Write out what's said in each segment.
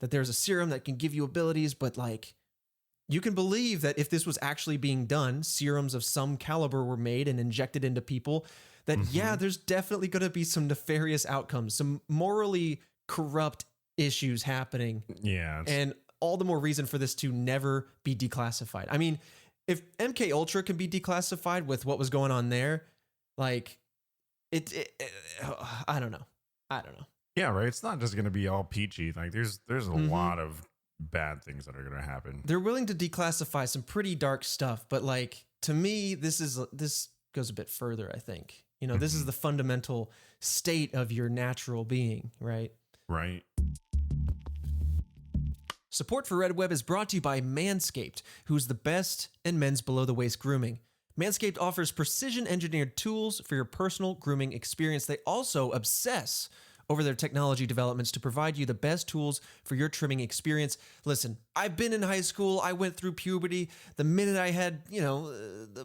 that there's a serum that can give you abilities, but like you can believe that if this was actually being done, serums of some caliber were made and injected into people, that yeah, there's definitely going to be some nefarious outcomes, some morally corrupt issues happening. Yeah. And all the more reason for this to never be declassified. I mean, if MK Ultra can be declassified with what was going on there, like I don't know. Yeah, right. It's not just going to be all peachy. Like there's a lot of bad things that are going to happen. They're willing to declassify some pretty dark stuff, but like to me, this goes a bit further, I think. You know, this is the fundamental state of your natural being, right? Right. Support for Red Web is brought to you by Manscaped, who's the best in men's below-the-waist grooming. Manscaped offers precision-engineered tools for your personal grooming experience. They also obsess over their technology developments to provide you the best tools for your trimming experience. Listen, I've been in high school. I went through puberty. The minute I had,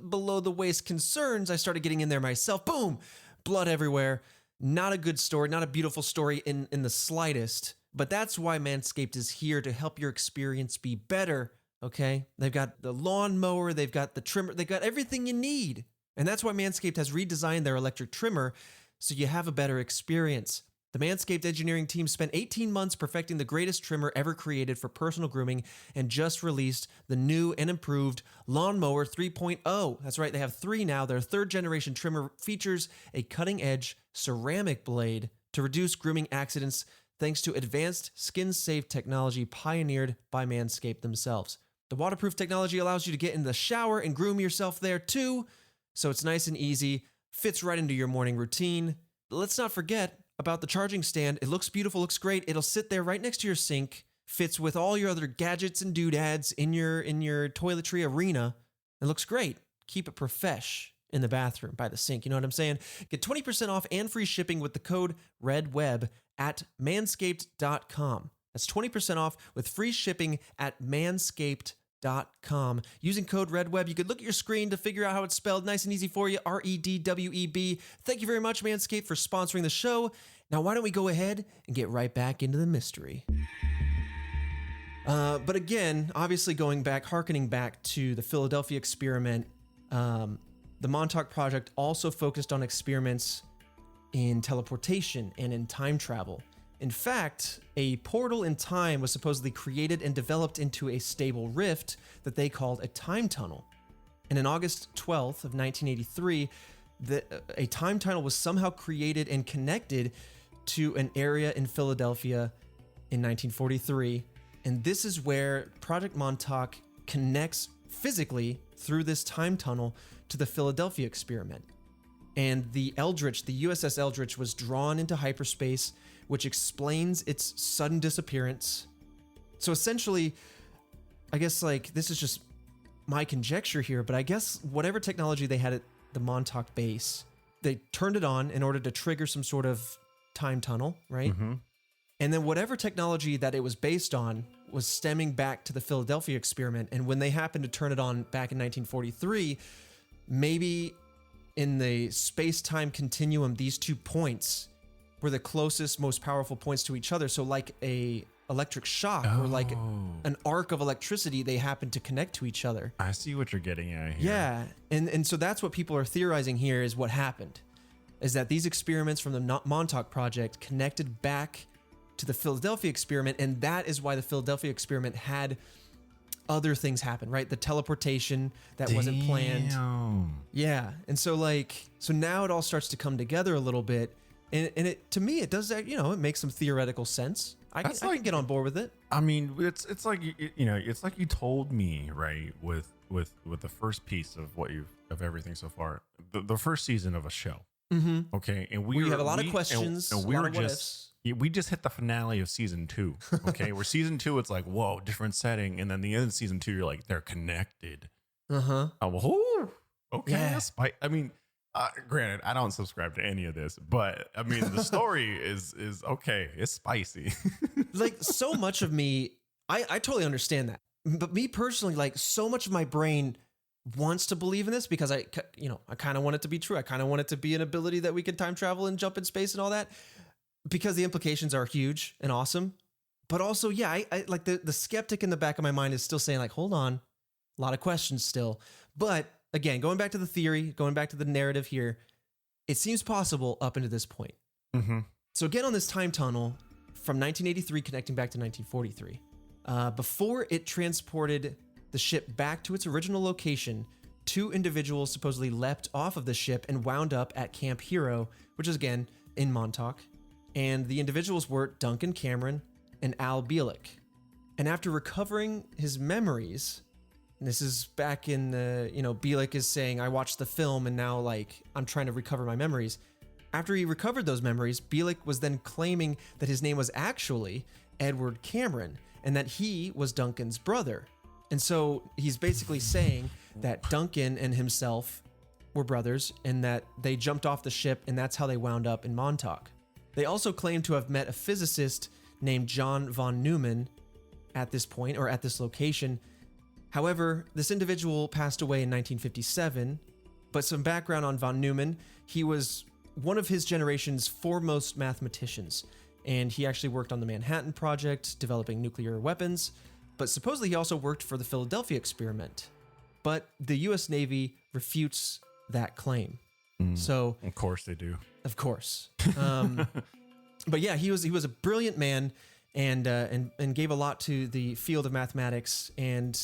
below-the-waist concerns, I started getting in there myself. Boom! Blood everywhere. Not a good story, not a beautiful story in the slightest. But that's why Manscaped is here to help your experience be better, okay? They've got the lawnmower, they've got the trimmer, they've got everything you need. And that's why Manscaped has redesigned their electric trimmer so you have a better experience. The Manscaped engineering team spent 18 months perfecting the greatest trimmer ever created for personal grooming and just released the new and improved Lawnmower 3.0. That's right, they have 3 now. Their 3rd generation trimmer features a cutting-edge ceramic blade to reduce grooming accidents thanks to advanced skin-safe technology pioneered by Manscaped themselves. The waterproof technology allows you to get in the shower and groom yourself there too, so it's nice and easy, fits right into your morning routine. Let's not forget about the charging stand. It looks beautiful, looks great. It'll sit there right next to your sink, fits with all your other gadgets and doodads in your toiletry arena. It looks great. Keep it profesh in the bathroom by the sink. You know what I'm saying? Get 20% off and free shipping with the code REDWEB at manscaped.com. That's 20% off with free shipping at manscaped.com. Using code REDWEB, you could look at your screen to figure out how it's spelled. Nice and easy for you. REDWEB. Thank you very much, Manscaped, for sponsoring the show. Now, why don't we go ahead and get right back into the mystery? But again, obviously harkening back to the Philadelphia experiment, the Montauk Project also focused on experiments in teleportation and in time travel. In fact, a portal in time was supposedly created and developed into a stable rift that they called a time tunnel. And on August 12th of 1983, a time tunnel was somehow created and connected to an area in Philadelphia in 1943. And this is where Project Montauk connects physically through this time tunnel to the Philadelphia experiment. And the USS Eldridge was drawn into hyperspace, which explains its sudden disappearance. So essentially, I guess this is just my conjecture here, but I guess whatever technology they had at the Montauk base, they turned it on in order to trigger some sort of time tunnel, right? Mm-hmm. And then whatever technology that it was based on was stemming back to the Philadelphia experiment. And when they happened to turn it on back in 1943, maybe in the space-time continuum, these 2 points were the closest, most powerful points to each other. So like a electric shock or like an arc of electricity, they happen to connect to each other. I see what you're getting at here. Yeah, and so that's what people are theorizing here is what happened, is that these experiments from the Montauk Project connected back to the Philadelphia experiment, and that is why the Philadelphia experiment had other things happen, right? The teleportation that wasn't planned. Yeah, and so now it all starts to come together a little bit, and it, to me, it does that, it makes some theoretical sense. I can get on board with it. I mean, it's like it's like you told me, right, with the first piece of everything so far, the first season of a show. Mm-hmm. Okay, and we have a lot of questions, and we just hit the finale of season 2. Okay, where season 2, it's like, whoa, different setting, and then the end of season 2, you're like, they're connected. Oh, okay. Yeah. I mean, granted, I don't subscribe to any of this, but I mean, the story is okay. It's spicy. So much of me, I totally understand that, but me personally, so much of my brain wants to believe in this because I kind of want it to be true. I kind of want it to be an ability that we can time travel and jump in space and all that, because the implications are huge and awesome. But also, yeah, I like the skeptic in the back of my mind is still saying like, hold on, a lot of questions still. But again, going back to the theory, going back to the narrative here, it seems possible up into this point. Mm-hmm. So again, on this time tunnel from 1983 connecting back to 1943, before it transported the ship back to its original location, 2 individuals supposedly leapt off of the ship and wound up at Camp Hero, which is again in Montauk. And the individuals were Duncan Cameron and Al Bielek. And after recovering his memories, and this is back in the, Bielek is saying, I watched the film and now like I'm trying to recover my memories. After he recovered those memories, Bielek was then claiming that his name was actually Edward Cameron and that he was Duncan's brother. And so he's basically saying that Duncan and himself were brothers and that they jumped off the ship and that's how they wound up in Montauk. They also claim to have met a physicist named John von Neumann at this point or at this location. However, this individual passed away in 1957, but some background on von Neumann, he was one of his generation's foremost mathematicians, and he actually worked on the Manhattan Project, developing nuclear weapons, but supposedly he also worked for the Philadelphia experiment. But the US Navy refutes that claim. So, of course they do. Of course. But yeah, he was a brilliant man and gave a lot to the field of mathematics and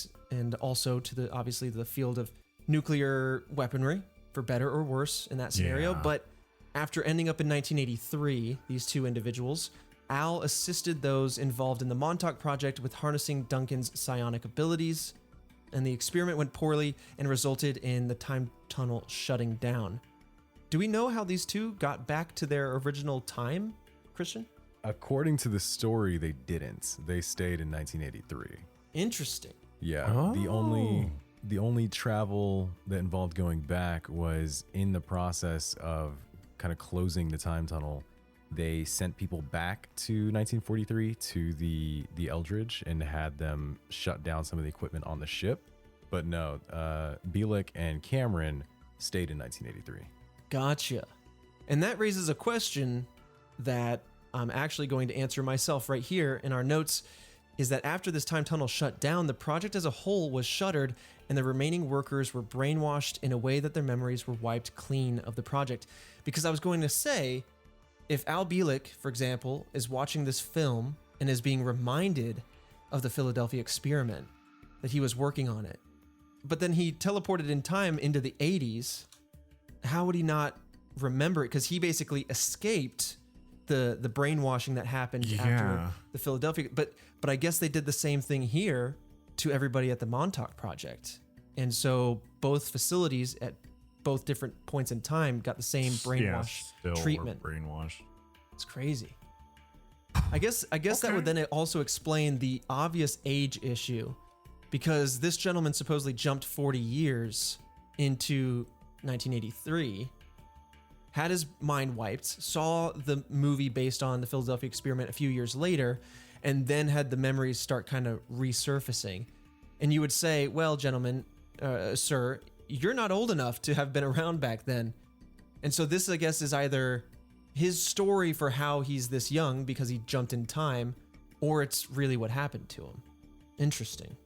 also to the field of nuclear weaponry, for better or worse in that scenario. Yeah. But after ending up in 1983, these 2 individuals, Al assisted those involved in the Montauk project with harnessing Duncan's psionic abilities, and the experiment went poorly and resulted in the time tunnel shutting down. Do we know how these 2 got back to their original time, Christian? According to the story, they didn't. They stayed in 1983. Interesting. Yeah. Oh. The only travel that involved going back was in the process of kind of closing the time tunnel. They sent people back to 1943 to the Eldridge and had them shut down some of the equipment on the ship. But no, Bielek and Cameron stayed in 1983. Gotcha. And that raises a question that I'm actually going to answer myself right here in our notes, is that after this time tunnel shut down, the project as a whole was shuttered and the remaining workers were brainwashed in a way that their memories were wiped clean of the project. Because I was going to say, if Al Bielek, for example, is watching this film and is being reminded of the Philadelphia experiment, that he was working on it, but then he teleported in time into the 80s, how would he not remember it? Because he basically escaped the brainwashing that happened after the Philadelphia. But I guess they did the same thing here to everybody at the Montauk Project. And so both facilities at both different points in time got the same brainwash treatment. Brainwashed. It's crazy. I guess that would then also explain the obvious age issue, because this gentleman supposedly jumped 40 years into 1983, had his mind wiped, saw the movie based on the Philadelphia experiment a few years later, and then had the memories start kind of resurfacing. And you would say, well, gentlemen, sir, you're not old enough to have been around back then. And so this, I guess, is either his story for how he's this young because he jumped in time, or it's really what happened to him. Interesting.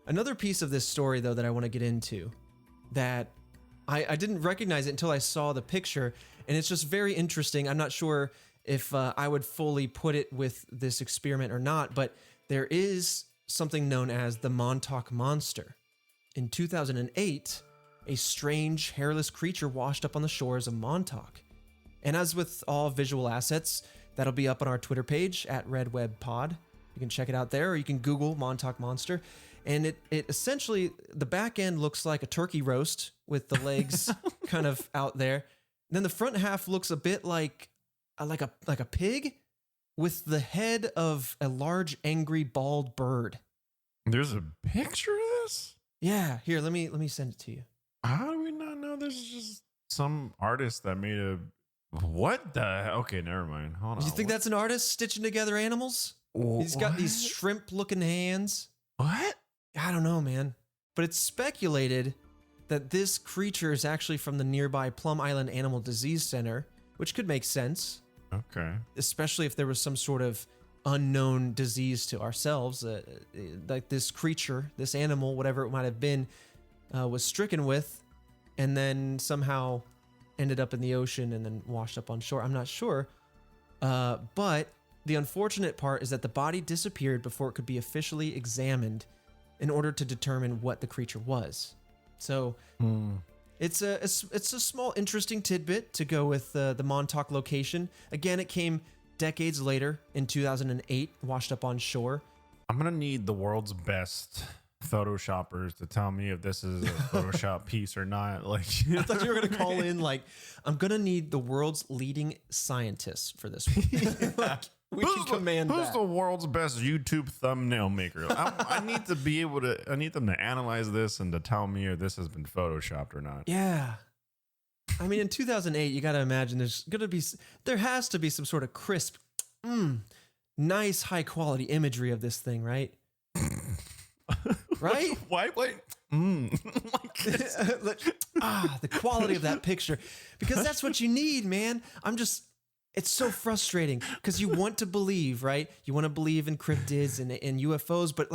Another piece of this story, though, that I want to get into, that I didn't recognize it until I saw the picture, and it's just very interesting. I'm not sure if I would fully put it with this experiment or not, but there is something known as the Montauk Monster. In 2008, a strange, hairless creature washed up on the shores of Montauk. And as with all visual assets, that'll be up on our Twitter page at RedWebPod. You can check it out there, or you can Google Montauk Monster. And it essentially, the back end looks like a turkey roast with the legs kind of out there. And then the front half looks a bit like a pig with the head of a large, angry, bald bird. There's a picture of this? Yeah, here, let me send it to you. How do we not know this is just some artist that made a... What the... Okay, never mind. Hold on. You think that's an artist stitching together animals? He's got these shrimp-looking hands. What? I don't know, man. But it's speculated that this creature is actually from the nearby Plum Island Animal Disease Center, which could make sense. Okay. Especially if there was some sort of unknown disease to ourselves, like this creature, this animal, whatever it might have been, was stricken with, and then somehow ended up in the ocean and then washed up on shore. I'm not sure. But the unfortunate part is that the body disappeared before it could be officially examined in order to determine what the creature was. So it's a small interesting tidbit to go with the Montauk location. Again, it came decades later in 2008, washed up on shore. I'm gonna need the world's best Photoshoppers to tell me if this is a Photoshop piece or not. Like, I thought you were gonna call in like, I'm gonna need the world's leading scientists for this one. Like, we can command who's that. the world's best YouTube thumbnail maker? I need to be able to. I need them to analyze this and to tell me if this has been photoshopped or not. Yeah. I mean, in 2008, you got to imagine there has to be some sort of crisp, nice, high quality imagery of this thing, right? Right? Why? The quality of that picture, because that's what you need, man. It's so frustrating because you want to believe, right? You want to believe in cryptids and UFOs, but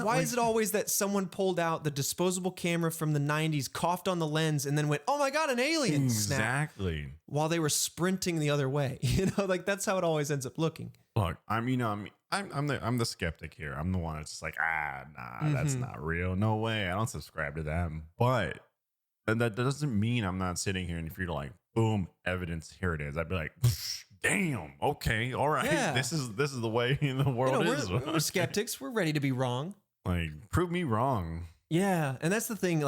why is it always that someone pulled out the disposable camera from the 90s, coughed on the lens, and then went, "Oh my God, an alien!" Exactly. Snap, while they were sprinting the other way. That's how it always ends up looking. Look, I'm the skeptic here. I'm the one that's just like, that's not real. No way. I don't subscribe to them. But that doesn't mean I'm not sitting here and if you're like, boom, evidence, here it is. I'd be like, damn, okay, all right. Yeah. This is the way the world is. We're skeptics. We're ready to be wrong. Like, prove me wrong. Yeah, and that's the thing.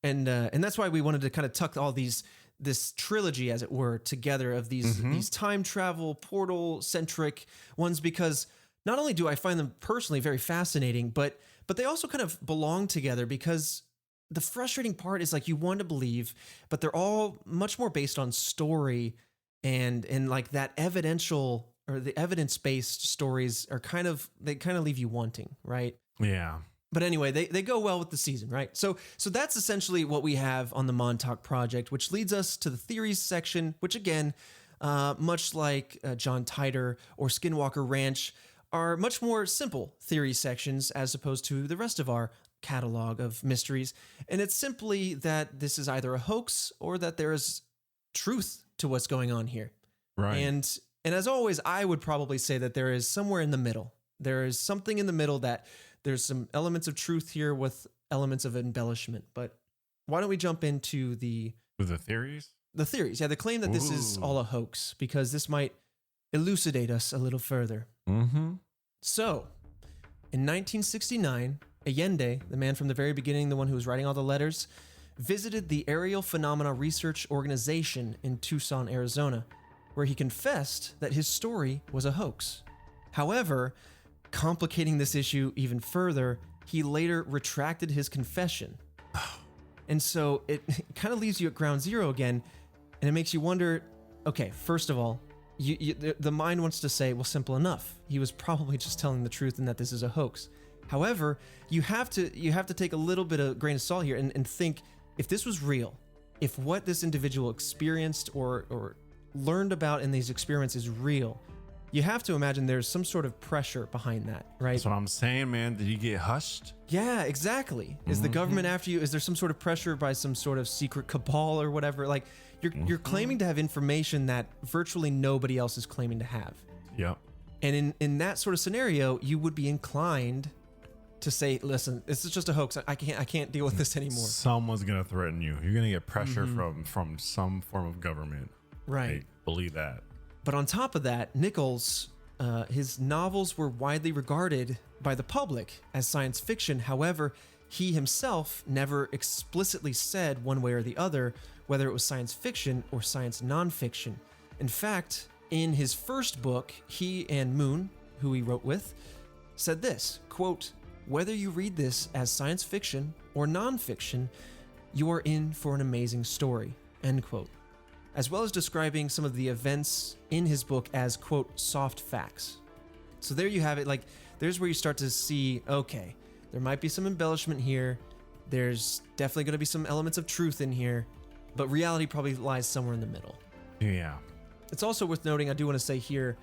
And that's why we wanted to kind of tuck all this trilogy, as it were, together of these time travel portal centric ones, because not only do I find them personally very fascinating, but they also kind of belong together, because the frustrating part is you want to believe, but they're all much more based on story and like that evidential or the evidence-based stories are kind of leave you wanting, right? Yeah. But anyway, they go well with the season, right? So that's essentially what we have on the Montauk Project, which leads us to the theories section, which again, much like John Titor or Skinwalker Ranch, are much more simple theory sections as opposed to the rest of our catalog of mysteries. And it's simply that this is either a hoax or that there is truth to what's going on here. Right. And as always, I would probably say that there is somewhere in the middle. There is something in the middle that there's some elements of truth here with elements of embellishment. But why don't we jump into the theories? The theories. Yeah, the claim that this is all a hoax, because this might elucidate us a little further. Mm-hmm. So, in 1969, Allende, the man from the very beginning, the one who was writing all the letters, visited the Aerial Phenomena Research Organization in Tucson, Arizona, where he confessed that his story was a hoax. However, complicating this issue even further, he later retracted his confession. And so it kind of leaves you at ground zero again, and it makes you wonder, okay, first of all, the mind wants to say, well, simple enough. He was probably just telling the truth and that this is a hoax. However, you have to take a little bit of grain of salt here and think, if this was real, if what this individual experienced or learned about in these experiments is real, you have to imagine there's some sort of pressure behind that, right? That's what I'm saying, man. Did you get hushed? Yeah, exactly. Is the government after you? Is there some sort of pressure by some sort of secret cabal or whatever? Like, you're claiming to have information that virtually nobody else is claiming to have. Yep. And in that sort of scenario, you would be inclined to say, listen, this is just a hoax. I can't deal with this anymore. Someone's gonna threaten you. You're gonna get pressure from some form of government. Right. I believe that. But on top of that, Nichols, his novels were widely regarded by the public as science fiction. However, he himself never explicitly said one way or the other whether it was science fiction or science nonfiction. In fact, in his first book, he and Moon, who he wrote with, said this, quote, "Whether you read this as science fiction or nonfiction, you are in for an amazing story," end quote. As well as describing some of the events in his book as, quote, soft facts. So there you have it. Like, there's where you start to see, okay, there might be some embellishment here. There's definitely going to be some elements of truth in here, but reality probably lies somewhere in the middle. Yeah. It's also worth noting, I do want to say here,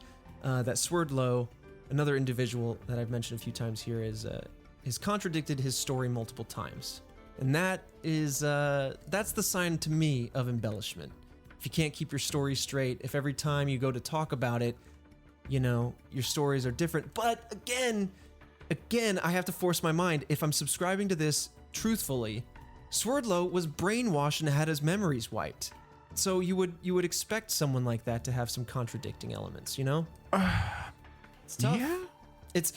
that Swerdlow another individual that I've mentioned a few times here has contradicted his story multiple times. And that is, that's the sign to me of embellishment. If you can't keep your story straight, if every time you go to talk about it, you know, your stories are different. But again, I have to force my mind. If I'm subscribing to this truthfully, Swerdlow was brainwashed and had his memories wiped. So you would expect someone like that to have some contradicting elements, you know? It's tough. Yeah. It's,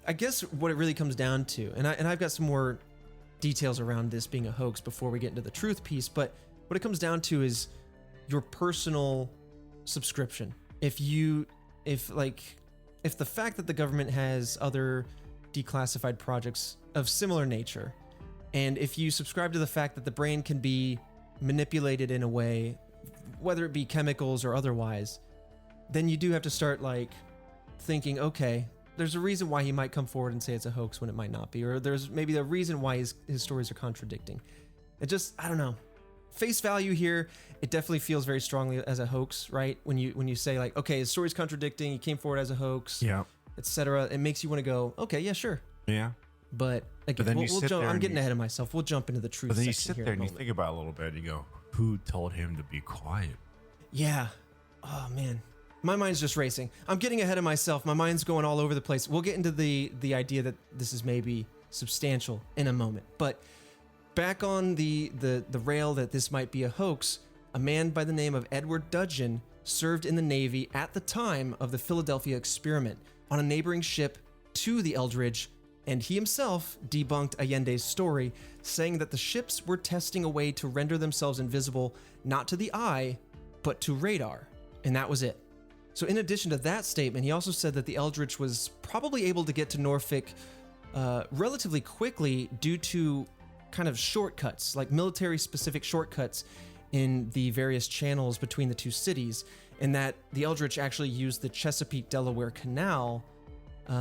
I guess what it really comes down to, and I've got some more details around this being a hoax before we get into the truth piece, but what it comes down to is your personal subscription. If the fact that the government has other declassified projects of similar nature, and if you subscribe to the fact that the brain can be manipulated in a way, whether it be chemicals or otherwise, then you do have to start like thinking, okay, there's a reason why he might come forward and say it's a hoax when it might not be, or there's maybe a reason why his stories are contradicting. It just, I don't know. Face value here, it definitely feels very strongly as a hoax, right? When you say like, okay, his story's contradicting, he came forward as a hoax, Yeah. etc. It makes you want to go, okay, yeah, sure. Yeah. But again, then we'll you sit jump. there I'm and getting you- ahead of myself. We'll jump into the truth But then you section sit here there in and a you moment. think about it a little bit. You go, who told him to be quiet? Yeah. Oh man. My mind's just racing. I'm getting ahead of myself. My mind's going all over the place. We'll get into the idea that this is maybe substantial in a moment. But back on the rail that this might be a hoax, a man by the name of Edward Dudgeon served in the Navy at the time of the Philadelphia experiment on a neighboring ship to the Eldridge, and he himself debunked Allende's story, saying that the ships were testing a way to render themselves invisible not to the eye, but to radar. And that was it. So in addition to that statement, he also said that the Eldridge was probably able to get to Norfolk relatively quickly due to kind of shortcuts, like military-specific shortcuts in the various channels between the two cities, and that the Eldridge actually used the Chesapeake-Delaware Canal,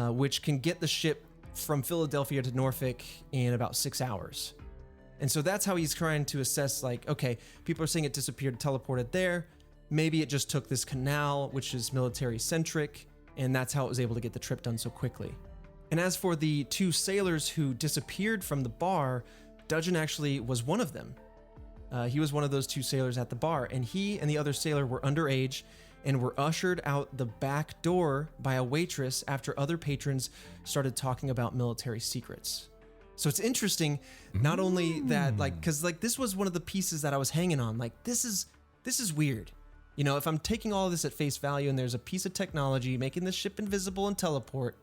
which can get the ship from Philadelphia to Norfolk in about 6 hours. And so that's how he's trying to assess, like, okay, people are saying it disappeared, teleported there. Maybe it just took this canal, which is military-centric, and that's how it was able to get the trip done so quickly. And as for the two sailors who disappeared from the bar, Dudgeon actually was one of them. He was one of those two sailors at the bar, and he and the other sailor were underage and were ushered out the back door by a waitress after other patrons started talking about military secrets. So it's interesting, not only that, like, because like this was one of the pieces that I was hanging on. Like, this is weird. You know, if I'm taking all of this at face value and there's a piece of technology making the ship invisible and teleport,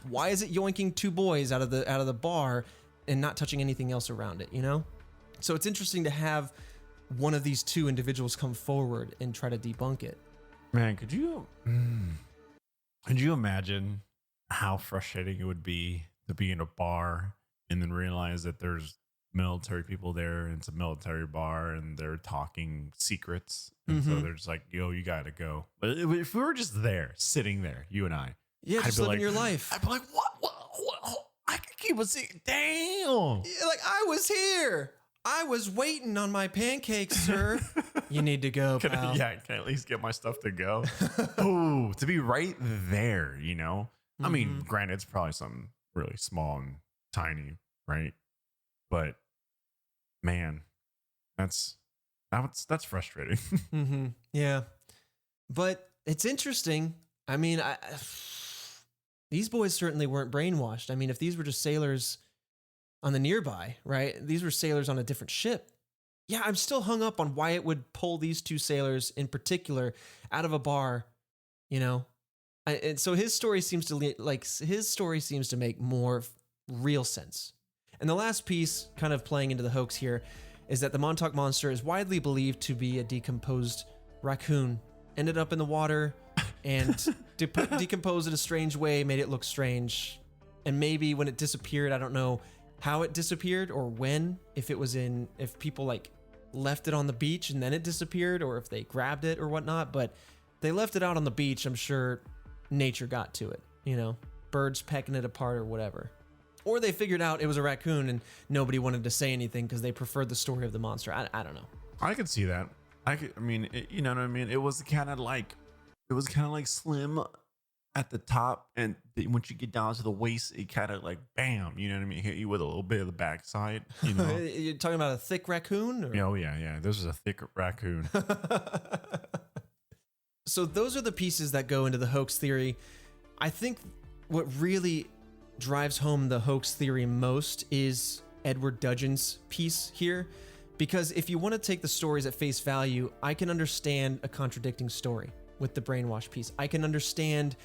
why is it yoinking two boys out of the bar and not touching anything else around it, you know? So it's interesting to have one of these two individuals come forward and try to debunk it. Man, could you imagine how frustrating it would be to be in a bar and then realize that there's military people there and it's a military bar and they're talking secrets, and so they're just like, yo, you gotta go. But if we were just there, sitting there, you and I, Yeah, just be living like, your life. I'd be like, what? I could keep a secret. Damn. Yeah, like, I was here. I was waiting on my pancakes, sir. You need to go, Can pal. I at least get my stuff to go? Ooh, to be right there, you know? I mean, granted, it's probably something really small and tiny, right? But man, that's frustrating. Yeah. But it's interesting. I mean, these boys certainly weren't brainwashed. I mean, if these were just sailors on the nearby, right? These were sailors on a different ship. Yeah, I'm still hung up on why it would pull these two sailors in particular out of a bar, you know? And so his story seems to make more real sense. And the last piece, kind of playing into the hoax here, is that the Montauk Monster is widely believed to be a decomposed raccoon. Ended up in the water and decomposed in a strange way, made it look strange. And maybe when it disappeared, I don't know how it disappeared or when, if people like left it on the beach and then it disappeared, or if they grabbed it or whatnot, but they left it out on the beach. I'm sure nature got to it, you know, birds pecking it apart or whatever. Or they figured out it was a raccoon and nobody wanted to say anything because they preferred the story of the monster. I don't know. I could see that. You know what I mean? It was kind of like Slim at the top, and once you get down to the waist, it kind of like bam, you know what I mean? Hit you with a little bit of the backside, you know? You're talking about a thick raccoon? Or? Yeah, oh yeah. This is a thick raccoon. So those are the pieces that go into the hoax theory. I think what really drives home the hoax theory most is Edward Dudgeon's piece here. Because if you want to take the stories at face value, I can understand a contradicting story with the brainwash piece. I can understand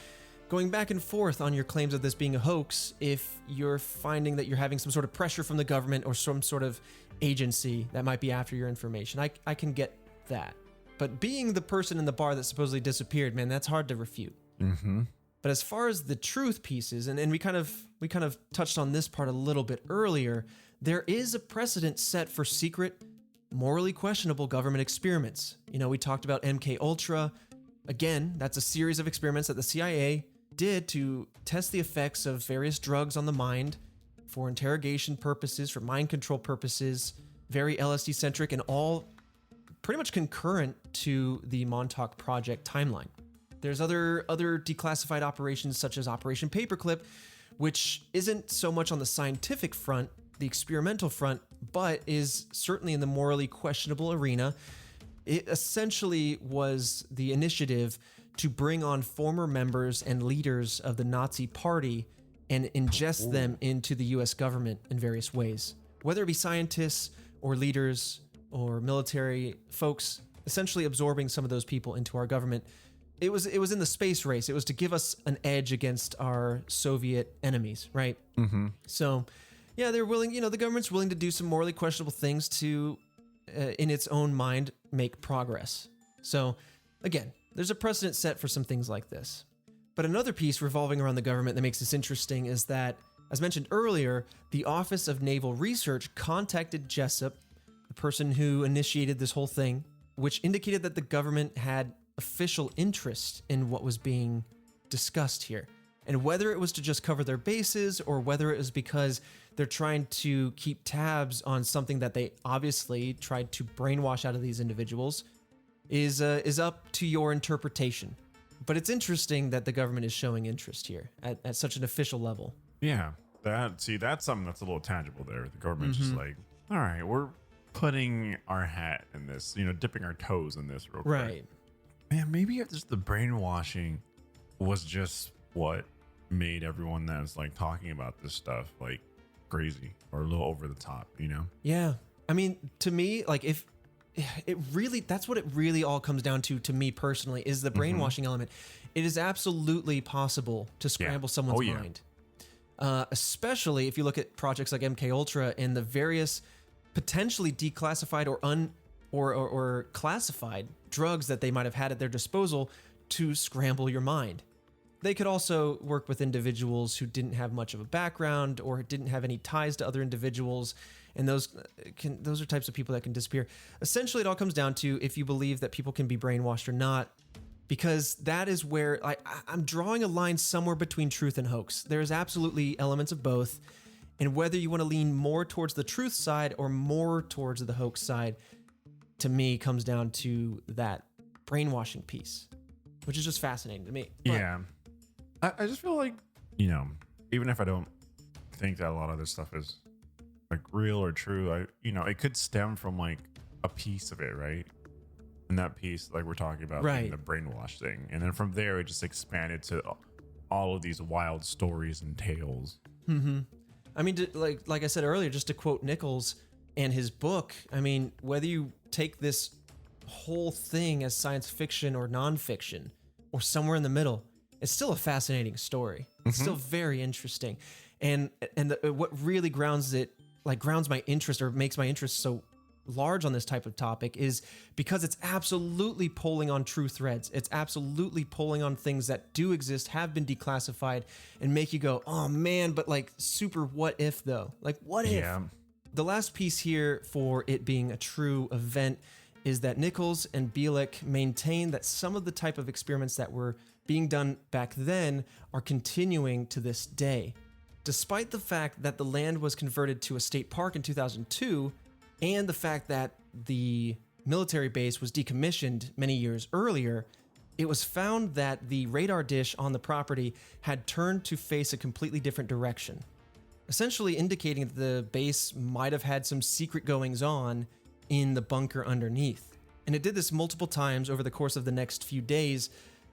going back and forth on your claims of this being a hoax if you're finding that you're having some sort of pressure from the government or some sort of agency that might be after your information. I can get that. But being the person in the bar that supposedly disappeared, man, that's hard to refute. Mm-hmm. But as far as the truth pieces, and we kind of touched on this part a little bit earlier, there is a precedent set for secret, morally questionable government experiments. You know, we talked about MK Ultra. Again, that's a series of experiments that the CIA did to test the effects of various drugs on the mind for interrogation purposes, for mind control purposes, very LSD centric, and all pretty much concurrent to the Montauk Project timeline. There's other declassified operations such as Operation Paperclip, which isn't so much on the scientific front, the experimental front, but is certainly in the morally questionable arena. It essentially was the initiative to bring on former members and leaders of the Nazi Party and ingest them into the US government in various ways. Whether it be scientists or leaders or military folks, essentially absorbing some of those people into our government. It was in the space race. It was to give us an edge against our Soviet enemies, right? Mm-hmm. So, yeah, they're willing, the government's willing to do some morally questionable things to, in its own mind, make progress. So, again, there's a precedent set for some things like this. But another piece revolving around the government that makes this interesting is that, as mentioned earlier, the Office of Naval Research contacted Jessup, the person who initiated this whole thing, which indicated that the government had official interest in what was being discussed here. And whether it was to just cover their bases or whether it was because they're trying to keep tabs on something that they obviously tried to brainwash out of these individuals is up to your interpretation. But it's interesting that the government is showing interest here at such an official level. Yeah, that's something that's a little tangible there. The government's just like, all right, we're putting our hat in this, dipping our toes in this real quick. Right. Man, maybe if just the brainwashing was just what made everyone that's like talking about this stuff like crazy or a little over the top, Yeah. I mean, to me, like if it really, that's what it really all comes down to me personally, is the brainwashing element. It is absolutely possible to scramble someone's mind. Especially if you look at projects like MK Ultra and the various potentially declassified or classified drugs that they might have had at their disposal to scramble your mind. They could also work with individuals who didn't have much of a background or didn't have any ties to other individuals, and those are types of people that can disappear. Essentially, it all comes down to if you believe that people can be brainwashed or not, because that is where I'm drawing a line somewhere between truth and hoax. There's absolutely elements of both, and whether you want to lean more towards the truth side or more towards the hoax side, to me, comes down to that brainwashing piece, which is just fascinating to me. Yeah. I just feel like, even if I don't think that a lot of this stuff is like real or true, it could stem from like a piece of it, right? And that piece, like we're talking about, being the brainwash thing. And then from there, it just expanded to all of these wild stories and tales. Mm-hmm. I mean, like I said earlier, just to quote Nichols and his book, I mean, whether you take this whole thing as science fiction or nonfiction or somewhere in the middle, it's still a fascinating story. It's still very interesting. And what really grounds my interest or makes my interest so large on this type of topic is because it's absolutely pulling on true threads. It's absolutely pulling on things that do exist, have been declassified, and make you go, oh man, but like super what if though? Like what if? The last piece here for it being a true event is that Nichols and Bielek maintain that some of the type of experiments that were being done back then are continuing to this day. Despite the fact that the land was converted to a state park in 2002, and the fact that the military base was decommissioned many years earlier, it was found that the radar dish on the property had turned to face a completely different direction, essentially indicating that the base might have had some secret goings on in the bunker underneath. And it did this multiple times over the course of the next few days,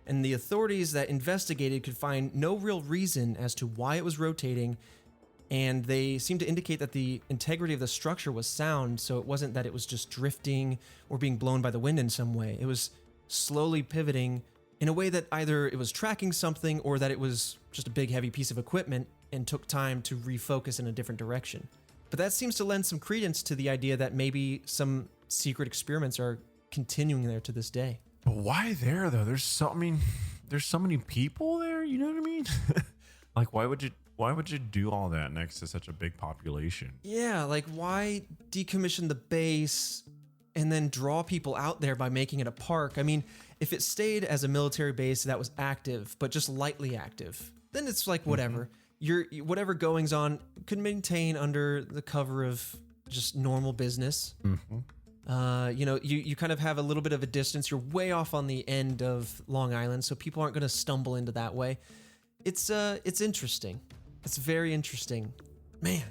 and the authorities that investigated could find no real reason as to why it was rotating, and they seemed to indicate that the integrity of the structure was sound, so it wasn't that it was just drifting or being blown by the wind in some way. It was slowly pivoting in a way that either it was tracking something or that it was just a big heavy piece of equipment and took time to refocus in a different direction. But that seems to lend some credence to the idea that maybe some secret experiments are continuing there to this day. But why there though? There's so many people there. You know what I mean? Like, why would you do all that next to such a big population? Yeah, like why decommission the base and then draw people out there by making it a park? I mean, if it stayed as a military base that was active, but just lightly active, then it's like whatever. Your whatever goings on could maintain under the cover of just normal business. You kind of have a little bit of a distance. You're way off on the end of Long Island, so people aren't going to stumble into that way. It's interesting. It's very interesting, man.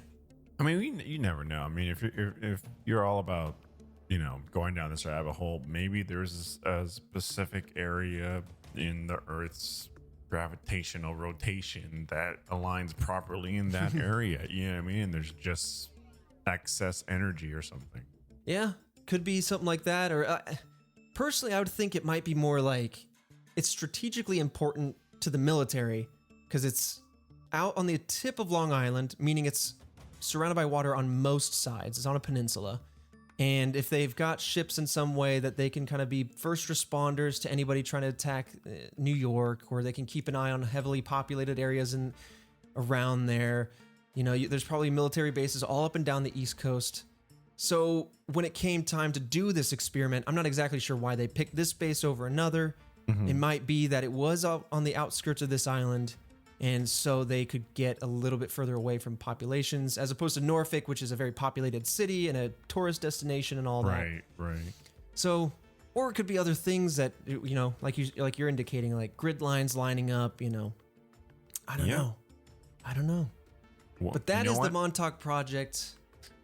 I mean, you never know. I mean, if you're all about, going down this rabbit hole, maybe there's a specific area in the Earth's gravitational rotation that aligns properly in that area. You know what I mean? There's just excess energy or something. Yeah, could be something like that. Or personally, I would think it might be more like it's strategically important to the military because it's out on the tip of Long Island, meaning it's surrounded by water on most sides. It's on a peninsula. And if they've got ships in some way that they can kind of be first responders to anybody trying to attack New York, or they can keep an eye on heavily populated areas and around there, there's probably military bases all up and down the East Coast. So when it came time to do this experiment, I'm not exactly sure why they picked this base over another. It might be that it was on the outskirts of this island, and so they could get a little bit further away from populations, as opposed to Norfolk, which is a very populated city and a tourist destination and all that. Right. So, or it could be other things that, like you're indicating, like grid lines lining up, I don't know. Well, But that is the Montauk Project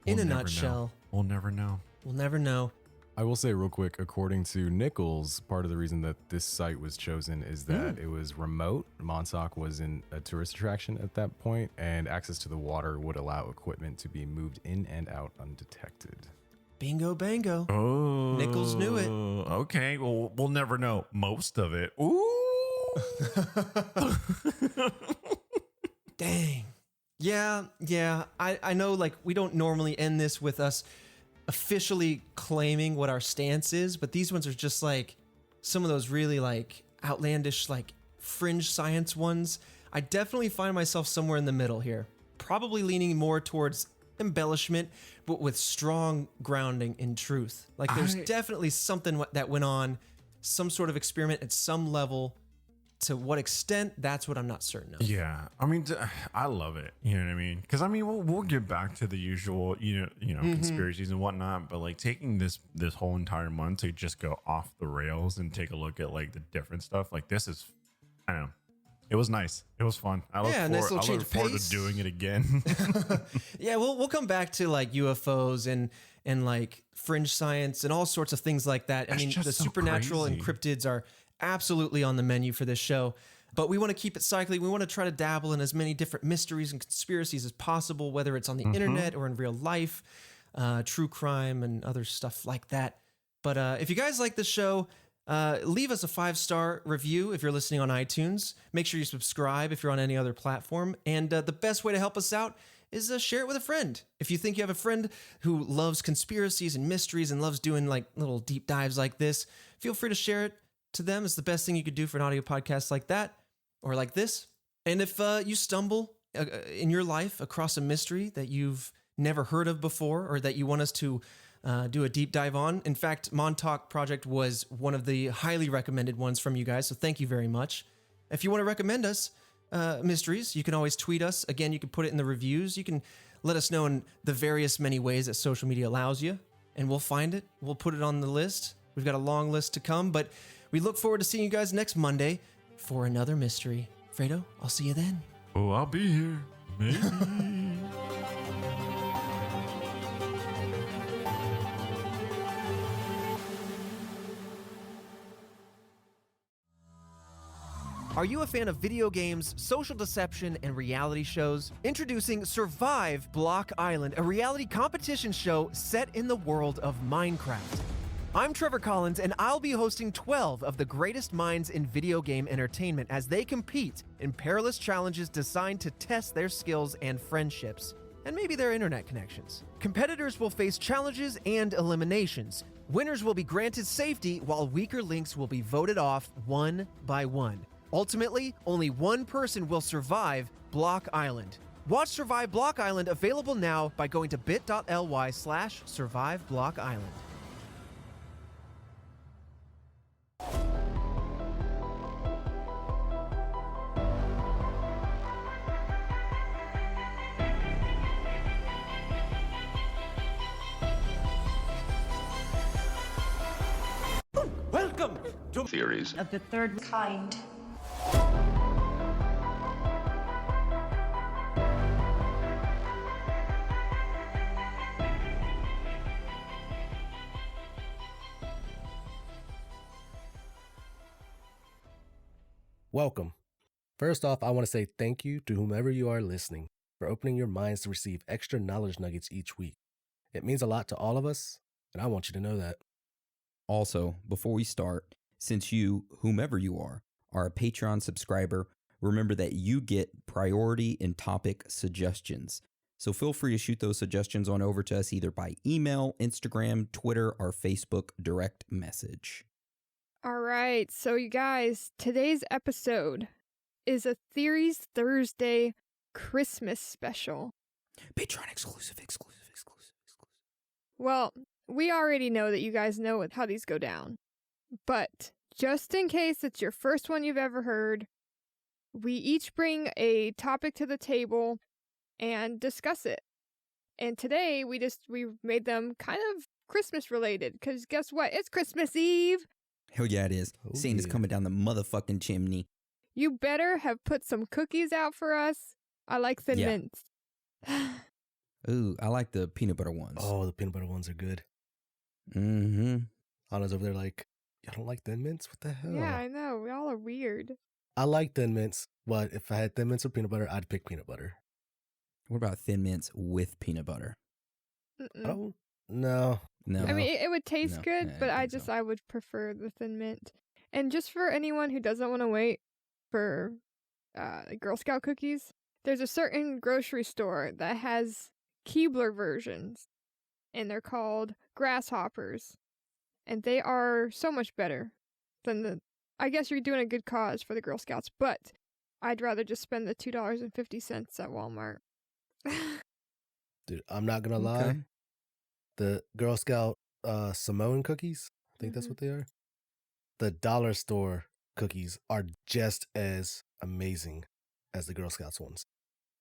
in a nutshell. We'll never know. We'll never know. I will say real quick, according to Nichols, part of the reason that this site was chosen is that it was remote. Montauk was in a tourist attraction at that point, and access to the water would allow equipment to be moved in and out undetected. Bingo bango. Oh, Nichols knew it. Okay, well, we'll never know most of it. Ooh. Dang. Yeah. I know, like, we don't normally end this with us officially claiming what our stance is, but these ones are just like some of those really like outlandish, like fringe science ones. I definitely find myself somewhere in the middle here, probably leaning more towards embellishment, but with strong grounding in truth. Like there's definitely something that went on, some sort of experiment at some level. To what extent, that's what I'm not certain of. Yeah, I mean, I love it. You know what I mean? Because I mean, we'll get back to the usual, conspiracies and whatnot. But like taking this whole entire month to just go off the rails and take a look at like the different stuff, like this is, I don't know. It was nice. It was fun. I look forward to doing it again. Yeah, we'll come back to like UFOs and like fringe science and all sorts of things like that. I mean, the supernatural and cryptids are absolutely on the menu for this show, but we want to keep it cycling. We want to try to dabble in as many different mysteries and conspiracies as possible, whether it's on the internet or in real life, true crime and other stuff like that. But if you guys like this show, leave us a 5-star review if you're listening on iTunes. Make sure you subscribe if you're on any other platform. And the best way to help us out is share it with a friend. If you think you have a friend who loves conspiracies and mysteries and loves doing like little deep dives like this, feel free to share it to them. It's the best thing you could do for an audio podcast like that or like this. And if you stumble in your life across a mystery that you've never heard of before, or that you want us to do a deep dive on, in fact, Montauk Project was one of the highly recommended ones from you guys, so thank you very much. If you want to recommend us mysteries, you can always tweet us. Again, you can put it in the reviews. You can let us know in the various many ways that social media allows you, and we'll find it. We'll put it on the list. We've got a long list to come, but we We look forward to seeing you guys next Monday for another mystery. Fredo, I'll see you then. Oh, I'll be here. Maybe. Are you a fan of video games, social deception, and reality shows? Introducing Survive Block Island, a reality competition show set in the world of Minecraft. I'm Trevor Collins, and I'll be hosting 12 of the greatest minds in video game entertainment as they compete in perilous challenges designed to test their skills and friendships, and maybe their internet connections. Competitors will face challenges and eliminations. Winners will be granted safety, while weaker links will be voted off one by one. Ultimately, only one person will survive Block Island. Watch Survive Block Island available now by going to bit.ly/surviveblockisland. Welcome to Theories of the third kind. Welcome. First off, I want to say thank you to whomever you are listening for opening your minds to receive extra knowledge nuggets each week. It means a lot to all of us, and I want you to know that. Also, before we start, since you, whomever you are a Patreon subscriber, remember that you get priority in topic suggestions. So feel free to shoot those suggestions on over to us either by email, Instagram, Twitter, or Facebook direct message. All right, so you guys, today's episode is a Theories Thursday Christmas special. Patreon exclusive. Well, we already know that you guys know how these go down. But just in case it's your first one you've ever heard, we each bring a topic to the table and discuss it. And today we made them kind of Christmas related, because guess what? It's Christmas Eve. Hell yeah, it is. Oh, Santa's yeah. coming down the motherfucking chimney. You better have put some cookies out for us. I like Thin Yeah. Mints. Ooh, I like the peanut butter ones. Oh, the peanut butter ones are good. Mm-hmm. Anna's over there like, y'all don't like Thin Mints? What the hell? Yeah, I know. We all are weird. I like Thin Mints, but if I had Thin Mints or peanut butter, I'd pick peanut butter. What about Thin Mints with peanut butter? Mm-mm. I don't know. No. I mean, it would taste No, good, I but don't think so. I would prefer the Thin Mint. And just for anyone who doesn't want to wait for Girl Scout cookies, there's a certain grocery store that has Keebler versions, and they're called Grasshoppers. And they are so much better than I guess you're doing a good cause for the Girl Scouts, but I'd rather just spend the $2.50 at Walmart. Dude, I'm not going to lie. Okay. The Girl Scout Samoan cookies, I think that's Mhm. what they are. The dollar store cookies are just as amazing as the Girl Scouts ones.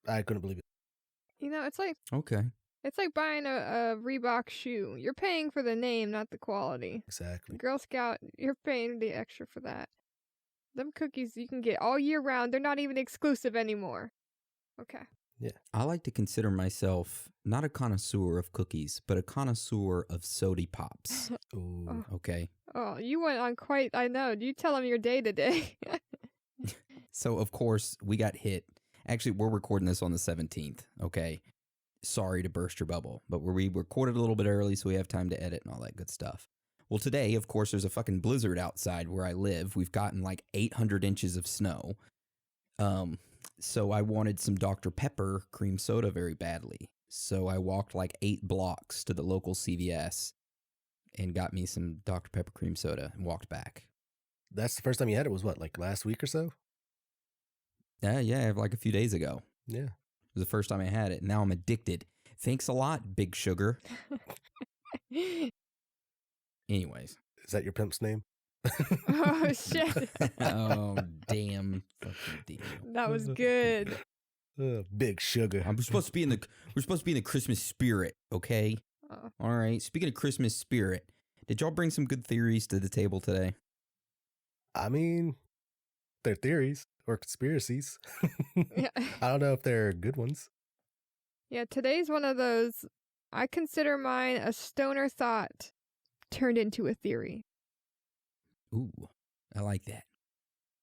I couldn't believe it. You know, it's like Okay. buying a Reebok shoe. You're paying for the name, not the quality. Exactly. Girl Scout, you're paying the extra for that. Them cookies you can get all year round. They're not even exclusive anymore. Okay. I like to consider myself not a connoisseur of cookies, but a connoisseur of sody pops. Ooh. Okay. Oh, you went on quite, I know. You tell them your day today. So, of course, we got hit. Actually, we're recording this on the 17th. Okay. Sorry to burst your bubble, but we recorded a little bit early, so we have time to edit and all that good stuff. Well, today, of course, there's a fucking blizzard outside where I live. We've gotten like 800 inches of snow. So I wanted some Dr. Pepper cream soda very badly. So I walked like 8 blocks to the local CVS and got me some Dr. Pepper cream soda and walked back. That's the first time you had it was what, like last week or so? Yeah, like a few days ago. Yeah. It was the first time I had it. Now I'm addicted. Thanks a lot, Big Sugar. Anyways. Is that your pimp's name? Oh, shit. Oh, damn. Fucking damn. That was good. Big Sugar. We're supposed to be in the Christmas spirit, okay? Oh. All right. Speaking of Christmas spirit, did y'all bring some good theories to the table today? I mean, they're theories or conspiracies. Yeah. I don't know if they're good ones. Yeah, today's one of those. I consider mine a stoner thought turned into a theory. Ooh, I like that.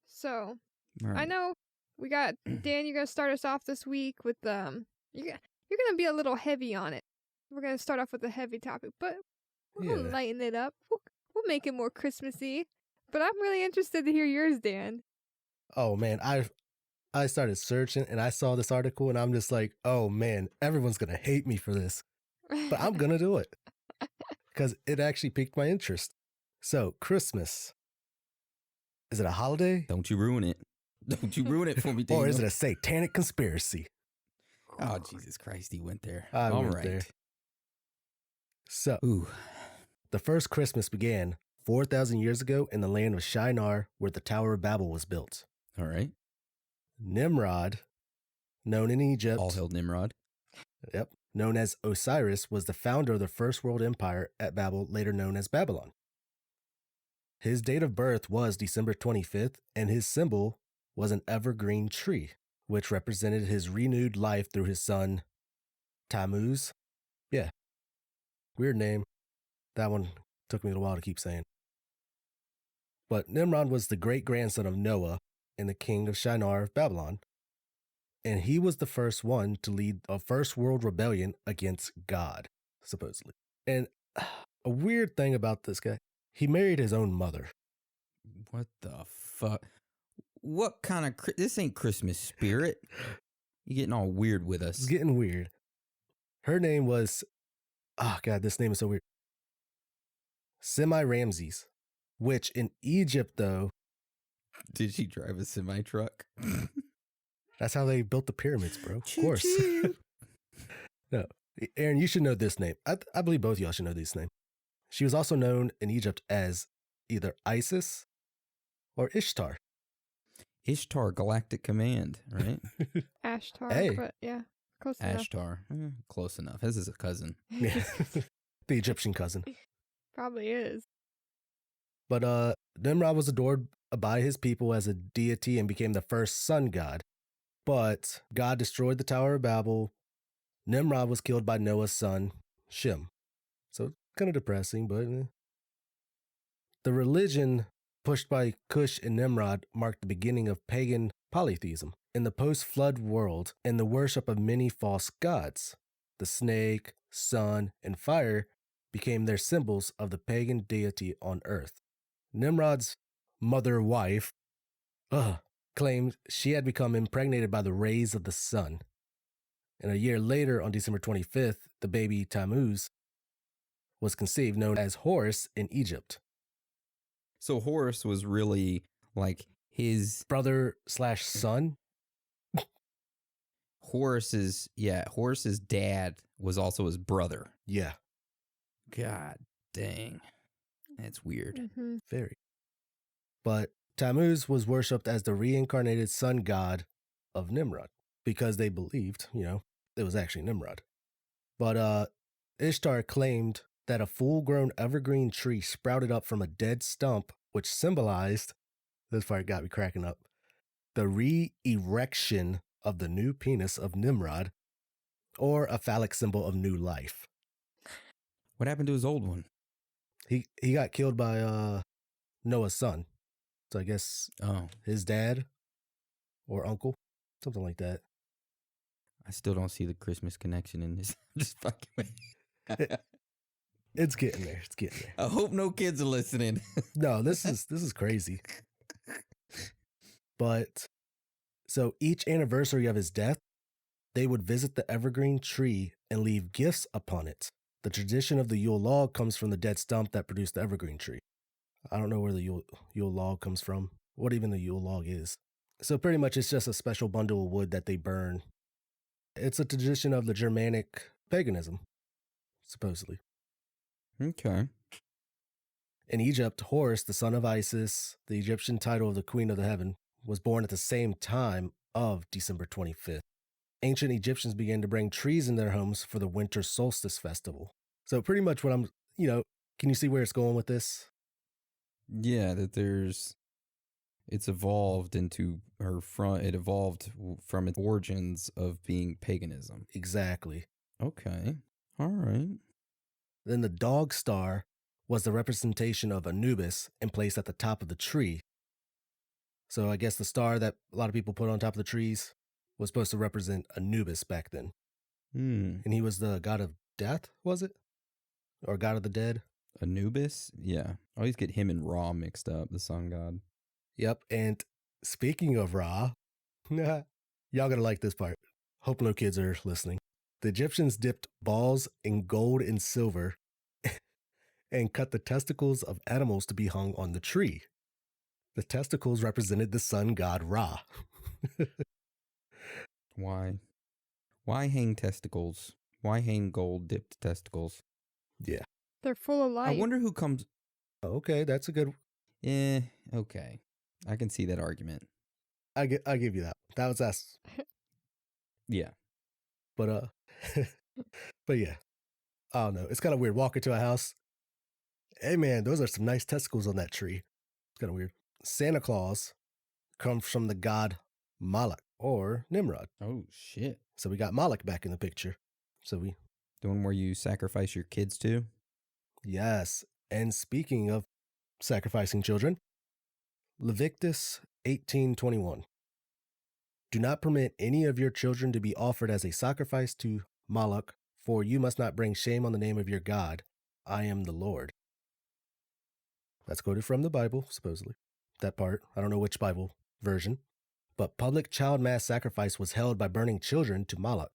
So, All I right. know we got Dan, you're going to start us off this week with you're going to be a little heavy on it. We're going to start off with a heavy topic, but we'll Yeah. lighten it up. We'll make it more Christmassy. But I'm really interested to hear yours, Dan. Oh man, I started searching and I saw this article and I'm just like, oh man, everyone's gonna hate me for this, but I'm gonna do it because it actually piqued my interest. So Christmas, is it a holiday Don't you ruin it. Don't you ruin it for me, Daniel. or is it a satanic conspiracy? Oh, Jesus Christ, he went there. I All went right. there. So Ooh. the first Christmas began 4,000 years ago in the land of Shinar, where the Tower of Babel was built. All right. Nimrod, known in Egypt, All hail Nimrod. known as Osiris, was the founder of the first world empire at Babel, later known as Babylon. His date of birth was December 25th, and his symbol was an evergreen tree, which represented his renewed life through his son, Tammuz. Yeah, weird name. That one took me a while to keep saying. But Nimrod was the great-grandson of Noah and the king of Shinar of Babylon, and he was the first one to lead a first world rebellion against God, supposedly. And a weird thing about this guy, he married his own mother. What the fuck? What kind of... This ain't Christmas spirit. You getting all weird with us. It's getting weird. Her name was, oh God, this name is so weird. Semi-Ramses, which in Egypt, though, Did she drive a semi-truck? that's how they built the pyramids, bro. Of course. Choo-choo. No, Aaron, you should know this name. I believe both of y'all should know this name. She was also known in Egypt as either Isis or Ishtar. Ishtar, Galactic Command, right? Ashtar, Hey. but yeah, close enough. Ashtar. Close enough. This is a cousin. Yeah. The Egyptian cousin. Probably is. But Nimrod was adored by his people as a deity and became the first sun god. But God destroyed the Tower of Babel. Nimrod was killed by Noah's son, Shem. So kind of depressing, but the religion pushed by Cush and Nimrod marked the beginning of pagan polytheism in the post-flood world and the worship of many false gods. The snake, sun, and fire became their symbols of the pagan deity on earth. Nimrod's mother-wife claimed she had become impregnated by the rays of the sun. And a year later, on December 25th, the baby Tammuz was conceived, known as Horus in Egypt. So Horus was really like his... Brother/son? Horus's dad was also his brother. Yeah, God dang. That's weird. Hmm. very. But Tammuz was worshipped as the reincarnated sun god of Nimrod because they believed, it was actually Nimrod. But Ishtar claimed that a full-grown evergreen tree sprouted up from a dead stump, which symbolized, this part got me cracking up, the re-erection of the new penis of Nimrod, or a phallic symbol of new life. What happened to his old one? He got killed by Noah's son. So I guess Oh, his dad or uncle, something like that. I still don't see the Christmas connection in this. Just fucking with It's getting there. It's getting there. I hope no kids are listening. No, this is crazy. But so each anniversary of his death, they would visit the evergreen tree and leave gifts upon it. The tradition of the Yule log comes from the dead stump that produced the evergreen tree. I don't know where the Yule log comes from, what even the Yule log is. So pretty much it's just a special bundle of wood that they burn. It's a tradition of the Germanic paganism, supposedly. Okay. In Egypt, Horus, the son of Isis, the Egyptian title of the Queen of the Heaven, was born at the same time of December 25th. Ancient Egyptians began to bring trees in their homes for the winter solstice festival. So pretty much what I'm, can you see where it's going with this? Yeah, that there's It's evolved into her front. It evolved from its origins of being paganism. Exactly. Okay. All right. Then the dog star was the representation of Anubis and placed at the top of the tree. So I guess the star that a lot of people put on top of the trees was supposed to represent Anubis back then. And he was the god of death, was it? Or god of the dead? Anubis? Yeah. I always get him and Ra mixed up, the sun god. Yep. And speaking of Ra, y'all gonna like this part. Hope no kids are listening. The Egyptians dipped balls in gold and silver and cut the testicles of animals to be hung on the tree. The testicles represented the sun god Ra. Why? Why hang testicles? Why hang gold dipped testicles? Yeah. They're full of life. I wonder who comes. Okay, that's a good. Okay. I can see that argument. I give you that. That was us. Yeah. But but yeah. I don't know. It's kind of weird. Walk into a house. Hey man, those are some nice testicles on that tree. It's kind of weird. Santa Claus comes from the god Moloch or Nimrod. Oh, shit. So we got Moloch back in the picture. So we The one where you sacrifice your kids to? yes. And speaking of sacrificing children, Leviticus 18:21. Do not permit any of your children to be offered as a sacrifice to Moloch, for you must not bring shame on the name of your God. I am the Lord. That's quoted from the Bible, supposedly. That part. I don't know which Bible version. But public child mass sacrifice was held by burning children to Moloch.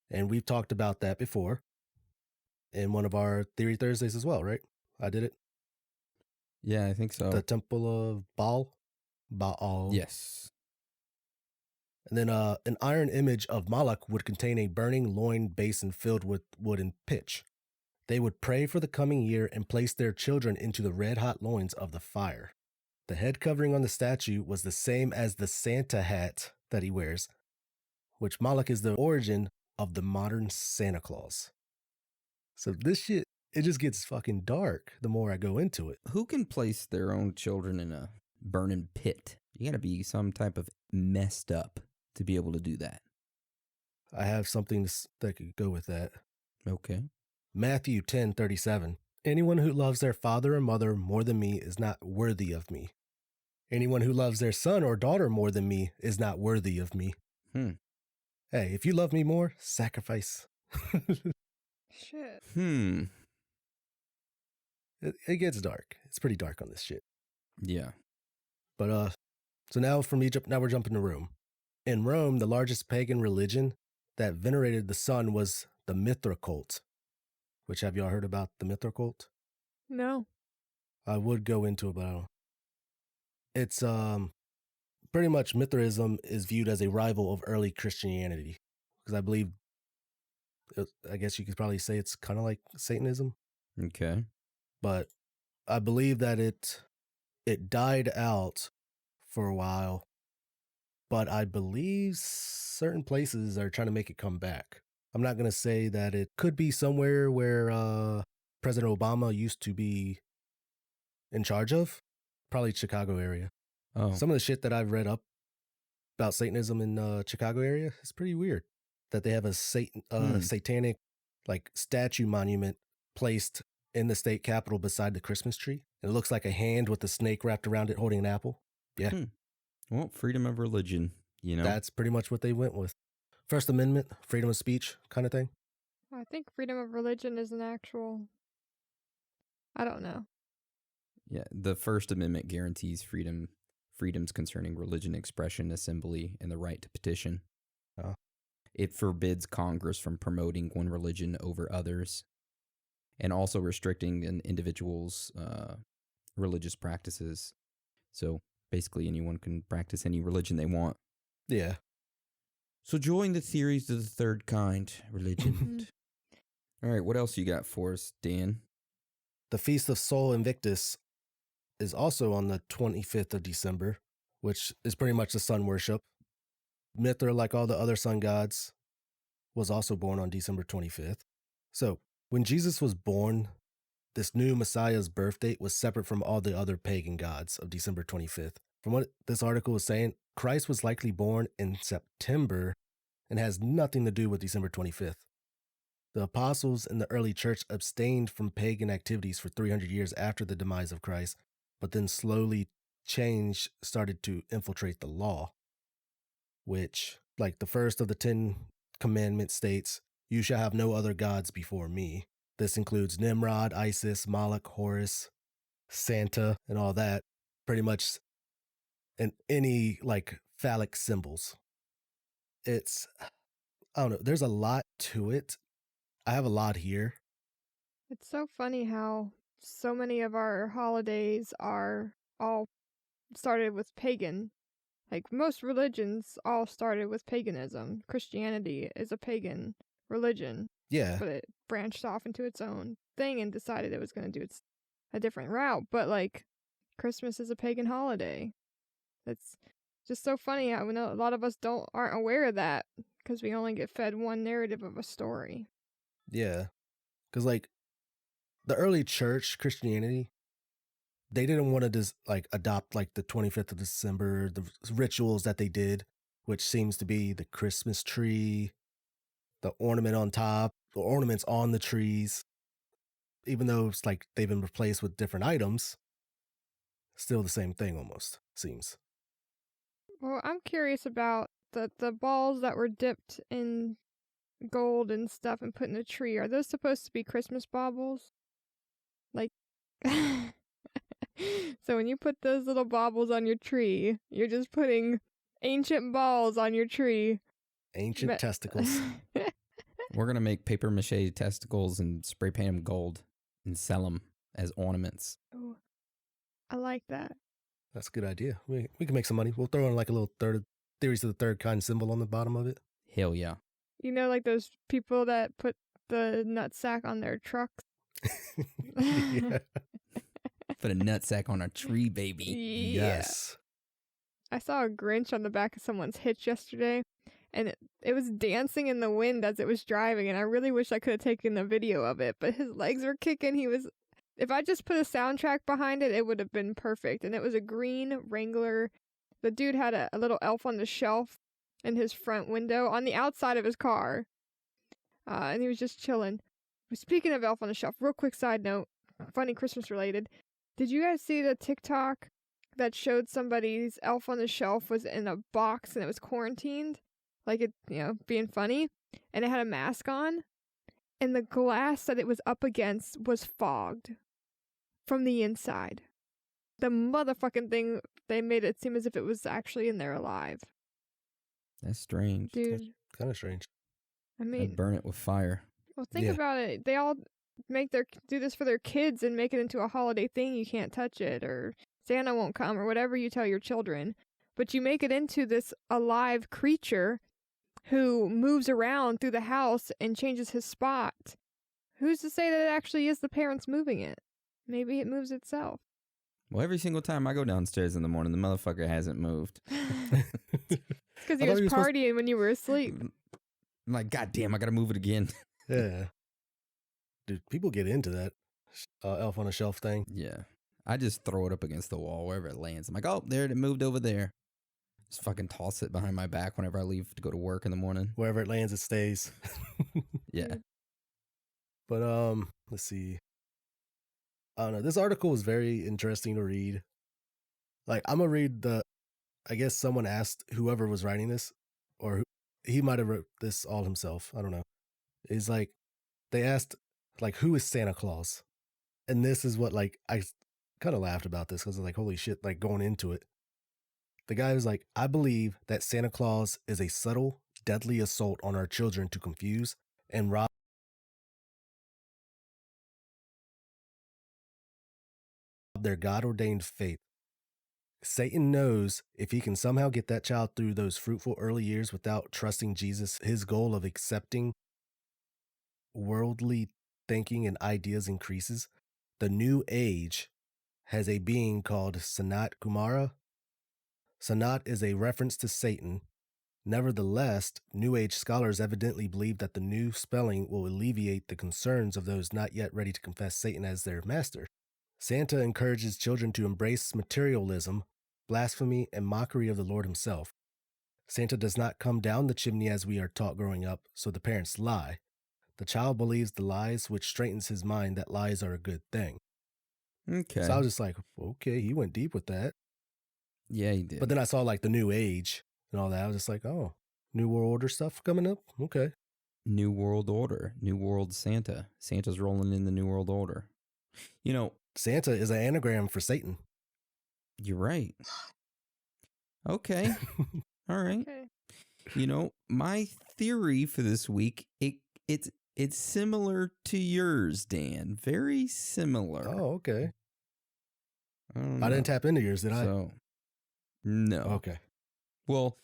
And we've talked about that before in one of our Theory Thursdays as well, right? I did it. Yeah, I think so. The Temple of Baal. Baal. Yes. And then an iron image of Moloch would contain a burning loin basin filled with wood and pitch. They would pray for the coming year and place their children into the red-hot loins of the fire. The head covering on the statue was the same as the Santa hat that he wears, which Moloch is the origin of the modern Santa Claus. So this shit, it just gets fucking dark the more I go into it. Who can place their own children in a burning pit? You gotta be some type of messed up to be able to do that. I have something that could go with that. Okay. Matthew 10:37. Anyone who loves their father or mother more than me is not worthy of me. Anyone who loves their son or daughter more than me is not worthy of me. Hey, if you love me more, sacrifice. Shit. It gets dark. It's pretty dark on this shit. Yeah. But so now from Egypt, now we're jumping to Rome. In Rome, the largest pagan religion that venerated the sun was the Mithra cult. Which, have y'all heard about the Mithra cult? No. I would go into it, but I don't. It's pretty much Mithraism is viewed as a rival of early Christianity, because I believe, I guess you could probably say it's kind of like Satanism, Okay. but I believe that it died out for a while, but I believe certain places are trying to make it come back. I'm not going to say that it could be somewhere where President Obama used to be in charge of, probably Chicago area. Oh. Some of the shit that I've read up about Satanism in Chicago area is pretty weird. That they have a satanic like statue monument placed in the state capitol beside the Christmas tree. And it looks like a hand with a snake wrapped around it holding an apple. Yeah. Well, freedom of religion, you know. That's pretty much what they went with. First Amendment, freedom of speech kind of thing. I think freedom of religion is an actual. I don't know. Yeah, the First Amendment guarantees freedoms concerning religion, expression, assembly, and the right to petition. Oh. It forbids Congress from promoting one religion over others, and also restricting an individual's religious practices. So basically, anyone can practice any religion they want. Yeah. So join the theories of the third kind religion. All right, what else you got for us, Dan? The Feast of Sol Invictus is also on the 25th of December, which is pretty much the sun worship. Mithra, like all the other sun gods, was also born on December 25th. So when Jesus was born, this new Messiah's birth date was separate from all the other pagan gods of December 25th. From what this article is saying, Christ was likely born in September and has nothing to do with December 25th. The apostles in the early church abstained from pagan activities for 300 years after the demise of Christ, but then slowly change started to infiltrate the law, which, like the first of the 10 commandments states, "You shall have no other gods before me." This includes Nimrod, Isis, Moloch, Horus, Santa, and all that, pretty much, and any like phallic symbols. It's, I don't know, there's a lot to it. I have a lot here. It's so funny how so many of our holidays are all started with pagan. Like most religions all started with paganism. Christianity is a pagan religion, Yeah. but it branched off into its own thing and decided it was going to do a different route. But like Christmas is a pagan holiday. It's just so funny how a lot of us aren't aware of that because we only get fed one narrative of a story. Yeah. Because, like, the early church, Christianity, they didn't want to just, like, adopt, like, the 25th of December, the rituals that they did, which seems to be the Christmas tree, the ornament on top, the ornaments on the trees. Even though it's, like, they've been replaced with different items, still the same thing almost, seems. Well, I'm curious about the balls that were dipped in gold and stuff and put in a tree. Are those supposed to be Christmas baubles? Like, so when you put those little baubles on your tree, you're just putting ancient balls on your tree. Ancient testicles. We're going to make paper mache testicles and spray paint them gold and sell them as ornaments. Oh, I like that. That's a good idea. We can make some money. We'll throw in like a little theories of the third kind symbol on the bottom of it. Hell yeah. You know, like those people that put the nutsack on their trucks? Yeah. Put a nutsack on a tree, baby. Yeah. Yes. I saw a Grinch on the back of someone's hitch yesterday, and it was dancing in the wind as it was driving, and I really wish I could have taken a video of it, but his legs were kicking. If I just put a soundtrack behind it, it would have been perfect. And it was a green Wrangler. The dude had a little elf on the shelf in his front window on the outside of his car. And he was just chilling. Speaking of elf on the shelf, real quick side note, funny Christmas related. Did you guys see the TikTok that showed somebody's elf on the shelf was in a box and it was quarantined? Like it, being funny. And it had a mask on. And the glass that it was up against was fogged from the inside. The motherfucking thing, they made it seem as if it was actually in there alive. That's strange. Dude, Kind of strange. I I'd mean, burn it with fire. well, think Yeah. about it. They all do this for their kids and make it into a holiday thing. You can't touch it, or Santa won't come, or whatever you tell your children. But you make it into this alive creature who moves around through the house and changes his spot. Who's to say that it actually is the parents moving it? Maybe it moves itself. Well, every single time I go downstairs in the morning, the motherfucker hasn't moved. It's because I he thought was he was supposed- partying when you were asleep. I'm like, God damn, I got to move it again. Yeah. Dude, people get into that elf on a shelf thing. Yeah. I just throw it up against the wall wherever it lands. I'm like, oh, there it moved over there. Just fucking toss it behind my back whenever I leave to go to work in the morning. Wherever it lands, it stays. Yeah. But let's see. I don't know. This article was very interesting to read. Like, I'm gonna read I guess someone asked whoever was writing this, or he might have wrote this all himself. I don't know. It's like they asked, like, who is Santa Claus? And this is what, like, I kind of laughed about this because I was like, holy shit, like going into it. The guy was like, I believe that Santa Claus is a subtle, deadly assault on our children to confuse and rob their God-ordained faith. Satan knows if he can somehow get that child through those fruitful early years without trusting Jesus, his goal of accepting worldly thinking and ideas increases. The New Age has a being called Sanat Kumara. Sanat is a reference to Satan. Nevertheless, New Age scholars evidently believe that the new spelling will alleviate the concerns of those not yet ready to confess Satan as their master. Santa encourages children to embrace materialism blasphemy, and mockery of the Lord himself. Santa does not come down the chimney as we are taught growing up, so the parents lie. The child believes the lies, which straightens his mind that lies are a good thing. Okay. So I was just like, okay, he went deep with that. Yeah, he did. But then I saw like the New Age and all that. I was just like, oh, New World Order stuff coming up? Okay. New World Order, New World Santa. Santa's rolling in the New World Order. You know, Santa is an anagram for Satan. you're right. Okay. All right. Okay. You know, my theory for this week, it's similar to yours, Dan. Very similar. Oh, okay. I don't I know. didn't tap into yours, did I? So, no. Okay. Well,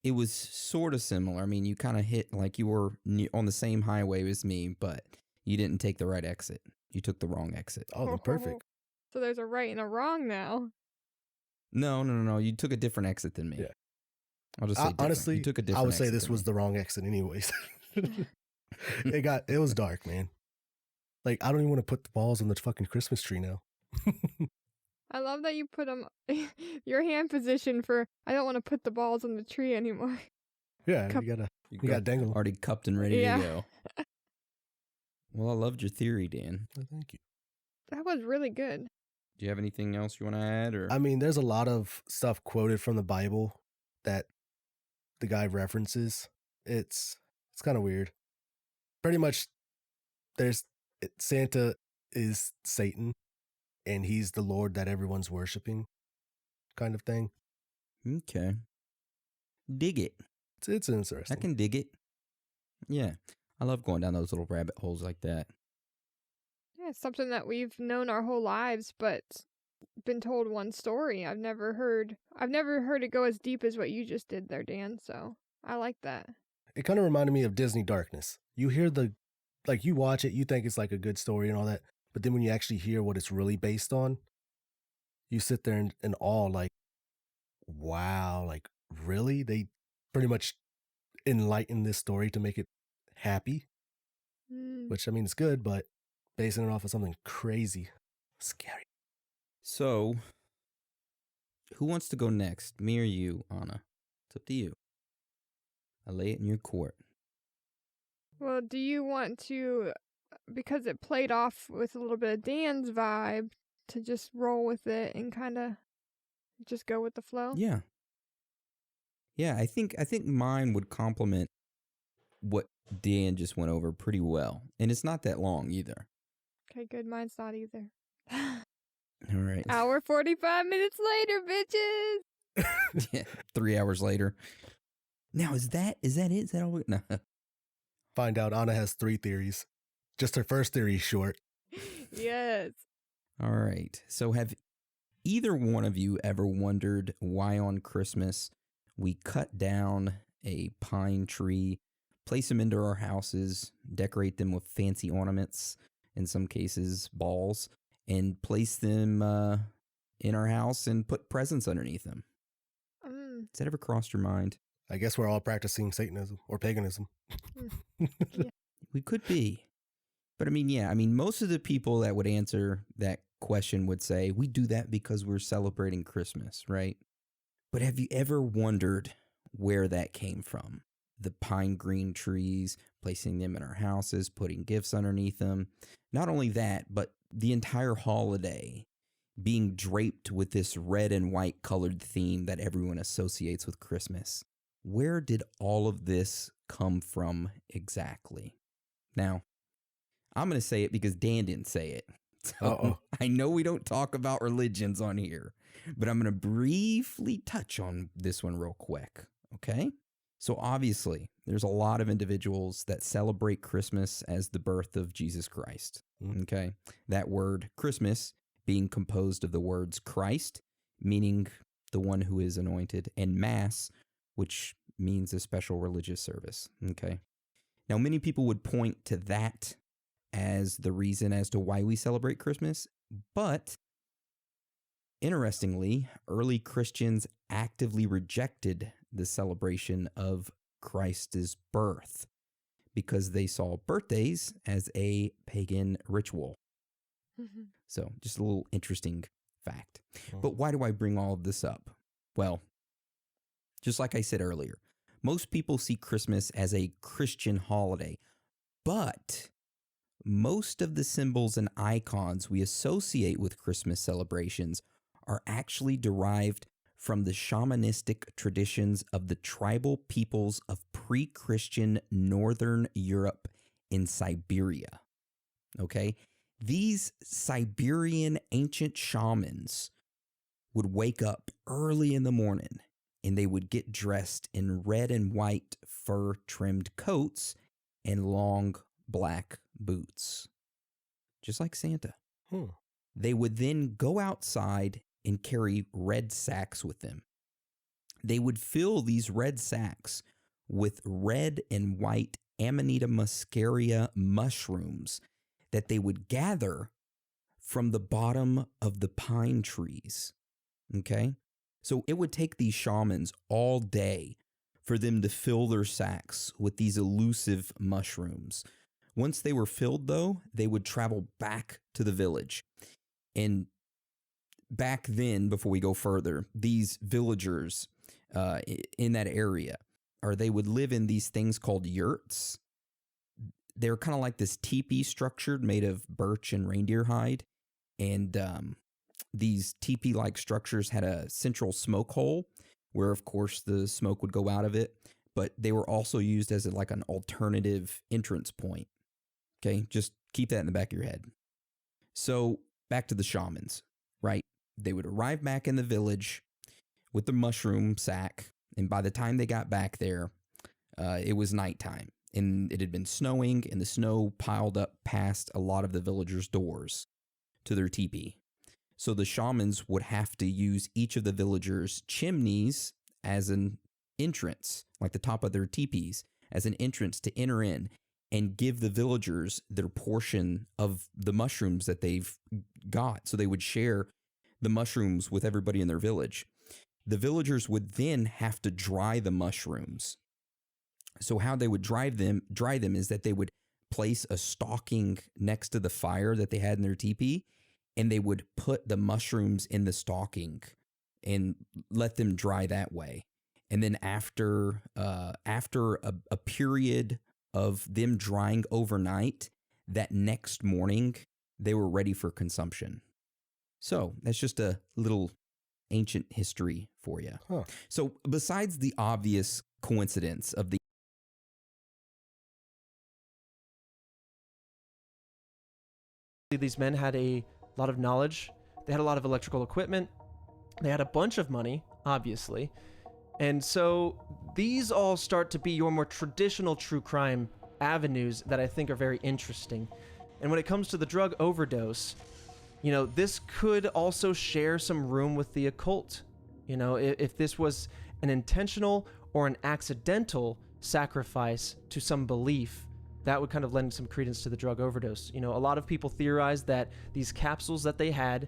it was sort of similar. I mean, you kind of hit like you were on the same highway as me, but you didn't take the right exit. You took the wrong exit. Oh, then perfect. So there's a right and a wrong now. No. You took a different exit than me. Yeah. I'll just say different. Honestly, You took a different I would say exit this than was me. the wrong exit anyways. It was dark, man. Like, I don't even want to put the balls on the fucking Christmas tree now. I love that you put them your hand position for I don't want to put the balls on the tree anymore. Yeah, Cup- you gotta dangle 'em. Already cupped and ready Yeah. to go. Well, I loved your theory, Dan. Oh, thank you. That was really good. Do you have anything else you want to add? Or I mean, there's a lot of stuff quoted from the Bible that the guy references. It's kind of weird. Pretty much, Santa is Satan, and he's the Lord that everyone's worshiping, kind of thing. Okay. Dig it. It's interesting. I can dig it. Yeah. I love going down those little rabbit holes like that. Yeah, it's something that we've known our whole lives, but been told one story. I've never heard it go as deep as what you just did there, Dan. So I like that. It kind of reminded me of Disney Darkness. You hear you watch it, you think it's like a good story and all that, but then when you actually hear what it's really based on, you sit there in awe, like, wow, like, really? They pretty much enlightened this story to make it happy, which, I mean, it's good, but basing it off of something crazy, scary. So, who wants to go next? Me or you, Anna? It's up to you. I lay it in your court. Well, do you want to, because it played off with a little bit of Dan's vibe, to just roll with it and kind of just go with the flow? Yeah. Yeah, I think mine would complement what Dan just went over pretty well. And it's not that long either. Okay, good. Mine's not either. All right. Hour 45 minutes later, bitches. Yeah, 3 hours later. Now, is that it? Is that all we... No. Find out Anna has 3 theories. Just her first theory is short. Yes. All right. So have either one of you ever wondered why on Christmas we cut down a pine tree, place them into our houses, decorate them with fancy ornaments, in some cases balls, and place them in our house and put presents underneath them? Has that ever crossed your mind? I guess we're all practicing Satanism or paganism. We could be. But I mean, most of the people that would answer that question would say, we do that because we're celebrating Christmas, right? But have you ever wondered where that came from? The pine green trees, placing them in our houses, putting gifts underneath them. Not only that, but the entire holiday being draped with this red and white colored theme that everyone associates with Christmas. Where did all of this come from exactly? Now, I'm going to say it because Dan didn't say it. So I know we don't talk about religions on here, but I'm going to briefly touch on this one real quick, okay? So obviously, there's a lot of individuals that celebrate Christmas as the birth of Jesus Christ, okay? That word Christmas being composed of the words Christ, meaning the one who is anointed, and Mass, which means a special religious service, okay? Now, many people would point to that as the reason as to why we celebrate Christmas, but interestingly, early Christians actively rejected the celebration of Christ's birth because they saw birthdays as a pagan ritual. So just a little interesting Fact. But why do I bring all of this up? Well, just like I said earlier, most people see Christmas as a Christian holiday, but most of the symbols and icons we associate with Christmas celebrations are actually derived from the shamanistic traditions of the tribal peoples of pre-Christian Northern Europe in Siberia. Okay? These Siberian ancient shamans would wake up early in the morning and they would get dressed in red and white fur-trimmed coats and long black boots, just like Santa. They would then go outside and carry red sacks with them. They would fill these red sacks with red and white Amanita muscaria mushrooms that they would gather from the bottom of the pine trees. Okay? So it would take these shamans all day for them to fill their sacks with these elusive mushrooms. Once they were filled, though, they would travel back to the village. And back then, before we go further, these villagers in that area, or they would live in these things called yurts. They're kind of like this teepee structured made of birch and reindeer hide. And these teepee-like structures had a central smoke hole where, of course, the smoke would go out of it. But they were also used as like an alternative entrance point. Okay, just keep that in the back of your head. So back to the shamans, right? They would arrive back in the village with the mushroom sack. And by the time they got back there, it was nighttime. And it had been snowing, and the snow piled up past a lot of the villagers' doors to their teepee. So the shamans would have to use each of the villagers' chimneys as an entrance, like the top of their teepees, as an entrance to enter in and give the villagers their portion of the mushrooms that they've got. So they would share the mushrooms with everybody in their village. The villagers would then have to dry the mushrooms. So how they would dry them is that they would place a stocking next to the fire that they had in their teepee, and they would put the mushrooms in the stocking and let them dry that way. And then after a period of them drying overnight, that next morning they were ready for consumption. So that's just a little ancient history for you. So besides the obvious coincidence of these men had a lot of knowledge, they had a lot of electrical equipment, they had a bunch of money, obviously. And so these all start to be your more traditional true crime avenues that I think are very interesting. And when it comes to the drug overdose, you know, this could also share some room with the occult. You know, if this was an intentional or an accidental sacrifice to some belief, that would kind of lend some credence to the drug overdose. You know, a lot of people theorize that these capsules that they had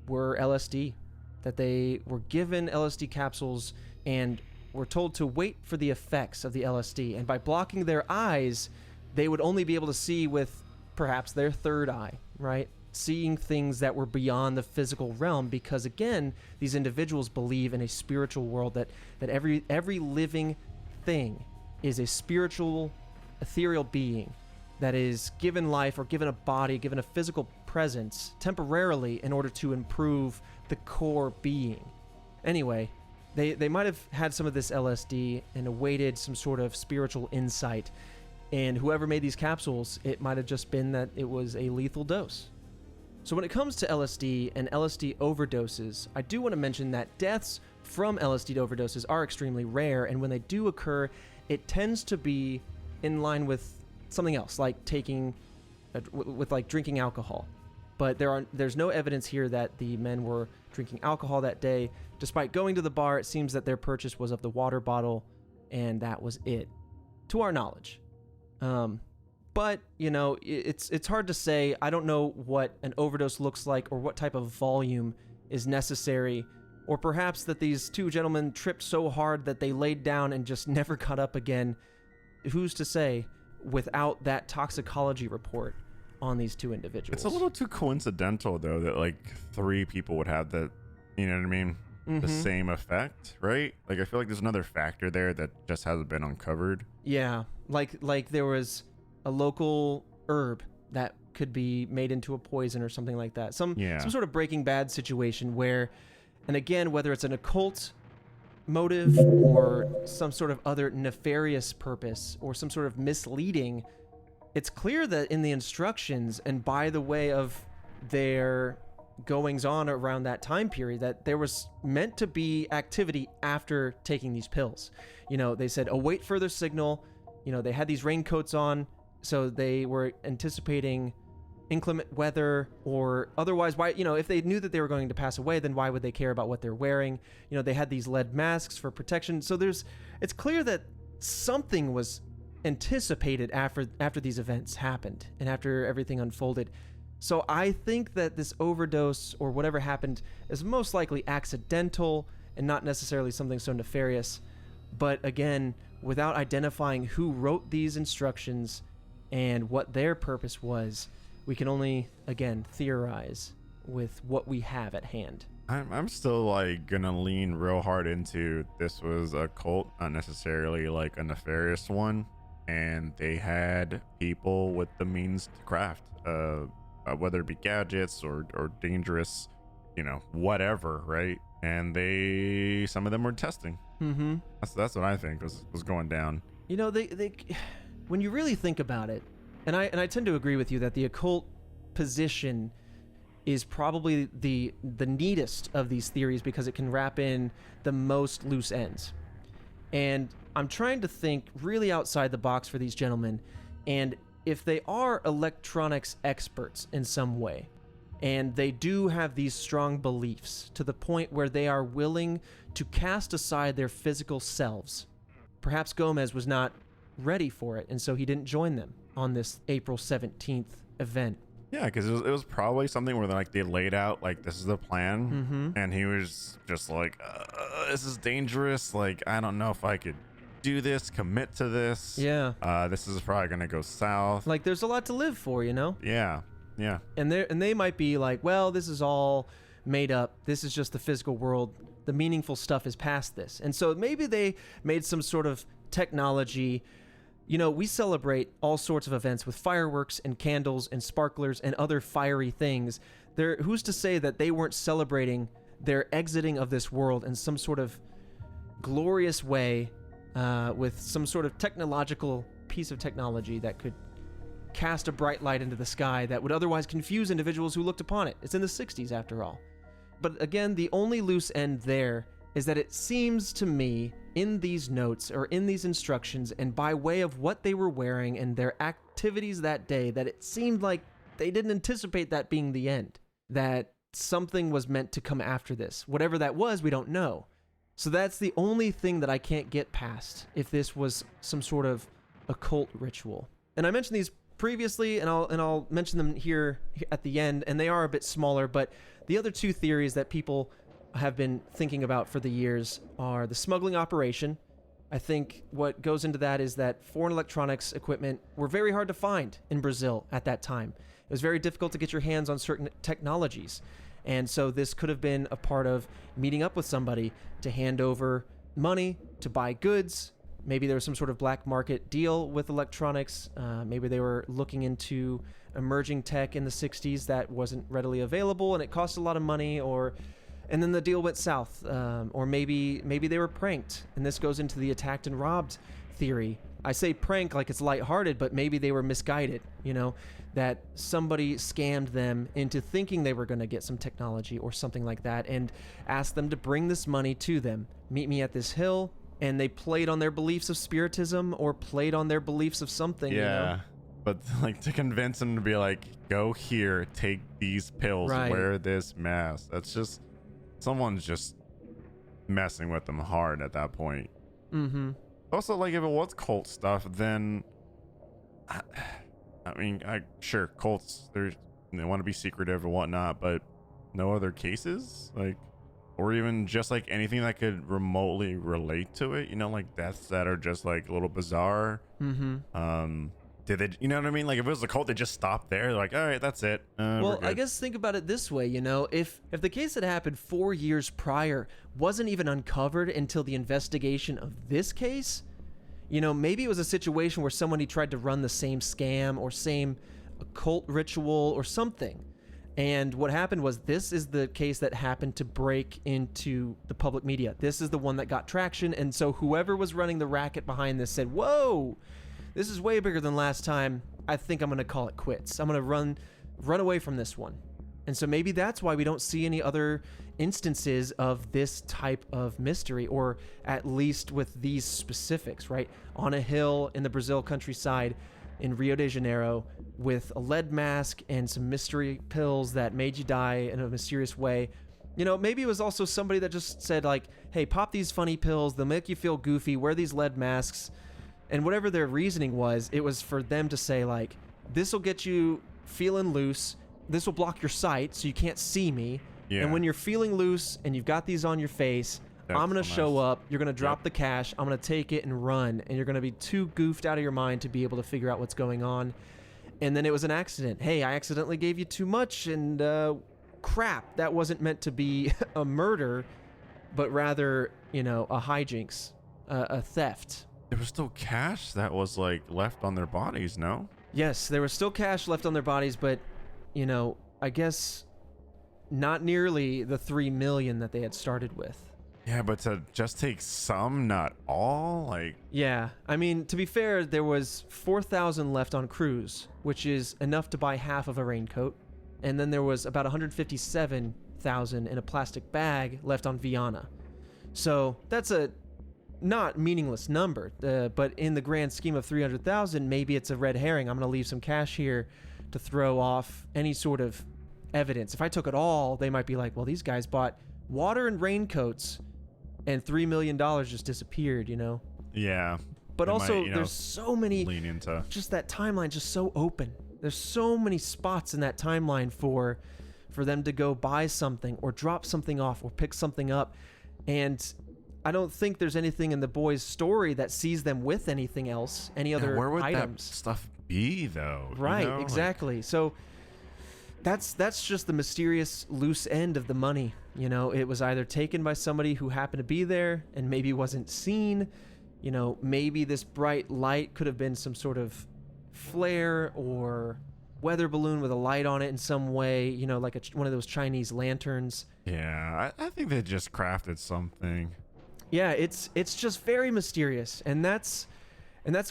were LSD, that they were given LSD capsules and were told to wait for the effects of the LSD. And by blocking their eyes, they would only be able to see with perhaps their third eye, right? Seeing things that were beyond the physical realm, because again, these individuals believe in a spiritual world, that every living thing is a spiritual, ethereal being that is given life or given a body, given a physical presence temporarily in order to improve the core being. Anyway, they might have had some of this LSD and awaited some sort of spiritual insight, and whoever made these capsules, it might have just been that it was a lethal dose. So when it comes to LSD and LSD overdoses, I do want to mention that deaths from LSD overdoses are extremely rare, and when they do occur, it tends to be in line with something else, like drinking alcohol. But there's no evidence here that the men were drinking alcohol that day. Despite going to the bar, it seems that their purchase was of the water bottle, and that was it, to our knowledge. But, you know, it's hard to say. I don't know what an overdose looks like or what type of volume is necessary, or perhaps that these two gentlemen tripped so hard that they laid down and just never got up again. Who's to say without that toxicology report? on these two individuals. It's a little too coincidental though that like 3 people would have that, you know what I mean? The same effect, right? Like I feel like there's another factor there that just hasn't been uncovered. Yeah, like there was a local herb that could be made into a poison or something like that. Some sort of Breaking Bad situation where, and again, whether it's an occult motive or some sort of other nefarious purpose or some sort of misleading, it's clear that in the instructions and by the way of their goings on around that time period that there was meant to be activity after taking these pills. You know, they said await further signal. You know, they had these raincoats on, so they were anticipating inclement weather or otherwise. Why, you know, if they knew that they were going to pass away, then why would they care about what they're wearing? You know, they had these lead masks for protection. So it's clear that something was anticipated after these events happened and after everything unfolded. So I think that this overdose or whatever happened is most likely accidental and not necessarily something so nefarious. But again, without identifying who wrote these instructions and what their purpose was, we can only, again, theorize with what we have at hand. I'm still like gonna lean real hard into this was a cult, not necessarily like a nefarious one, and they had people with the means to craft, whether it be gadgets or dangerous, you know, whatever, right? And some of them were testing. Mm-hmm. That's what I think was going down. You know, they when you really think about it, and I tend to agree with you that the occult position is probably the neatest of these theories because it can wrap in the most loose ends. And I'm trying to think really outside the box for these gentlemen, and if they are electronics experts in some way, and they do have these strong beliefs to the point where they are willing to cast aside their physical selves, perhaps Gomez was not ready for it, and so he didn't join them on this April 17th event. Yeah, because it was probably something where they laid out like this is the plan, Mm-hmm. and he was just like, "This is dangerous. Like I don't know if I could do this, commit to this. Yeah. This is probably gonna go south. Like there's a lot to live for, you know? Yeah. And they might be like, well, this is all made up. This is just the physical world. The meaningful stuff is past this. And so maybe they made some sort of technology. You know, we celebrate all sorts of events with fireworks and candles and sparklers and other fiery things. Who's to say that they weren't celebrating their exiting of this world in some sort of glorious way, with some sort of technological piece of technology that could cast a bright light into the sky that would otherwise confuse individuals who looked upon it. It's in the 60s after all. But again, the only loose end there is that it seems to me in these notes or in these instructions and by way of what they were wearing and their activities that day, that it seemed like they didn't anticipate that being the end, that something was meant to come after this. Whatever that was, we don't know. So that's the only thing that I can't get past if this was some sort of occult ritual. And I mentioned these previously, and I'll mention them here at the end, and they are a bit smaller, but the other two theories that people have been thinking about for the years are the smuggling operation. I think what goes into that is that foreign electronics equipment were very hard to find in Brazil at that time. It was very difficult to get your hands on certain technologies. And so this could have been a part of meeting up with somebody to hand over money, to buy goods. Maybe there was some sort of black market deal with electronics. Maybe they were looking into emerging tech in the 60s that wasn't readily available and it cost a lot of money, and then the deal went south. Or maybe they were pranked. And this goes into the attacked and robbed theory. I say prank like it's lighthearted, but maybe they were misguided, you know, that somebody scammed them into thinking they were going to get some technology or something like that and asked them to bring this money to them. Meet me at this hill. And they played on their beliefs of spiritism or played on their beliefs of something. Yeah. You know? But like to convince them to be like, go here, take these pills, Right. wear this mask. That's just, someone's just messing with them hard at that point. Mm-hmm. Also, like if it was cult stuff, then I mean, sure, cults, they want to be secretive and whatnot, but no other cases? Like, or even just like anything that could remotely relate to it, you know, like deaths that are just like a little bizarre. Mm-hmm. did they, you know what I mean? Like if it was a cult, they just stopped there. They're like, all right, that's it. Well, I guess think about it this way, if the case that happened 4 years prior wasn't even uncovered until the investigation of this case, maybe it was a situation where somebody tried to run the same scam or same occult ritual or something. And what happened was, this is the case that happened to break into the public media. This is the one that got traction. And so whoever was running the racket behind this said, whoa, this is way bigger than last time. I think I'm going to call it quits. I'm going to run away from this one. And so maybe that's why we don't see any other instances of this type of mystery, or at least with these specifics, right? On a hill in the Brazil countryside in Rio de Janeiro with a lead mask and some mystery pills that made you die in a mysterious way. Maybe it was also somebody that just said like, hey, pop these funny pills. They'll make you feel goofy. Wear these lead masks. And whatever their reasoning was, it was for them to say like, this will get you feeling loose. This will block your sight so you can't see me. Yeah. And when you're feeling loose and you've got these on your face, I'm going to show up. You're going to drop the cash. I'm going to take it and run. And you're going to be too goofed out of your mind to be able to figure out what's going on. And then it was an accident. Hey, I accidentally gave you too much. And crap, that wasn't meant to be a murder, but rather, a hijinks, a theft. There was still cash that was like left on their bodies, no? Yes, there was still cash left on their bodies, but, I guess not nearly the 3 million that they had started with. Yeah, but to just take some, not all, like... Yeah, I mean, to be fair, there was 4,000 left on cruise, which is enough to buy half of a raincoat. And then there was about 157,000 in a plastic bag left on Viana. So that's a not meaningless number, but in the grand scheme of 300,000, maybe it's a red herring. I'm going to leave some cash here to throw off any sort of evidence. If I took it all, they might be like, well, these guys bought water and raincoats and $3 million just disappeared, Yeah. But They also, might, there's so many, lean into... just that timeline just so open. There's so many spots in that timeline for them to go buy something or drop something off or pick something up. And I don't think there's anything in the boys' story that sees them with anything else, any other where would items. that stuff be, though? Right, Like, exactly. So that's just the mysterious loose end of the money. It was either taken by somebody who happened to be there and maybe wasn't seen. Maybe this bright light could have been some sort of flare or weather balloon with a light on it in some way, like one of those Chinese lanterns. Yeah, I think they just crafted something. Yeah, it's just very mysterious, and that's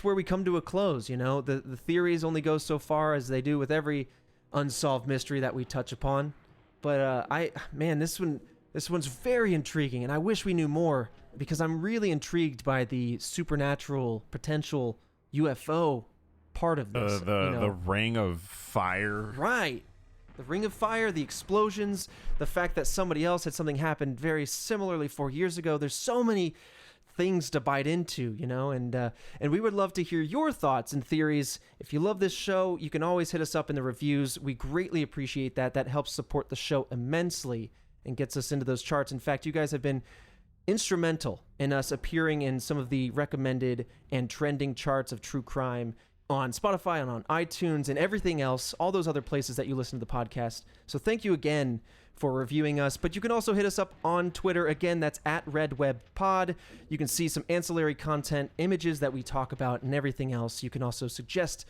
where we come to a close. The theories only go so far as they do with every unsolved mystery that we touch upon. But this one's very intriguing, and I wish we knew more, because I'm really intrigued by the supernatural potential UFO part of this. The ring of fire. Right. The ring of fire, the explosions, the fact that somebody else had something happen very similarly 4 years ago. There's so many things to bite into, and we would love to hear your thoughts and theories. If you love this show, you can always hit us up in the reviews. We greatly appreciate that. That helps support the show immensely and gets us into those charts. In fact, you guys have been instrumental in us appearing in some of the recommended and trending charts of true crime on Spotify and on iTunes and everything else, all those other places that you listen to the podcast. So thank you again for reviewing us. But you can also hit us up on Twitter. Again, that's @RedWebPod. You can see some ancillary content, images that we talk about, and everything else. You can also suggest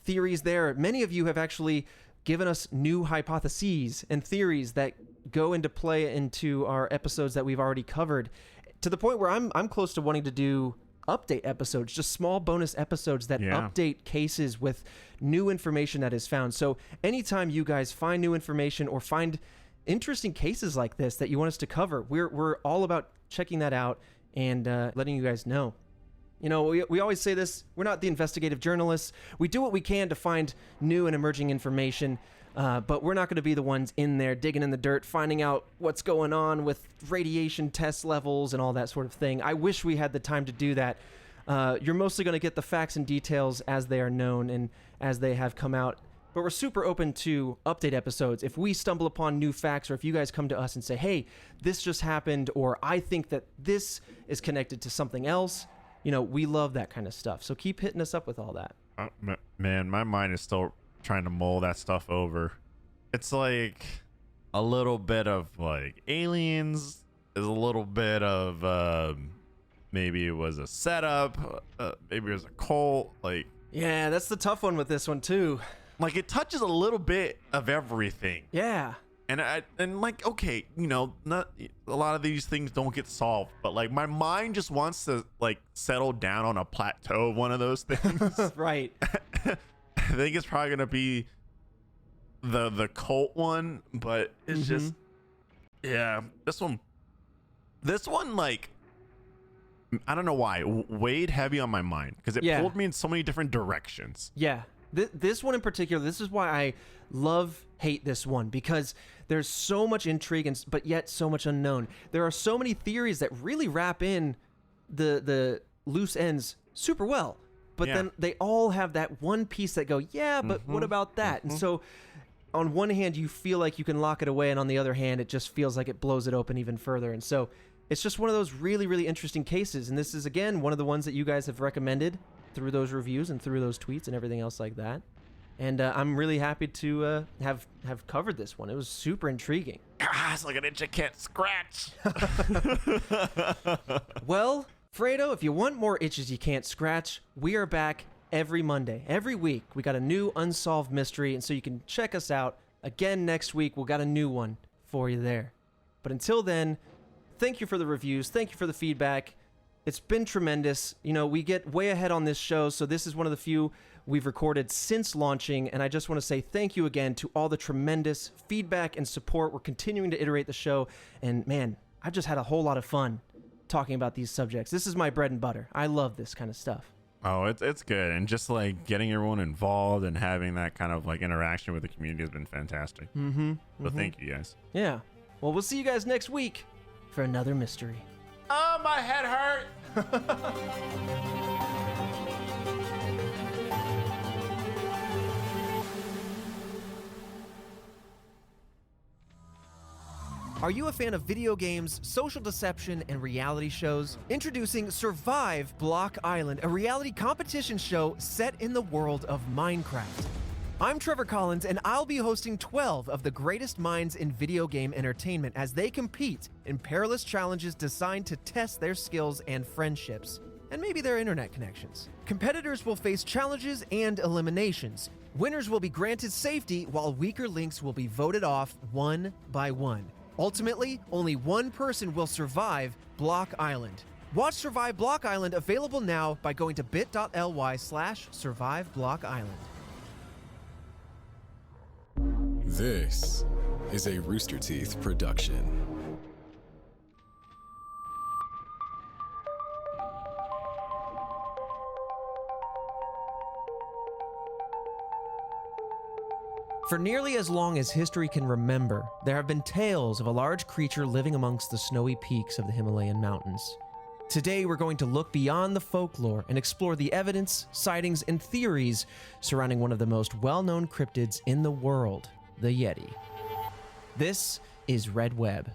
theories there. Many of you have actually given us new hypotheses and theories that go into play into our episodes that we've already covered, to the point where I'm close to wanting to do update episodes, just small bonus episodes that update cases with new information that is found. So anytime you guys find new information or find interesting cases like this that you want us to cover, we're all about checking that out and letting you guys know. We always say this, we're not the investigative journalists. We do what we can to find new and emerging information, but we're not going to be the ones in there digging in the dirt, finding out what's going on with radiation test levels and all that sort of thing. I wish we had the time to do that. You're mostly going to get the facts and details as they are known and as they have come out. But we're super open to update episodes. If we stumble upon new facts, or if you guys come to us and say, hey, this just happened, or I think that this is connected to something else, we love that kind of stuff. So keep hitting us up with all that. Man, my mind is still trying to mull that stuff over. It's like a little bit of like aliens, is a little bit of maybe it was a setup, maybe it was a cult. Like, Yeah, that's the tough one with this one too. like it touches a little bit of everything. Yeah. And like, okay, you know, not a lot of these things don't get solved, but like my mind just wants to like settle down on a plateau of one of those things. Right. I think it's probably gonna be the cult one, but it's just, yeah, this one like, I don't know why, weighed heavy on my mind because it pulled me in so many different directions. Yeah. This one in particular, this is why I hate this one, because there's so much intrigue but yet so much unknown. There are so many theories that really wrap in the loose ends super well, but then they all have that one piece that go, yeah, but what about that? And so on one hand, you feel like you can lock it away, and on the other hand, it just feels like it blows it open even further. And so it's just one of those really, really interesting cases. And this is, again, one of the ones that you guys have recommended through those reviews and through those tweets and everything else like that. And I'm really happy to have covered this one. It was super intriguing. It's like an itch I can't scratch. Well, Fredo, if you want more itches you can't scratch, we are back every Monday. Every week, we got a new unsolved mystery, and so you can check us out again next week. We'll got a new one for you there. But until then, thank you for the reviews. Thank you for the feedback. It's been tremendous. You know, we get way ahead on this show, so this is one of the few we've recorded since launching, and I just want to say thank you again to all the tremendous feedback and support. We're continuing to iterate the show, and man, I've just had a whole lot of fun talking about these subjects. This is my bread and butter. I love this kind of stuff. Oh, it's good. And just like getting everyone involved and having that kind of like interaction with the community has been fantastic. So thank you guys. Yeah. Well, we'll see you guys next week for another mystery. Oh, my head hurt. Are you a fan of video games, social deception, and reality shows? Introducing Survive Block Island, a reality competition show set in the world of Minecraft. I'm Trevor Collins, and I'll be hosting 12 of the greatest minds in video game entertainment as they compete in perilous challenges designed to test their skills and friendships, and maybe their internet connections. Competitors will face challenges and eliminations. Winners will be granted safety, while weaker links will be voted off one by one. Ultimately, only one person will survive Block Island. Watch Survive Block Island, available now by going to bit.ly/surviveblockisland. This is a Rooster Teeth production. For nearly as long as history can remember, there have been tales of a large creature living amongst the snowy peaks of the Himalayan mountains. Today, we're going to look beyond the folklore and explore the evidence, sightings, and theories surrounding one of the most well-known cryptids in the world, the Yeti. This is Red Web.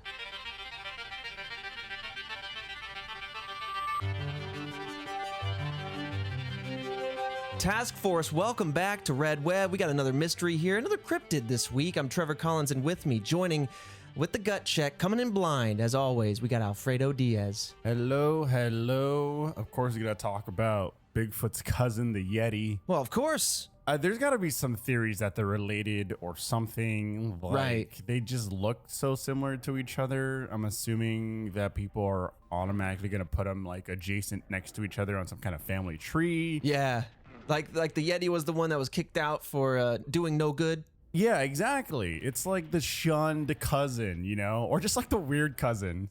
Task Force, welcome back to Red Web. We got another mystery here, another cryptid this week. I'm Trevor Collins, and with me, joining with the gut check, coming in blind, as always, we got Alfredo Diaz. Hello. Of course, we got to talk about Bigfoot's cousin, the Yeti. Well, of course. There's got to be some theories that they're related or something. Like, Right. They just look so similar to each other. I'm assuming that people are automatically going to put them like adjacent next to each other on some kind of family tree. Yeah. Like the Yeti was the one that was kicked out for doing no good. Yeah, exactly. It's like the shunned cousin, you know, or just like the weird cousin.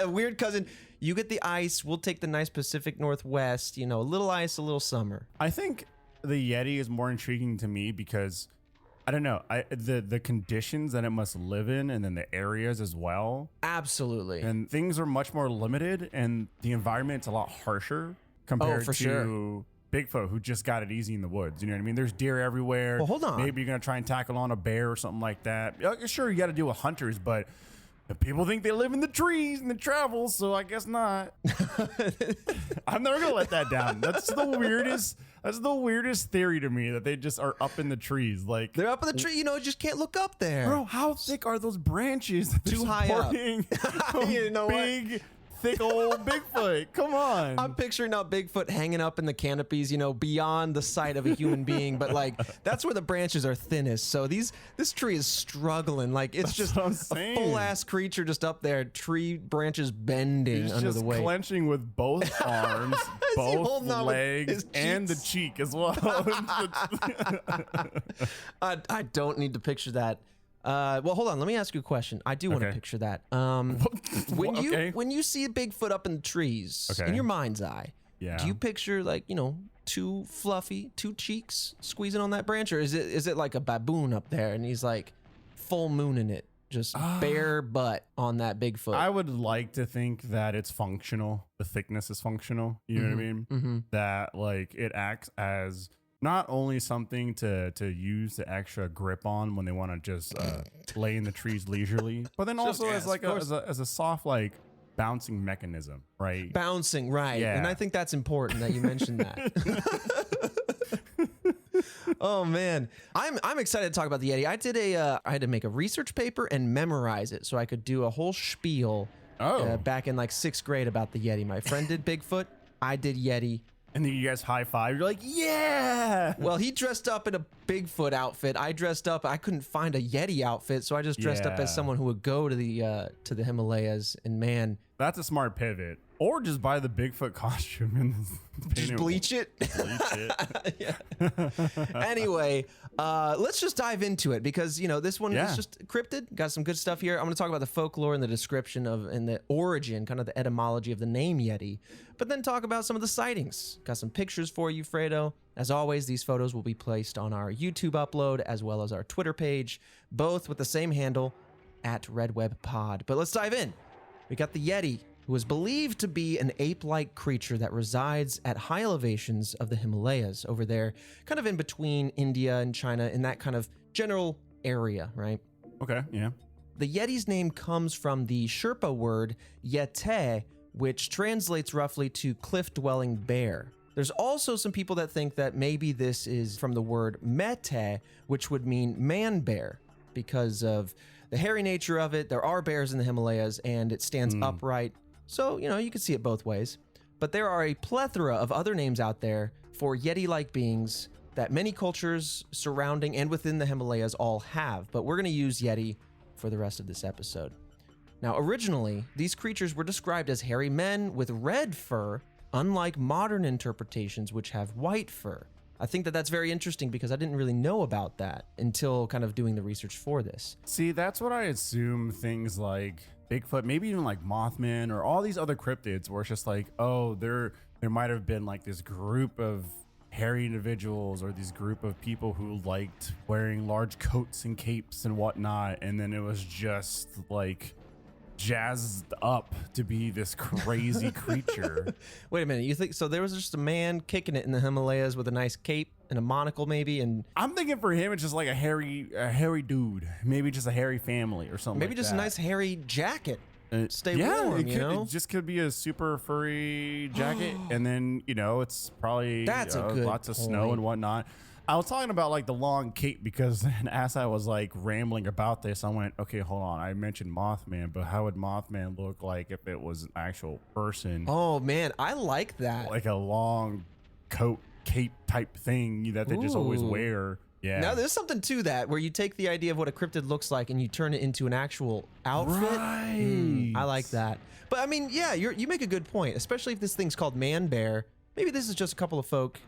Weird cousin. You get the ice. We'll take the nice Pacific Northwest. You know, a little ice, a little summer. I think the Yeti is more intriguing to me because I don't know, the conditions that it must live in, and then the areas as well. Absolutely. And things are much more limited, and the environment's a lot harsher compared for to sure. Bigfoot, who just got it easy in the woods. You know what I mean? There's deer everywhere. Well, hold on. Maybe you're gonna try and tackle on a bear or something like that. Yeah, sure, you got to deal with hunters, but People think they live in the trees and they travel, so I guess not. I'm never gonna let that down. That's the weirdest theory to me, that they just are up in the trees. Like, They're up in the tree, you just can't look up there. bro, how thick are those branches? Too high up. You know what? Big, thick old Bigfoot. Come on. I'm picturing now Bigfoot hanging up in the canopies, beyond the sight of a human being, but like that's where the branches are thinnest. So this tree is struggling. Like it's just what I'm a saying. full ass creature just up there, tree branches bending He's under just the weight. clenching with both arms, both holding on with legs, his and the cheeks? cheek as well. I don't need to picture that. Well, hold on. Let me ask you a question. I do want to Okay. picture that. When you see a Bigfoot up in the trees, Okay. in your mind's eye, Yeah. do you picture like two cheeks squeezing on that branch, or is it like a baboon up there and he's like full mooning it, just bare butt on that Bigfoot? I would like to think that it's functional. The thickness is functional. You know what I mean? Mm-hmm. That like it acts as not only something to use the extra grip on when they want to just lay in the trees leisurely, but then also as like as a soft like bouncing mechanism, right? Bouncing, right? Yeah. And I think that's important that you mentioned that. Oh man, I'm excited to talk about the Yeti. I had to make a research paper and memorize it so I could do a whole spiel back in like 6th grade about the Yeti. My friend did Bigfoot, I did Yeti. And then you guys high five. You're like, yeah. Well, he dressed up in a Bigfoot outfit. I couldn't find a Yeti outfit, so I just dressed up as Yeah. someone who would go to the Himalayas. And man, That's a smart pivot. Or just buy the Bigfoot costume and just bleach it. Bleach it. Anyway, let's just dive into it because this one Yeah. is just cryptid. Got some good stuff here. I'm going to talk about the folklore and the description of and the origin, kind of the etymology of the name Yeti, but then talk about some of the sightings. Got some pictures for you, Fredo. As always, these photos will be placed on our YouTube upload as well as our Twitter page, both with the same handle @RedWebPod. But let's dive in. We got the Yeti, who is believed to be an ape-like creature that resides at high elevations of the Himalayas over there, kind of in between India and China, in that kind of general area, right? Okay, yeah. The Yeti's name comes from the Sherpa word yete, which translates roughly to cliff-dwelling bear. There's also some people that think that maybe this is from the word mete, which would mean man-bear, because of the hairy nature of it. There are bears in the Himalayas, and it stands upright. So, you can see it both ways. But there are a plethora of other names out there for Yeti-like beings that many cultures surrounding and within the Himalayas all have. But we're going to use Yeti for the rest of this episode. Now, originally, these creatures were described as hairy men with red fur, unlike modern interpretations which have white fur. I think that that's very interesting because I didn't really know about that until kind of doing the research for this. See, that's what I assume things like Bigfoot, maybe even like Mothman or all these other cryptids where it's just like, oh, there might have been like this group of hairy individuals or this group of people who liked wearing large coats and capes and whatnot. And then it was just like jazzed up to be this crazy creature. Wait a minute, you think so? There was just a man kicking it in the Himalayas with a nice cape and a monocle, maybe, and I'm thinking for him, it's just like a hairy dude, maybe just a hairy family or something. maybe like just that. a nice hairy jacket. Stay yeah, warm, it just could be a super furry jacket, and then it's probably That's a good lots of snow point. and whatnot. I was talking about like the long cape because as I was like rambling about this, I went, okay, hold on. I mentioned Mothman, but how would Mothman look like if it was an actual person? Oh man, I like that. Like a long coat cape type thing that they just always Ooh. wear. Yeah. Now there's something to that where you take the idea of what a cryptid looks like and you turn it into an actual outfit. Right. I like that. But I mean, yeah, you make a good point, especially if this thing's called man bear. Maybe this is just a couple of folk,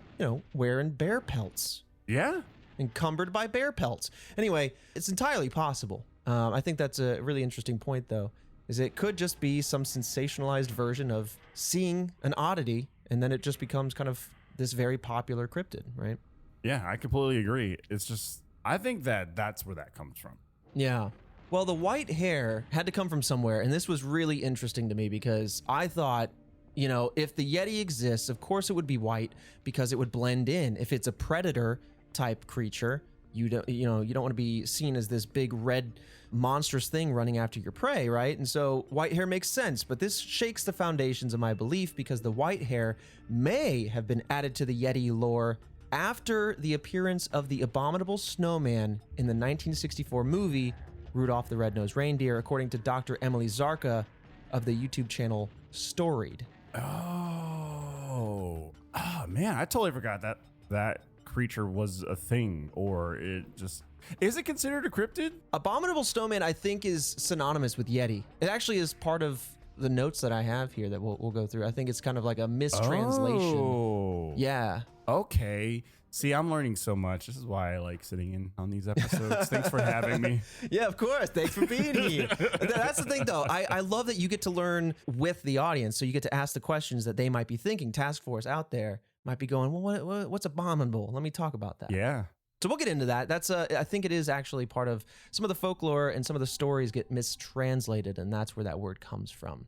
wearing bear pelts. Yeah. Encumbered by bear pelts. Anyway, it's entirely possible. I think that's a really interesting point, though, is it could just be some sensationalized version of seeing an oddity, and then it just becomes kind of this very popular cryptid, right? Yeah, I completely agree. It's just, I think that's where that comes from. Yeah. Well, the white hair had to come from somewhere, and this was really interesting to me because I thought, if the Yeti exists, of course it would be white because it would blend in. If it's a predator type creature, You don't want to be seen as this big red monstrous thing running after your prey, right? And so white hair makes sense, but this shakes the foundations of my belief because the white hair may have been added to the Yeti lore after the appearance of the abominable snowman in the 1964 movie Rudolph the Red-Nosed Reindeer, according to Dr. Emily Zarka of the YouTube channel Storied. Oh man, I totally forgot that creature was a thing, or it just is it considered a cryptid? Abominable snowman, I think, is synonymous with Yeti. It actually is part of the notes that I have here that we'll go through. I think it's kind of like a mistranslation. Oh, Yeah. Okay. See, I'm learning so much. This is why I like sitting in on these episodes. Thanks for having me. Yeah, of course. Thanks for being here. That's the thing, though. I love that you get to learn with the audience, so you get to ask the questions that they might be thinking. Task Force out there might be going, well, what's abominable? Let me talk about that. Yeah. So we'll get into that. That's I think it is actually part of some of the folklore, and some of the stories get mistranslated, and that's where that word comes from.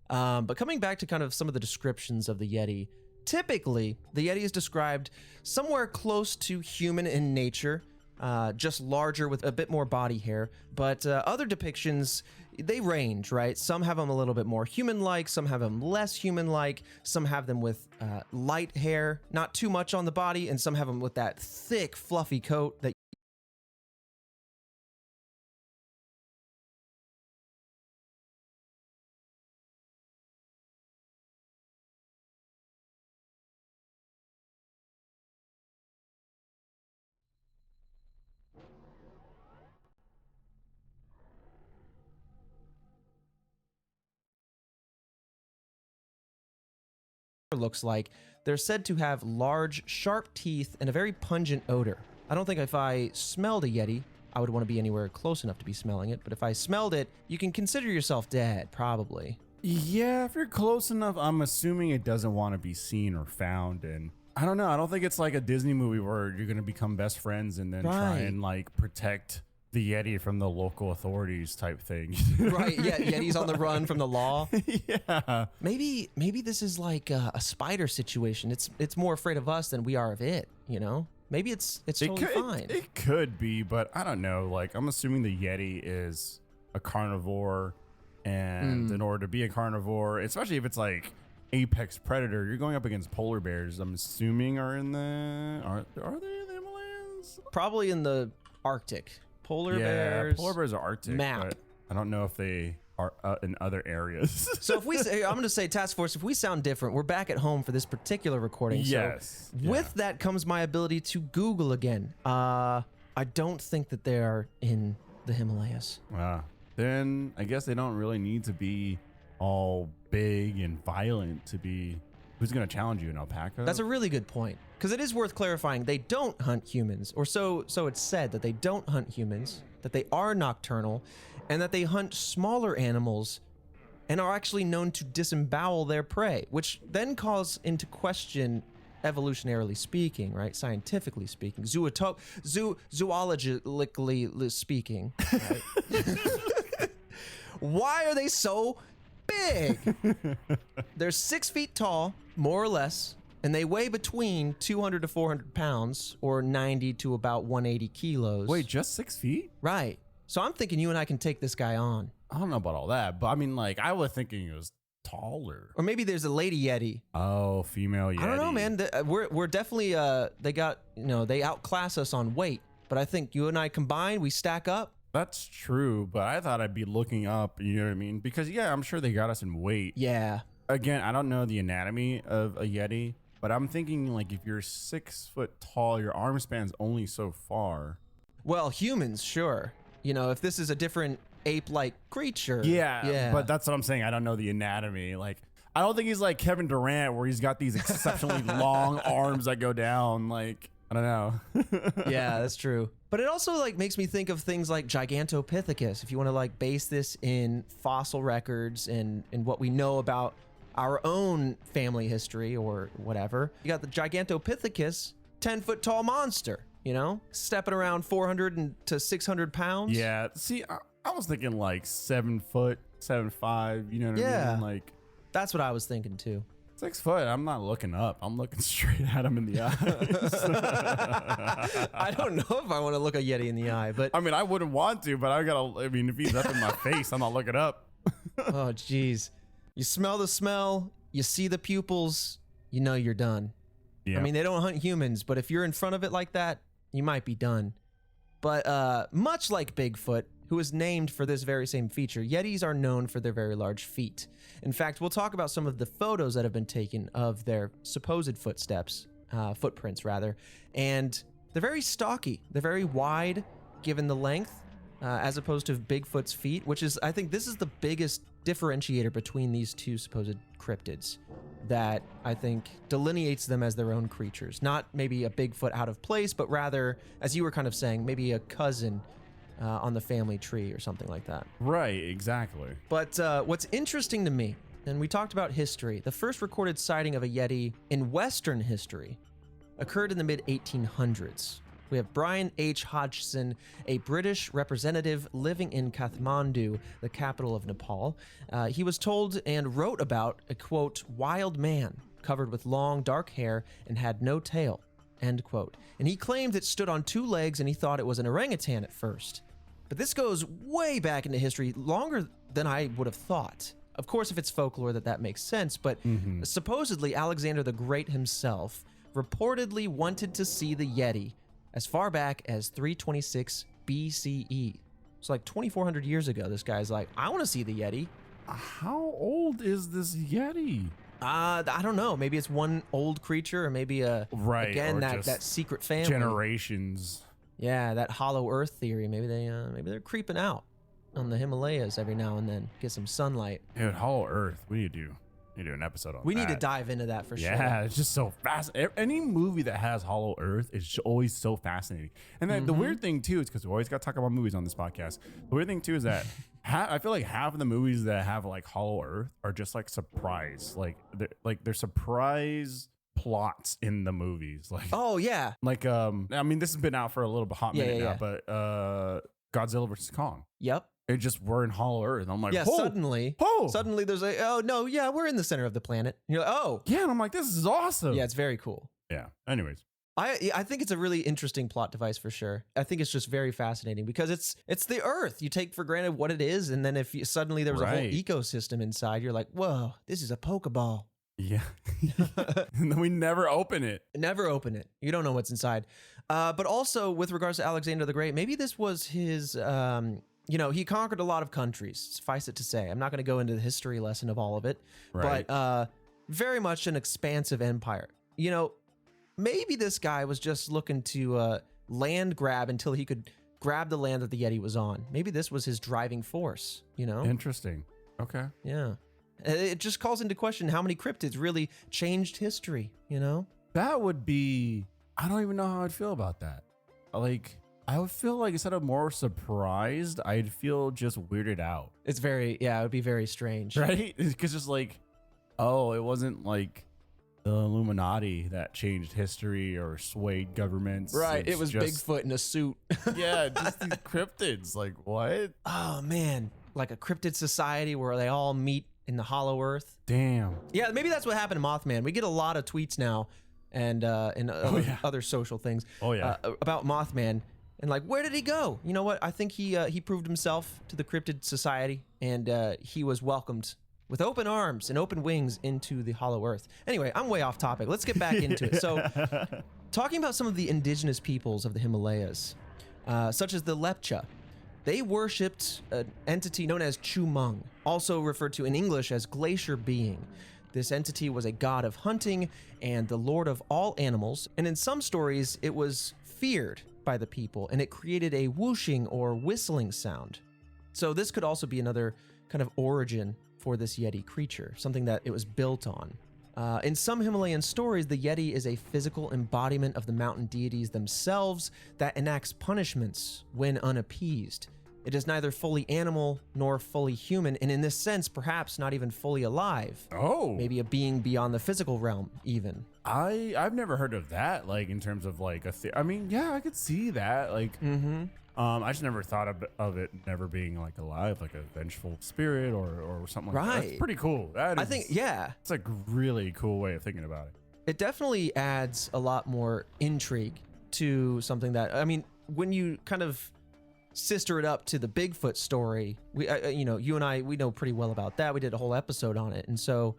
But coming back to kind of some of the descriptions of the Yeti, typically the Yeti is described somewhere close to human in nature, just larger with a bit more body hair. But other depictions, they range, right? Some have them a little bit more human-like, some have them less human-like, some have them with light hair, not too much on the body, and some have them with that thick, fluffy coat that looks like. They're said to have large, sharp teeth and a very pungent odor. I don't think if I smelled a Yeti, I would want to be anywhere close enough to be smelling it, but if I smelled it, you can consider yourself dead, probably. Yeah, if you're close enough, I'm assuming it doesn't want to be seen or found. And I don't know. I don't think it's like a Disney movie where you're going to become best friends and then try and like protect the Yeti from the local authorities type thing. Right, yeah, Yeti's on the run from the law. Yeah. Maybe this is like a spider situation. It's more afraid of us than we are of it, you know? Maybe it's totally fine. It could be, but I don't know. Like, I'm assuming the Yeti is a carnivore, and in order to be a carnivore, especially if it's like apex predator, you're going up against polar bears. I'm assuming are they in the Himalayas? Probably in the Arctic. Polar bears are Arctic, map. but I don't know if they are in other areas. So if we say, I'm going to say, Task Force, if we sound different, we're back at home for this particular recording. Yes. So with that comes my ability to Google again. I don't think that they are in the Himalayas. Then I guess they don't really need to be all big and violent to be. Who's going to challenge you, an alpaca? That's a really good point, because it is worth clarifying. They don't hunt humans, or so it's said, that they don't hunt humans, that they are nocturnal, and that they hunt smaller animals and are actually known to disembowel their prey, which then calls into question, evolutionarily speaking, right? Scientifically speaking, zoologically speaking, right? Why are they so big? They're 6 feet tall, more or less, and they weigh between 200 to 400 pounds, or 90 to about 180 kilos. Wait, just 6 feet? Right. So I'm thinking you and I can take this guy on. I don't know about all that, but I mean, like, I was thinking it was taller. Or maybe there's a lady Yeti. Oh, female Yeti. I don't know, man. We're definitely, they outclass us on weight, but I think you and I combined, we stack up. That's true, but I thought I'd be looking up, you know what I mean? Because, yeah, I'm sure they got us in weight. Yeah. Again, I don't know the anatomy of a Yeti, but I'm thinking, like, if you're 6 foot tall, your arm span's only so far. Well, humans, sure. You know, if this is a different ape-like creature. Yeah, but that's what I'm saying. I don't know the anatomy. Like, I don't think he's like Kevin Durant, where he's got these exceptionally long arms that go down. Like, I don't know. Yeah, that's true. But it also like makes me think of things like Gigantopithecus. If you want to like base this in fossil records and what we know about our own family history or whatever, you got the Gigantopithecus, 10-foot tall monster, you know, stepping around 400 to 600 pounds. Yeah. See, I was thinking like 7 foot, 7'5", you know what I mean? Like, that's what I was thinking too. 6 foot. I'm not looking up. I'm looking straight at him in the eyes. I don't know if I want to look a Yeti in the eye, but I mean, I wouldn't want to, but if he's up in my face, I'm not looking up. oh, geez. You smell the smell, you see the pupils, you know you're done. Yeah. I mean, they don't hunt humans, but if you're in front of it like that, you might be done. But much like Bigfoot, who is named for this very same feature, Yetis are known for their very large feet. In fact, we'll talk about some of the photos that have been taken of their supposed footprints, and they're very stocky. They're very wide, given the length, as opposed to Bigfoot's feet, which is, I think this is the biggest differentiator between these two supposed cryptids that I think delineates them as their own creatures. Not maybe a Bigfoot out of place, but rather, as you were kind of saying, maybe a cousin on the family tree or something like that. Right, exactly. But what's interesting to me, and we talked about history, the first recorded sighting of a Yeti in Western history occurred in the mid-1800s. We have Brian H. Hodgson, a British representative living in Kathmandu, the capital of Nepal. He was told and wrote about a, quote, wild man covered with long dark hair and had no tail, end quote. And he claimed it stood on 2 legs and he thought it was an orangutan at first. But this goes way back into history, longer than I would have thought. Of course, if it's folklore, that makes sense, but supposedly Alexander the Great himself reportedly wanted to see the Yeti as far back as 326 BCE. So like 2,400 years ago, this guy's like, I want to see the Yeti. How old is this Yeti? I don't know. Maybe it's one old creature, or maybe again that secret family. Generations. Yeah, that hollow Earth theory. Maybe they're creeping out on the Himalayas every now and then, get some sunlight. Dude, Hollow Earth. We need to do an episode on that. We need to dive into that for sure. Yeah, it's just so fast. Any movie that has Hollow Earth is always so fascinating. And then the weird thing too is, because we always got to talk about movies on this podcast. The weird thing too is that I feel like half of the movies that have like Hollow Earth are just like surprise, they're surprise plots in the movies. Like, oh yeah, like I mean, this has been out for a little hot minute now, but Godzilla vs Kong. Yep. It just, we're in Hollow Earth. I'm like, yeah, oh, suddenly there's oh no, yeah, we're in the center of the planet. And you're like, oh. Yeah, and I'm like, this is awesome. Yeah, it's very cool. Yeah. Anyways. I think it's a really interesting plot device for sure. I think it's just very fascinating because it's the Earth. You take for granted what it is, and then if suddenly there was a whole ecosystem inside, you're like, whoa, this is a Pokeball. Yeah. And then we never open it. Never open it. You don't know what's inside. But also with regards to Alexander the Great, maybe this was his, he conquered a lot of countries, suffice it to say. I'm not going to go into the history lesson of all of it, but very much an expansive empire. Maybe this guy was just looking to land grab until he could grab the land that the Yeti was on. Maybe this was his driving force, Interesting. Okay. Yeah. It just calls into question how many cryptids really changed history, That would be, I don't even know how I'd feel about that. Like, I would feel like instead of more surprised, I'd feel just weirded out. It would be very strange. Right? Because it's like, oh, it wasn't like the Illuminati that changed history or swayed governments. Right. It was just Bigfoot in a suit. Yeah, just these cryptids. Like, what? Oh, man. Like a cryptid society where they all meet in the Hollow Earth. Damn. Yeah, maybe that's what happened to Mothman. We get a lot of tweets now and other social things about Mothman. And like, where did he go? You know what? I think he proved himself to the cryptid society, and he was welcomed with open arms and open wings into the Hollow Earth. Anyway, I'm way off topic. Let's get back into it. So, talking about some of the indigenous peoples of the Himalayas, such as the Lepcha, they worshipped an entity known as Chumung, also referred to in English as Glacier Being. This entity was a god of hunting and the lord of all animals, and in some stories, it was feared by the people, and it created a whooshing or whistling sound. So this could also be another kind of origin for this Yeti creature, something that it was built on. In some Himalayan stories, the Yeti is a physical embodiment of the mountain deities themselves that enacts punishments when unappeased. It is neither fully animal nor fully human, and in this sense, perhaps not even fully alive. Oh. Maybe a being beyond the physical realm, even. I've never heard of that, like, in terms of, like, I mean, yeah, I could see that, like, I just never thought of it never being like alive, like a vengeful spirit or something like that. Right. That's pretty cool. That is, I think, yeah, it's a really cool way of thinking about it. it definitely adds a lot more intrigue to something that, I mean, when you kind of sister it up to the Bigfoot story, you and I, we know pretty well about that. We did a whole episode on it. And so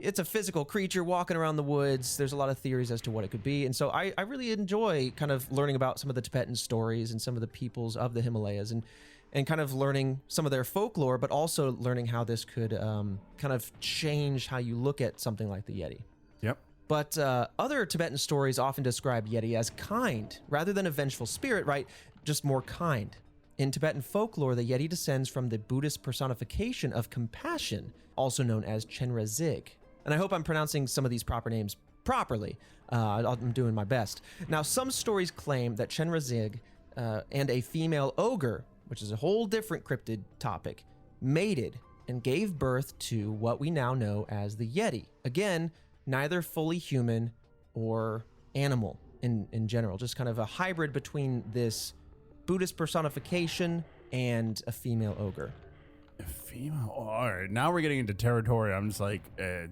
it's a physical creature walking around the woods. There's a lot of theories as to what it could be. And so I really enjoy kind of learning about some of the Tibetan stories and some of the peoples of the Himalayas and kind of learning some of their folklore, but also learning how this could kind of change how you look at something like the Yeti. Yep. But other Tibetan stories often describe Yeti as kind, rather than a vengeful spirit, right? Just more kind. In Tibetan folklore, the Yeti descends from the Buddhist personification of compassion, also known as Chenrezig. And I hope I'm pronouncing some of these proper names properly. I'm doing my best. Now, some stories claim that Chenrezig and a female ogre, which is a whole different cryptid topic, mated and gave birth to what we now know as the Yeti. Again, neither fully human or animal in general, just kind of a hybrid between this Buddhist personification and a female ogre. A female. All right, now we're getting into territory. I'm just like,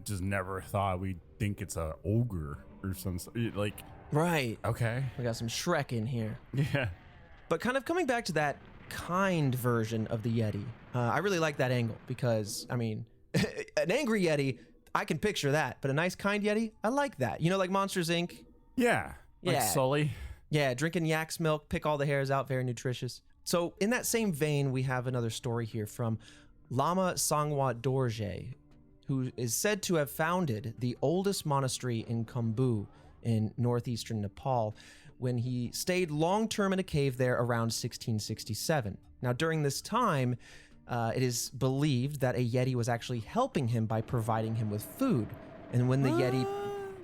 just never thought we'd think it's a ogre or some like. Right. Okay. We got some Shrek in here. Yeah. But kind of coming back to that kind version of the Yeti, I really like that angle because, I mean, an angry Yeti, I can picture that, but a nice kind Yeti, I like that. You know, like Monsters, Inc.? Yeah. Like Yeah. Sully. Yeah, drinking yak's milk, pick all the hairs out, very nutritious. So in that same vein, we have another story here from Lama Sangwa Dorje, who is said to have founded the oldest monastery in Khumbu in northeastern Nepal when he stayed long-term in a cave there around 1667. Now, during this time, it is believed that a Yeti was actually helping him by providing him with food. And when the Yeti...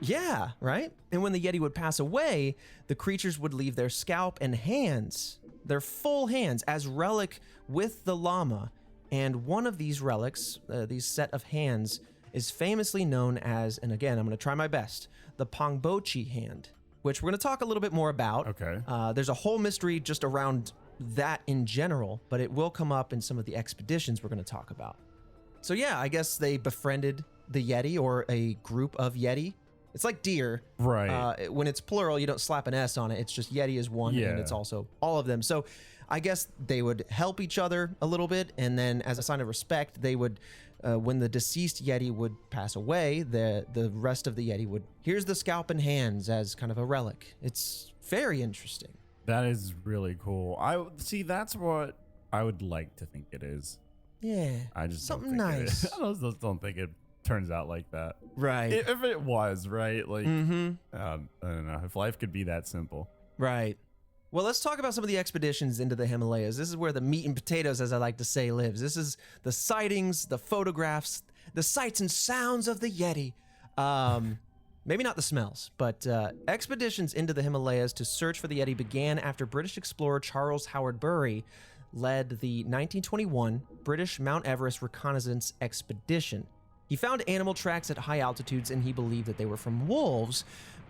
Yeah, right? And when the Yeti would pass away, the creatures would leave their scalp and hands, their full hands, as relic with the Lama. And one of these relics, these set of hands, is famously known as, and again, I'm going to try my best, the Pongbochi hand, which we're going to talk a little bit more about. Okay. There's a whole mystery just around that in general, but it will come up in some of the expeditions we're going to talk about. So yeah, I guess they befriended the Yeti or a group of Yeti. It's like deer. Right. When it's plural, you don't slap an S on it. It's just Yeti is one, Yeah. and it's also all of them. So I guess they would help each other a little bit, and then as a sign of respect, they would, when the deceased Yeti would pass away, the rest of the Yeti would, here's the scalp and hands as kind of a relic. It's very interesting. That is really cool. See. That's what I would like to think it is. Yeah. I just something don't think nice. It is. I just don't think it turns out like that. Right. If it was right, like I don't know if life could be that simple. Right. Well, let's talk about some of the expeditions into the Himalayas. This is where the meat and potatoes, as I like to say, lives. This is the sightings, the photographs, the sights and sounds of the Yeti. Maybe not the smells, but expeditions into the Himalayas to search for the Yeti began after British explorer Charles Howard Bury led the 1921 British Mount Everest reconnaissance expedition. He found animal tracks at high altitudes and he believed that they were from wolves,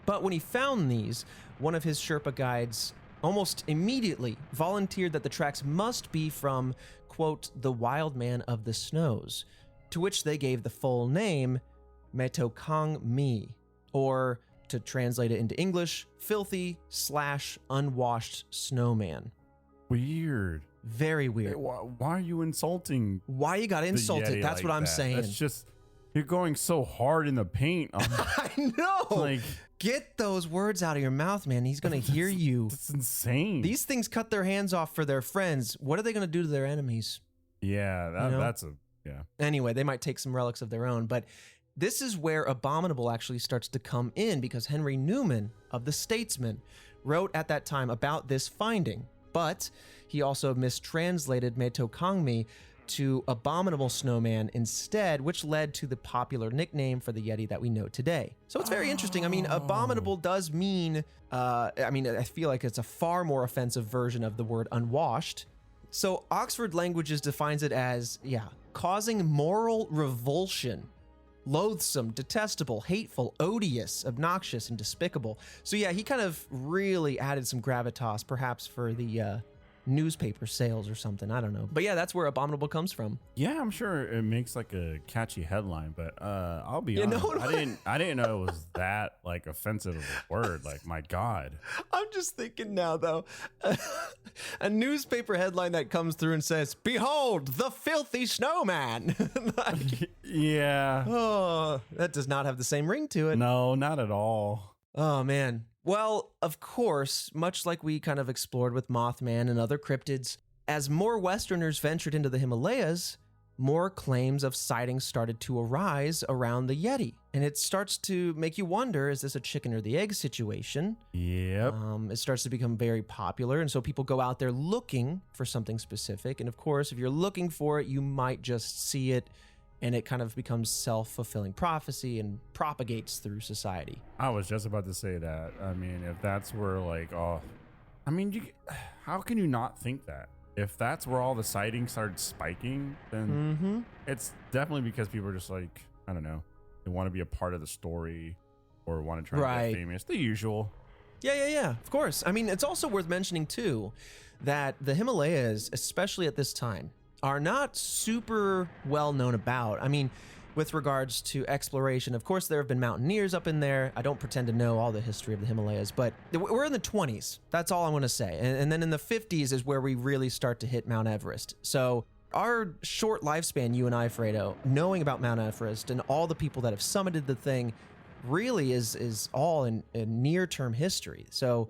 but when he found these, one of his Sherpa guides almost immediately volunteered that the tracks must be from, quote, the wild man of the snows, to which they gave the full name, Metokang Mi, or to translate it into English, filthy/unwashed snowman. Weird. Very weird. Why are you insulting? Why you got the insulted? Yeti That's like what I'm that? saying. That's just, you're going so hard in the paint. I know. Like, get those words out of your mouth, man. He's going to hear you. That's insane. These things cut their hands off for their friends. What are they going to do to their enemies? Yeah, You know? that's a, yeah. Anyway, they might take some relics of their own, but this is where Abominable actually starts to come in because Henry Newman of The Statesman wrote at that time about this finding, but he also mistranslated Metokangmi to Abominable Snowman instead, which led to the popular nickname for the Yeti that we know today. So it's very interesting. I mean, Abominable does mean, I feel like it's a far more offensive version of the word unwashed. So Oxford Languages defines it as, causing moral revulsion, loathsome, detestable, hateful, odious, obnoxious, and despicable. So yeah, he kind of really added some gravitas, perhaps for the newspaper sales or something. I don't know. But yeah, that's where abominable comes from. Yeah, I'm sure it makes like a catchy headline, but I'll be Yeah, honest, no. I didn't know it was that like offensive of a word. Like, my God. I'm just thinking now, though, a newspaper headline that comes through and says, "Behold, the filthy snowman." Like, Yeah. oh, that does not have the same ring to it. No, not at all. Oh, man. Well, of course, much like we kind of explored with Mothman and other cryptids, as more Westerners ventured into the Himalayas, more claims of sightings started to arise around the Yeti. And it starts to make you wonder, is this a chicken or the egg situation? Yep. It starts to become very popular. And so people go out there looking for something specific. And of course, if you're looking for it, you might just see it, and it kind of becomes self-fulfilling prophecy and propagates through society. I was just about to say that. I mean, if that's where like, oh, I mean, how can you not think that? If that's where all the sightings started spiking, then it's definitely because people are just like, I don't know, they want to be a part of the story or want to try to get famous. The usual. Yeah, of course. I mean, it's also worth mentioning too that the Himalayas, especially at this time, are not super well known about. I mean, with regards to exploration, of course, there have been mountaineers up in there. I don't pretend to know all the history of the Himalayas, but we're in the 20s. That's all I want to say. And then in the 50s is where we really start to hit Mount Everest. So our short lifespan, you and I, Fredo, knowing about Mount Everest and all the people that have summited the thing really is all in near-term history. So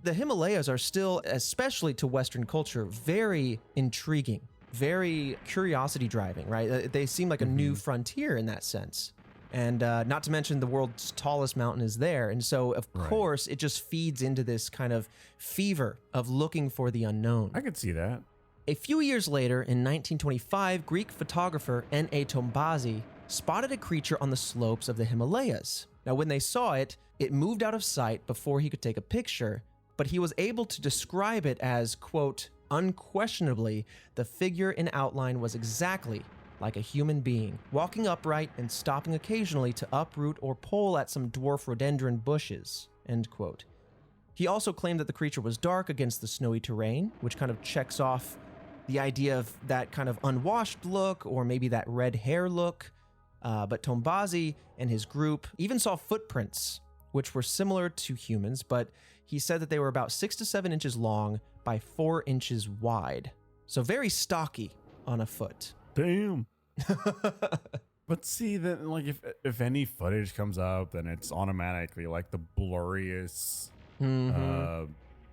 the Himalayas are still, especially to Western culture, very intriguing, very curiosity driving, right? They seem like a new frontier in that sense. And not to mention the world's tallest mountain is there. And so, of course, it just feeds into this kind of fever of looking for the unknown. I could see that. A few years later, in 1925, Greek photographer N.A. Tombazi spotted a creature on the slopes of the Himalayas. Now, when they saw it, it moved out of sight before he could take a picture, but he was able to describe it as, quote, unquestionably, the figure in outline was exactly like a human being, walking upright and stopping occasionally to uproot or pull at some dwarf rhododendron bushes, end quote. He also claimed that the creature was dark against the snowy terrain, which kind of checks off the idea of that kind of unwashed look or maybe that red hair look. But Tombazi and his group even saw footprints, which were similar to humans, but he said that they were about 6 to 7 inches long by 4 inches wide. So very stocky on a foot. Damn. But see, then like if any footage comes up, then it's automatically like the blurriest,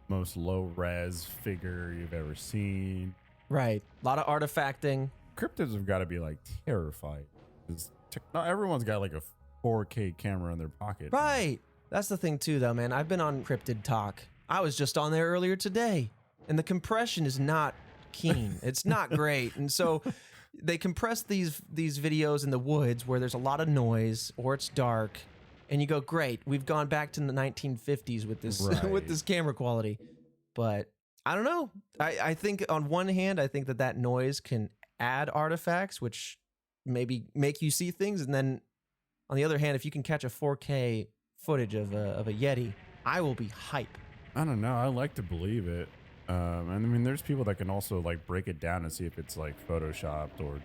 most low res figure you've ever seen. Right. A lot of artifacting. Cryptids have got to be like terrified. Not everyone's got like a 4K camera in their pocket. Right. That's the thing too, though, man. I've been on Cryptid Talk. I was just on there earlier today, and the compression is not keen. It's not great. And so they compress these videos in the woods where there's a lot of noise or it's dark, and you go, great, we've gone back to the 1950s with this with this camera quality. But I don't know. I think on one hand, I think that noise can add artifacts, which maybe make you see things, and then on the other hand, if you can catch a 4K footage of a Yeti, I will be hype. I don't know. I like to believe it. And I mean, there's people that can also like break it down and see if it's like photoshopped or,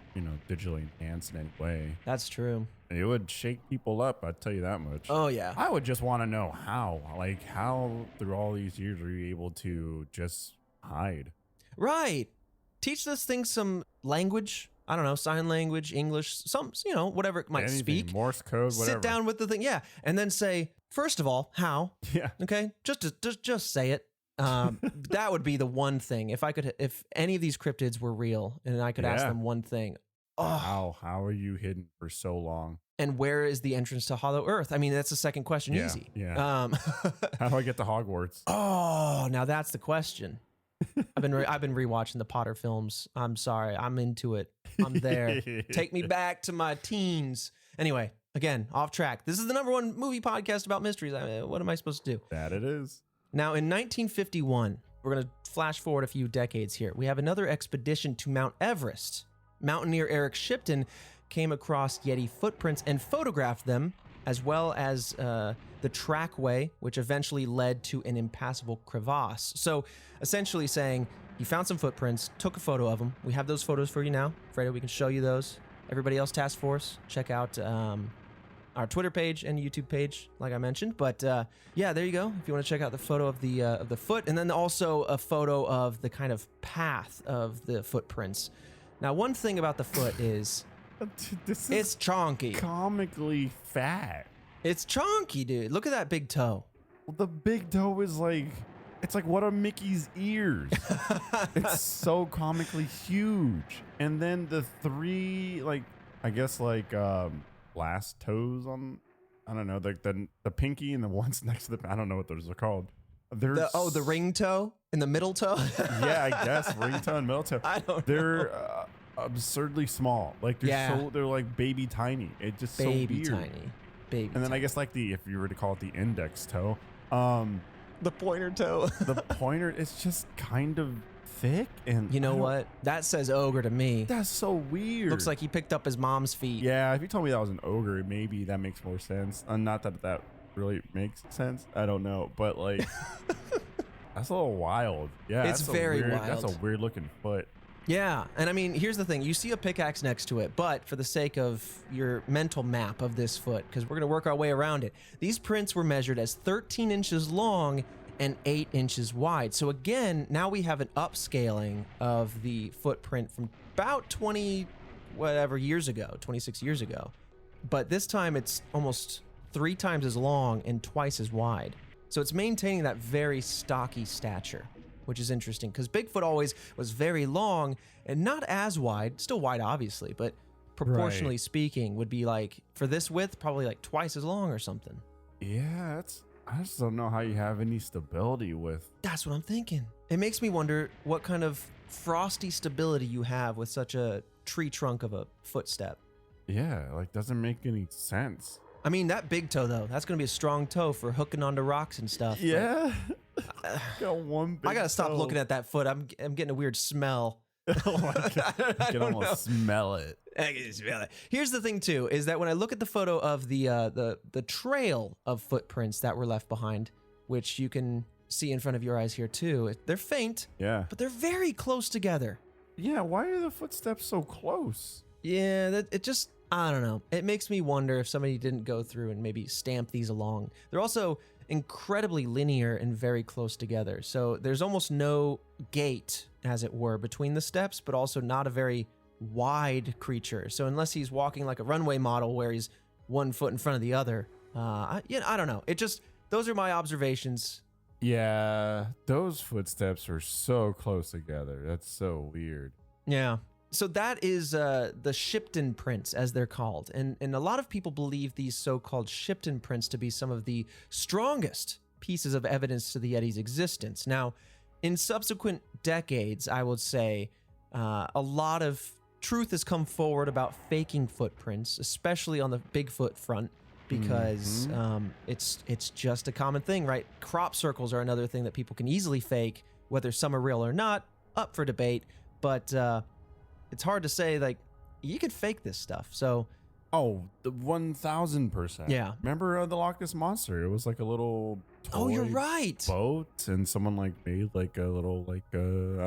digitally enhanced in any way. That's true. It would shake people up. I'd tell you that much. Oh, yeah. I would just want to know how through all these years were you able to just hide? Right. Teach this thing some language. I don't know, sign language, English, some, whatever it might speak. Morse code, whatever. Sit down with the thing, yeah, and then say, first of all, how? Yeah. Okay, just say it. That would be the one thing. If any of these cryptids were real, and I could ask them one thing. Oh, how are you hidden for so long? And where is the entrance to Hollow Earth? I mean, that's the second question. Easy. Yeah. How do I get to Hogwarts? Oh, now that's the question. I've been rewatching the Potter films. I'm sorry, I'm into it. I'm there. Take me back to my teens. Anyway, again, off track. This is the #1 movie podcast about mysteries. What am I supposed to do? That it is. Now, in 1951, we're going to flash forward a few decades here. We have another expedition to Mount Everest. Mountaineer Eric Shipton came across Yeti footprints and photographed them, as well as the trackway, which eventually led to an impassable crevasse. So essentially saying, You found some footprints, took a photo of them. We have those photos for you now. Fredo, we can show you those. Everybody else, task force, check out our Twitter page and YouTube page, like I mentioned. But yeah, there you go. If you want to check out the photo of the foot, and then also a photo of the kind of path of the footprints. Now, one thing about the foot is This is it's chonky. comically fat. It's chonky, dude. Look at that big toe. Well, the big toe is like, it's like one of Mickey's ears. It's so comically huge. And then the three, like, I guess like last toes on, I don't know, the pinky and the ones next to the, I don't know what those are called. They're The ring toe and the middle toe. yeah, I guess ring toe and middle toe. I don't They're know. absurdly small. Like they're like baby tiny. It's just Baby so weird. tiny. Baby. And then tiny. I guess like if you were to call it the index toe, the pointer toe. the pointer is just kind of thick, and You know I don't- what? That says ogre to me. That's so weird. Looks like he picked up his mom's feet. Yeah, if you told me that was an ogre, maybe that makes more sense. Not that really makes sense. I don't know, but like that's a little wild. Yeah, It's that's very weird, That's a wild. weird looking foot. Yeah, and I mean, here's the thing. You see a pickaxe next to it, but for the sake of your mental map of this foot, because we're going to work our way around it, these prints were measured as 13 inches long and 8 inches wide. So again, now we have an upscaling of the footprint from about 20 whatever years ago, 26 years ago. But this time it's almost 3 times as long and twice as wide. So it's maintaining that very stocky stature, which is interesting because Bigfoot always was very long and not as wide, still wide obviously, but proportionally speaking would be like, for this width, probably like twice as long or something. Yeah, I just don't know how you have any stability with. That's what I'm thinking. It makes me wonder what kind of frosty stability you have with such a tree trunk of a footstep. Yeah, like doesn't make any sense. I mean, that big toe though, that's gonna be a strong toe for hooking onto rocks and stuff. but Yeah, got one. Big I gotta stop toe. looking at that foot. I'm getting a weird smell. Oh my God. I You can don't almost know. smell it. I can smell it. Here's the thing too, is that when I look at the photo of the trail of footprints that were left behind, which you can see in front of your eyes here too, they're faint, Yeah. but they're very close together. Yeah, why are the footsteps so close? Yeah, it just, I don't know. It makes me wonder if somebody didn't go through and maybe stamp these along. They're also incredibly linear and very close together. So there's almost no gate, as it were, between the steps, but also not a very wide creature. So unless he's walking like a runway model where he's 1 foot in front of the other, I don't know. It just, those are my observations. Yeah, those footsteps are so close together. That's so weird. Yeah. So that is the Shipton prints, as they're called. And a lot of people believe these so-called Shipton prints to be some of the strongest pieces of evidence to the Yeti's existence. Now, in subsequent decades, I would say a lot of truth has come forward about faking footprints, especially on the Bigfoot front, because it's just a common thing, right? Crop circles are another thing that people can easily fake, whether some are real or not, up for debate. But it's hard to say, like, you could fake this stuff. So, Oh, the 1000%. Yeah. Remember the Loch Ness Monster? It was like a little oh, you're toy right. boat, and someone like made like a little I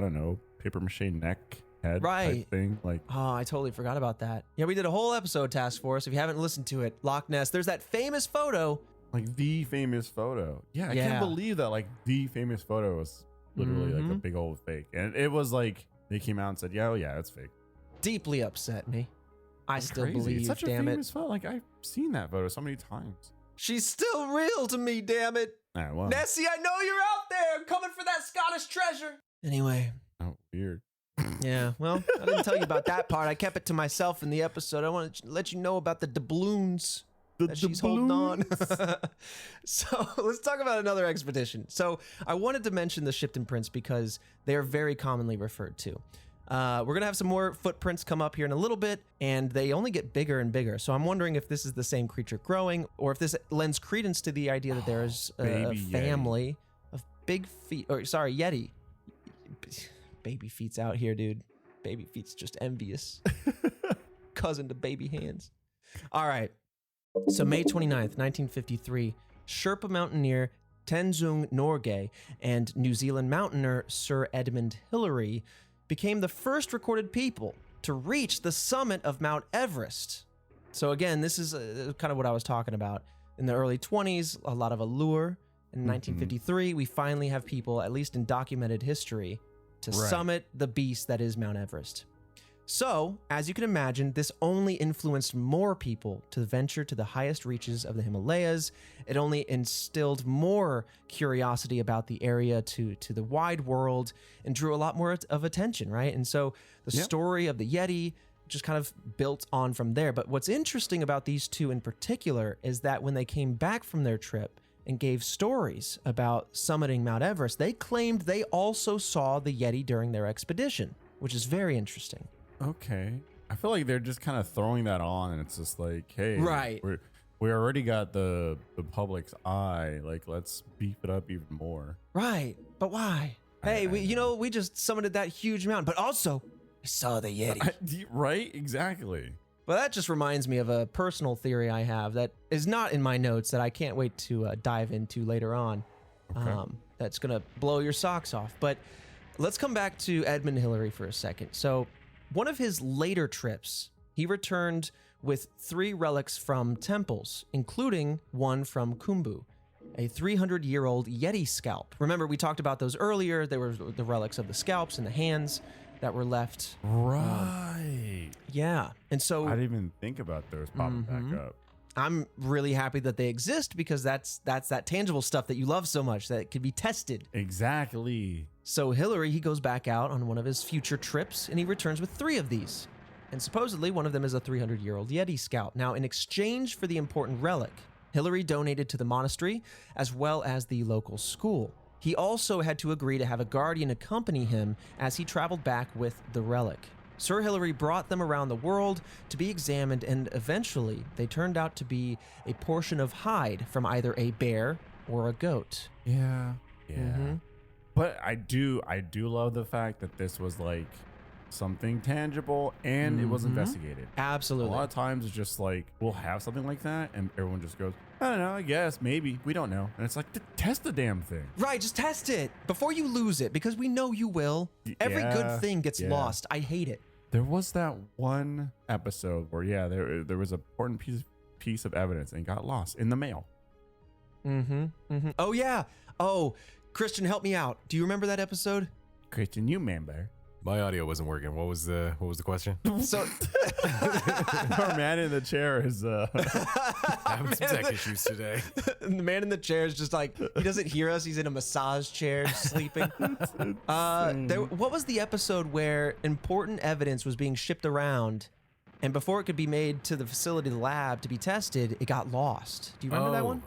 don't know, paper mache neck head Right. type thing. Like, Oh, I totally forgot about that. Yeah, we did a whole episode, Task Force. If you haven't listened to it, Loch Ness, there's that famous photo. like the famous photo. Yeah, I Yeah. can't believe that. Like the famous photo was literally like a Mhm. big old fake, and it was like they came out and said, "Yeah, oh yeah, it's fake." Deeply upset me. I That's still crazy. believe, It's such a damn it. famous photo. Like I've seen that photo so many times. She's still real to me, damn it. Ah, well, Nessie, I know you're out there coming for that Scottish treasure. Anyway, oh, weird. yeah, well, I didn't tell you about that part. I kept it to myself in the episode. I want to let you know about the doubloons that she's holding on. So let's talk about another expedition. So I wanted to mention the Shipton prints because they are very commonly referred to. We're going to have some more footprints come up here in a little bit, and they only get bigger and bigger. So I'm wondering if this is the same creature growing, or if this lends credence to the idea that there is a baby Yeti. family of big feet, or sorry, Yeti. Baby feet's out here, dude. Baby feet's just envious. Cousin to baby hands. All right. So May 29th, 1953, Sherpa mountaineer Tenzing Norgay and New Zealand mountaineer Sir Edmund Hillary became the first recorded people to reach the summit of Mount Everest. So again, this is kind of what I was talking about. In the early 20s, a lot of allure. In 1953, we finally have people, at least in documented history, to summit the beast that is Mount Everest. So, as you can imagine, this only influenced more people to venture to the highest reaches of the Himalayas. It only instilled more curiosity about the area to the wide world and drew a lot more of attention, right? And so the story of the Yeti just kind of built on from there. But what's interesting about these two in particular is that when they came back from their trip and gave stories about summiting Mount Everest, they claimed they also saw the Yeti during their expedition, which is very interesting. Okay. I feel like they're just kind of throwing that on, and it's just like, hey, we already got the public's eye. Like, let's beef it up even more. Right. But why? Hey, we just summited that huge mountain, but also I saw the Yeti. Right? Exactly. Well, that just reminds me of a personal theory I have that is not in my notes that I can't wait to dive into later on. Okay. That's going to blow your socks off. But let's come back to Edmund Hillary for a second. So one of his later trips, he returned with 3 relics from temples, including one from Khumbu, a 300-year-old Yeti scalp. Remember, we talked about those earlier. There were the relics of the scalps and the hands that were left. Right. Yeah. And so I didn't even think about those popping back up. I'm really happy that they exist because that's that tangible stuff that you love so much that could be tested. Exactly. So Hillary, he goes back out on one of his future trips and he returns with 3 of these. And supposedly one of them is a 300-year-old Yeti scalp. Now, in exchange for the important relic, Hillary donated to the monastery as well as the local school. He also had to agree to have a guardian accompany him as he traveled back with the relic. Sir Hillary brought them around the world to be examined, and eventually they turned out to be a portion of hide from either a bear or a goat. Yeah. But I do love the fact that this was like something tangible and it was investigated. Absolutely. A lot of times it's just like we'll have something like that and everyone just goes, I don't know, I guess, maybe, we don't know. And it's like, test the damn thing. Right, just test it before you lose it, because we know you will. Every good thing gets lost. I hate it. There was that one episode where, there was an important piece of evidence and got lost in the mail. Oh, yeah. Oh, Christian, help me out. Do you remember that episode? Christian, you remember. My audio wasn't working. What was the question? So our man in the chair is Having some tech issues today. the man in the chair is just like, he doesn't hear us. He's in a massage chair sleeping. What was the episode where important evidence was being shipped around, and before it could be made to the facility, the lab, to be tested, it got lost? Do you remember that one?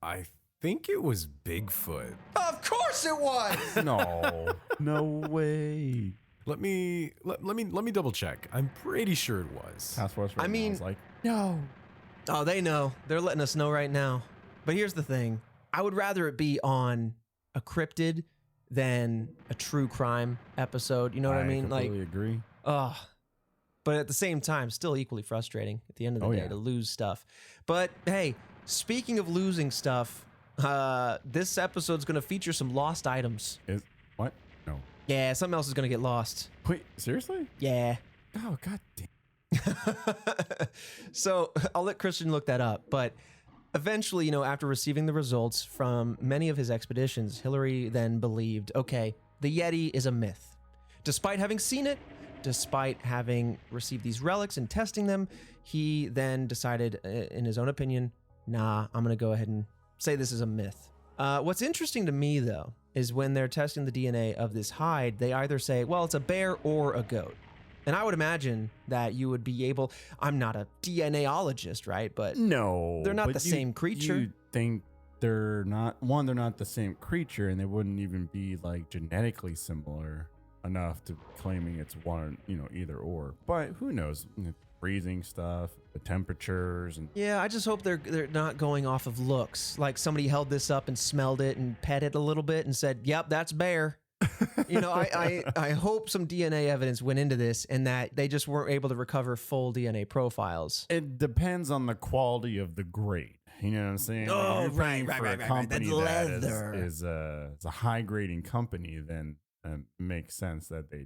I think it was Bigfoot. Of course it was. no way. Let me double check. I'm pretty sure it was. Task Force. I mean, was like, no. Oh, they know. They're letting us know right now. But here's the thing. I would rather it be on a cryptid than a true crime episode. You know what I mean? I completely agree. But at the same time, still equally frustrating at the end of the day to lose stuff. But hey, speaking of losing stuff, this episode's going to feature some lost items. What? No. Yeah, something else is going to get lost. Wait, seriously? Yeah. Oh, god damn. So I'll let Christian look that up. But eventually, after receiving the results from many of his expeditions, Hillary then believed, okay, the Yeti is a myth. Despite having seen it, despite having received these relics and testing them, he then decided, in his own opinion, nah, I'm going to go ahead and say this is a myth. What's interesting to me, though, is when they're testing the DNA of this hide, they either say, well, it's a bear or a goat. And I would imagine that you would be able, I'm not a DNAologist, right? But no, they're not the same creature. You think they're not the same creature, and they wouldn't even be like genetically similar enough to claiming it's one, either or. But who knows? Freezing stuff, the temperatures, and yeah, I just hope they're not going off of looks. Like somebody held this up and smelled it and pet it a little bit and said, "Yep, that's bear." I hope some DNA evidence went into this and that they just weren't able to recover full DNA profiles. It depends on the quality of the grade. You know what I'm saying? Oh, if you're paying right, for right, a right, right. company That's that leather. is a high grading company, then it makes sense that they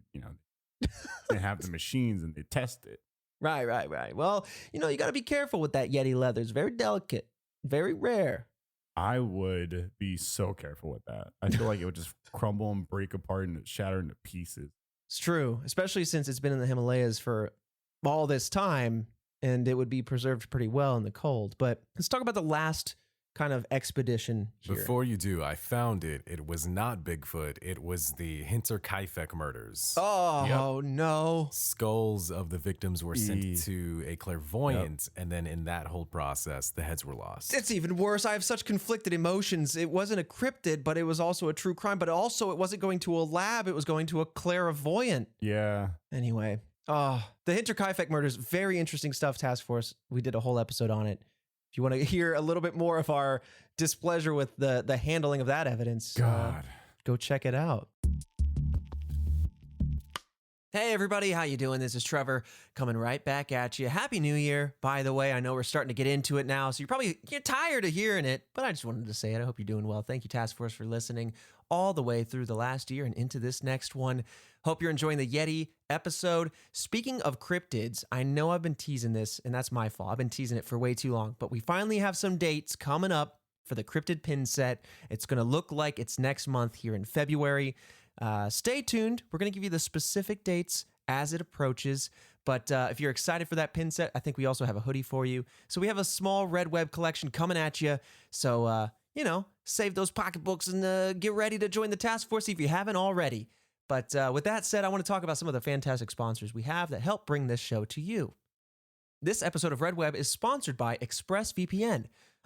have the machines and they test it. Right, right, right. Well, you got to be careful with that Yeti leather. It's very delicate, very rare. I would be so careful with that. I feel like it would just crumble and break apart and shatter into pieces. It's true, especially since it's been in the Himalayas for all this time, and it would be preserved pretty well in the cold. But let's talk about the last kind of expedition here. Before you do, I found it. It was not Bigfoot. It was the Hinterkaifeck murders. Oh, no. Skulls of the victims were Eee. sent to a clairvoyant, and then in that whole process, the heads were lost. It's even worse. I have such conflicted emotions. It wasn't a cryptid, but it was also a true crime. But also, it wasn't going to a lab. It was going to a clairvoyant. Yeah. Anyway, the Hinterkaifeck murders, very interesting stuff, Task Force. We did a whole episode on it. If you want to hear a little bit more of our displeasure with the handling of that evidence, God. go check it out. Hey everybody, how you doing? This is Trevor coming right back at you. Happy New Year. By the way, I know we're starting to get into it now, so you're tired of hearing it, but I just wanted to say it. I hope you're doing well. Thank you, Task Force, for listening all the way through the last year and into this next one. Hope you're enjoying the Yeti episode. Speaking of cryptids, I know I've been teasing this, and that's my fault. I've been teasing it for way too long, but we finally have some dates coming up for the cryptid pin set. It's going to look like it's next month here in February. Stay tuned. We're going to give you the specific dates as it approaches. But if you're excited for that pin set, I think we also have a hoodie for you. So we have a small Red Web collection coming at you. So, save those pocketbooks and get ready to join the task force if you haven't already. But with that said, I want to talk about some of the fantastic sponsors we have that help bring this show to you. This episode of Red Web is sponsored by ExpressVPN.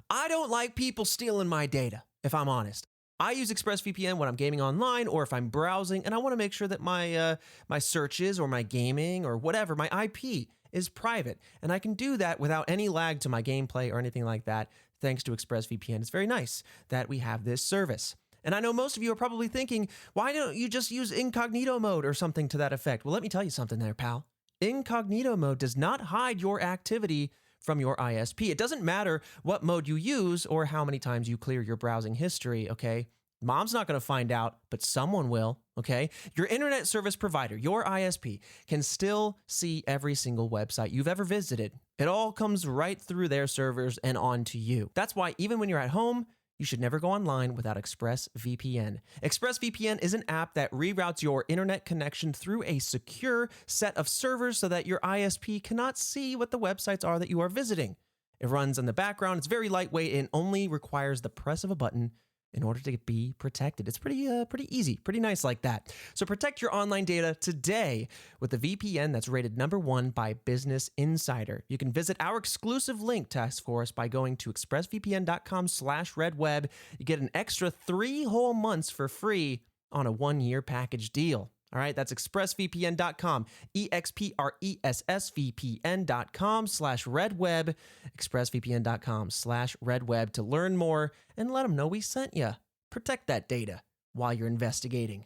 I don't like people stealing my data, if I'm honest. I use ExpressVPN when I'm gaming online or if I'm browsing, and I want to make sure that my searches or my gaming or whatever, my IP is private. And I can do that without any lag to my gameplay or anything like that, thanks to ExpressVPN. It's very nice that we have this service. And I know most of you are probably thinking, why don't you just use incognito mode or something to that effect? Well, let me tell you something there, pal. Incognito mode does not hide your activity from your ISP. It doesn't matter what mode you use or how many times you clear your browsing history, okay? Mom's not going to find out, but someone will, okay? Your internet service provider, your ISP, can still see every single website you've ever visited. It all comes right through their servers and onto you. That's why even when you're at home, you should never go online without ExpressVPN. ExpressVPN is an app that reroutes your internet connection through a secure set of servers so that your ISP cannot see what the websites are that you are visiting. It runs in the background. It's very lightweight and only requires the press of a button in order to be protected. It's pretty easy, pretty nice like that. So protect your online data today with the VPN that's rated #1 by Business Insider. You can visit our exclusive link, Task Force, by going to expressvpn.com/redweb. You get an extra 3 whole months for free on a 1-year package deal. All right, that's expressvpn.com, expressvpn.com/redweb, expressvpn.com/redweb to learn more and let them know we sent you. Protect that data while you're investigating.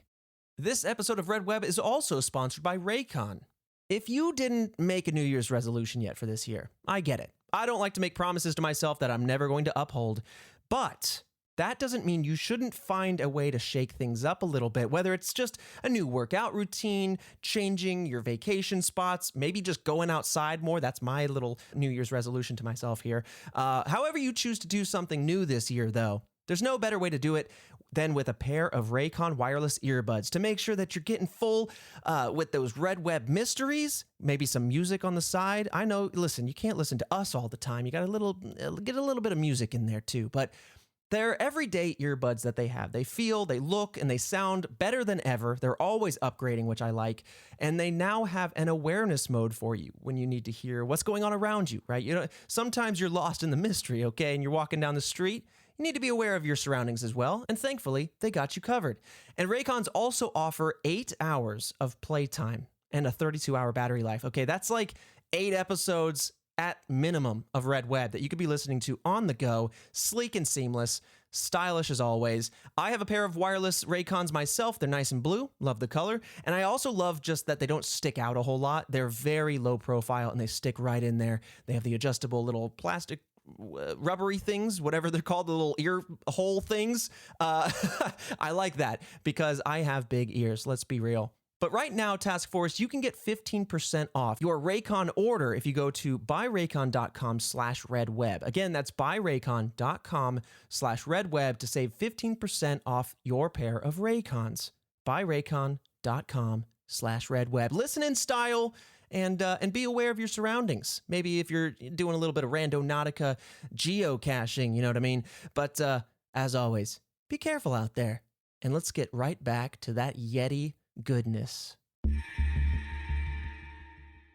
This episode of Red Web is also sponsored by Raycon. If you didn't make a New Year's resolution yet for this year, I get it. I don't like to make promises to myself that I'm never going to uphold, but that doesn't mean you shouldn't find a way to shake things up a little bit, whether it's just a new workout routine, changing your vacation spots, maybe just going outside more. That's my little New Year's resolution to myself here. However you choose to do something new this year, though, there's no better way to do it than with a pair of Raycon wireless earbuds to make sure that you're getting full with those Red Web mysteries, maybe some music on the side. I know, listen, you can't listen to us all the time. You got get a little bit of music in there too, but they're everyday earbuds that they have. They feel, they look, and they sound better than ever. They're always upgrading, which I like. And they now have an awareness mode for you when you need to hear what's going on around you, right? You know, sometimes you're lost in the mystery, okay? And you're walking down the street. You need to be aware of your surroundings as well. And thankfully, they got you covered. And Raycons also offer 8 hours of playtime and a 32-hour battery life. Okay, that's like 8 episodes at minimum of Red Web that you could be listening to on the go, sleek and seamless, stylish as always. I have a pair of wireless Raycons myself. They're nice and blue, love the color. And I also love just that they don't stick out a whole lot. They're very low profile and they stick right in there. They have the adjustable little plastic rubbery things, whatever they're called, the little ear hole things. I like that because I have big ears. Let's be real. But right now, Task Force, you can get 15% off your Raycon order if you go to buyraycon.com/redweb. Again, that's buyraycon.com/redweb to save 15% off your pair of Raycons. buyraycon.com/redweb. Listen in style and be aware of your surroundings. Maybe if you're doing a little bit of randonautica geocaching, you know what I mean? But as always, be careful out there. And let's get right back to that Yeti goodness.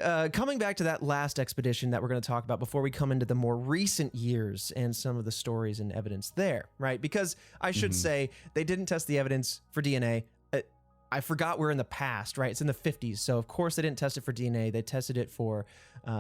Coming back to that last expedition that we're going to talk about before we come into the more recent years and some of the stories and evidence there, right? Because I should say they didn't test the evidence for DNA. I forgot we're in the past, right? It's in the 50s. So, of course, they didn't test it for DNA. They tested it for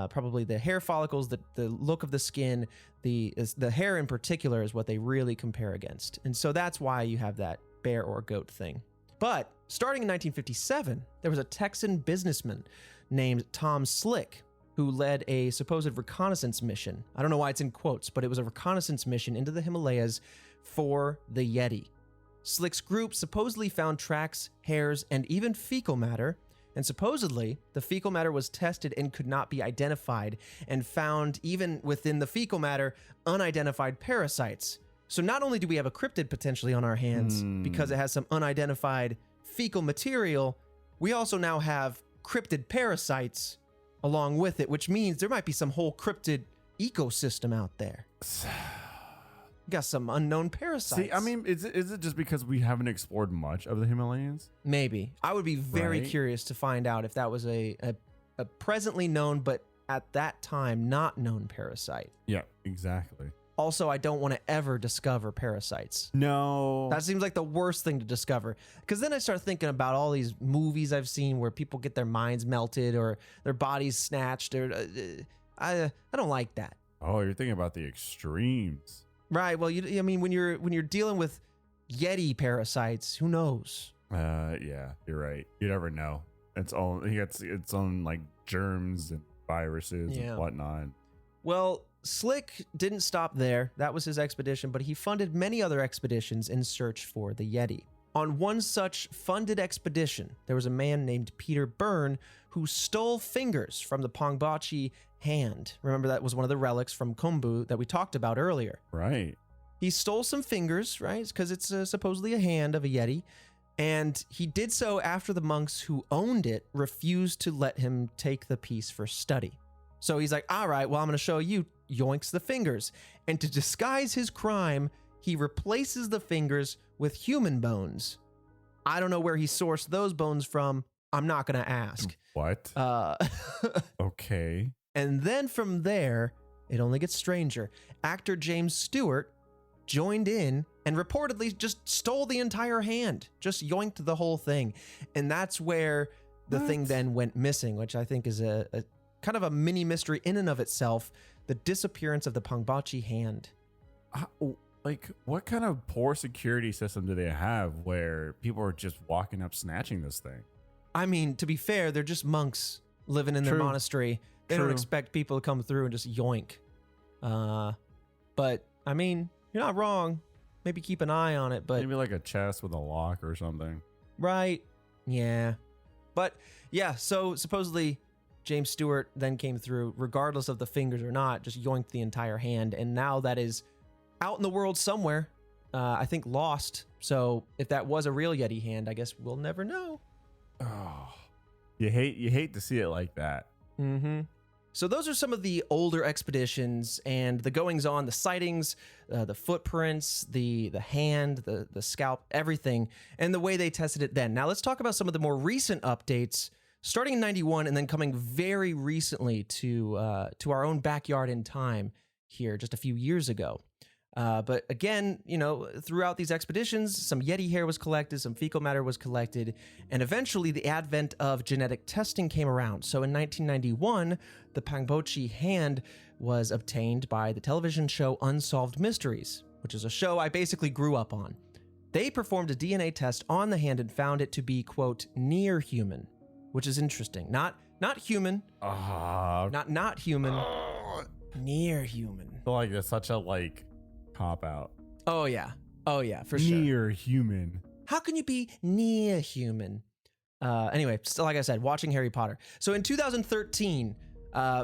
probably the hair follicles, the look of the skin, the hair in particular is what they really compare against. And so that's why you have that bear or goat thing. But starting in 1957, there was a Texan businessman named Tom Slick who led a supposed reconnaissance mission. I don't know why it's in quotes, but it was a reconnaissance mission into the Himalayas for the Yeti. Slick's group supposedly found tracks, hairs, and even fecal matter, and supposedly the fecal matter was tested and could not be identified, and found even within the fecal matter unidentified parasites. So not only do we have a cryptid potentially on our hands because it has some unidentified fecal material, we also now have cryptid parasites along with it, which means there might be some whole cryptid ecosystem out there. Got some unknown parasites. See, I mean, is it just because we haven't explored much of the Himalayas? Maybe. I would be very Right. curious to find out if that was a presently known, but at that time not known parasite. Yeah, exactly. Also, I don't want to ever discover parasites. No. That seems like the worst thing to discover. Because then I start thinking about all these movies I've seen where people get their minds melted or their bodies snatched. Or I don't like that. Oh, you're thinking about the extremes. Right. Well, I mean, when you're dealing with Yeti parasites, who knows? Yeah, you're right. You never know. He gets its own like germs and viruses Yeah. and whatnot. Well, Slick didn't stop there. That was his expedition, but he funded many other expeditions in search for the Yeti. On one such funded expedition, there was a man named Peter Byrne who stole fingers from the Pongbachi hand. Remember, that was one of the relics from Khumbu that we talked about earlier. Right. He stole some fingers, right? Because it's supposedly a hand of a Yeti. And he did so after the monks who owned it refused to let him take the piece for study. So he's like, all right, well, I'm going to show you, yoinks the fingers. And to disguise his crime, he replaces the fingers with human bones. I don't know where he sourced those bones from. I'm not going to ask. What? Okay. And then from there, it only gets stranger. Actor James Stewart joined in and reportedly just stole the entire hand, just yoinked the whole thing. And that's where the thing then went missing, which I think is a kind of a mini mystery in and of itself, the disappearance of the Pongbachi hand. Like, what kind of poor security system do they have where people are just walking up snatching this thing? I mean, to be fair, they're just monks living in their True. monastery. They True. don't expect people to come through and just yoink. But, I mean, you're not wrong. Maybe keep an eye on it, but... Maybe like a chest with a lock or something. Right. Yeah. But, yeah, so supposedly James Stewart then came through, regardless of the fingers or not, just yoinked the entire hand. And now that is out in the world somewhere, I think lost. So if that was a real Yeti hand, I guess we'll never know. Oh, you hate to see it like that. Mm-hmm. So those are some of the older expeditions and the goings on, the sightings, the footprints, the hand, the scalp, everything, and the way they tested it then. Now let's talk about some of the more recent updates, starting in 91 and then coming very recently to our own backyard in time here just a few years ago. But again, you know, throughout these expeditions, some Yeti hair was collected, some fecal matter was collected, and eventually the advent of genetic testing came around. So in 1991, the Pongbachi hand was obtained by the television show Unsolved Mysteries, which is a show I basically grew up on. They performed a DNA test on the hand and found it to be, quote, near human, which is interesting. Not human, not human, near human. feel like it's such a like cop out. Oh yeah, for sure. Near human. How can you be near human? Anyway, still, like I said, watching Harry Potter. So in 2013,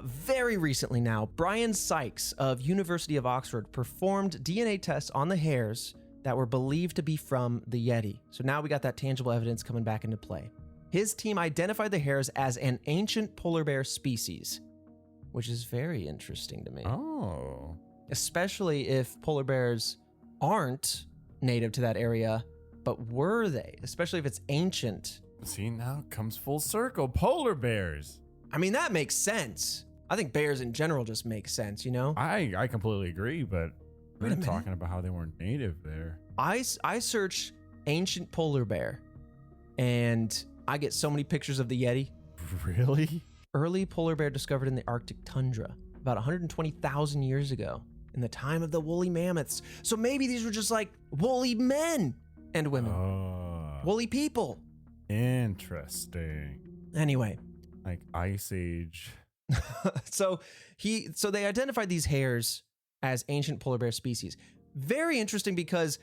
very recently now, Brian Sykes of University of Oxford performed DNA tests on the hairs that were believed to be from the Yeti. So now we got that tangible evidence coming back into play. His team identified the hairs as an ancient polar bear species, which is very interesting to me. Oh. Especially if polar bears aren't native to that area, but were they? Especially if it's ancient. See, now it comes full circle. Polar bears. I mean, that makes sense. I think bears in general just make sense, you know? I completely agree, but Wait a we're minute. talking about how they weren't native there. I search ancient polar bear, and I get so many pictures of the Yeti. Really? Early polar bear discovered in the Arctic tundra about 120,000 years ago in the time of the woolly mammoths. So maybe these were just like woolly men and women. Woolly people. Interesting. Anyway, Like Ice Age. so they identified these hairs as ancient polar bear species. Very interesting because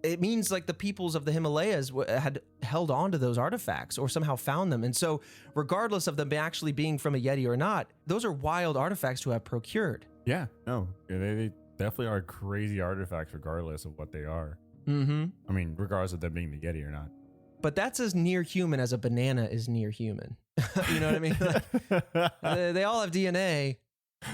it means like the peoples of the Himalayas had held on to those artifacts or somehow found them. And so regardless of them actually being from a Yeti or not, those are wild artifacts to have procured. Yeah, no, they definitely are crazy artifacts regardless of what they are. Mm-hmm. I mean, regardless of them being the Yeti or not. But that's as near human as a banana is near human. You know what I mean? Like, they all have DNA,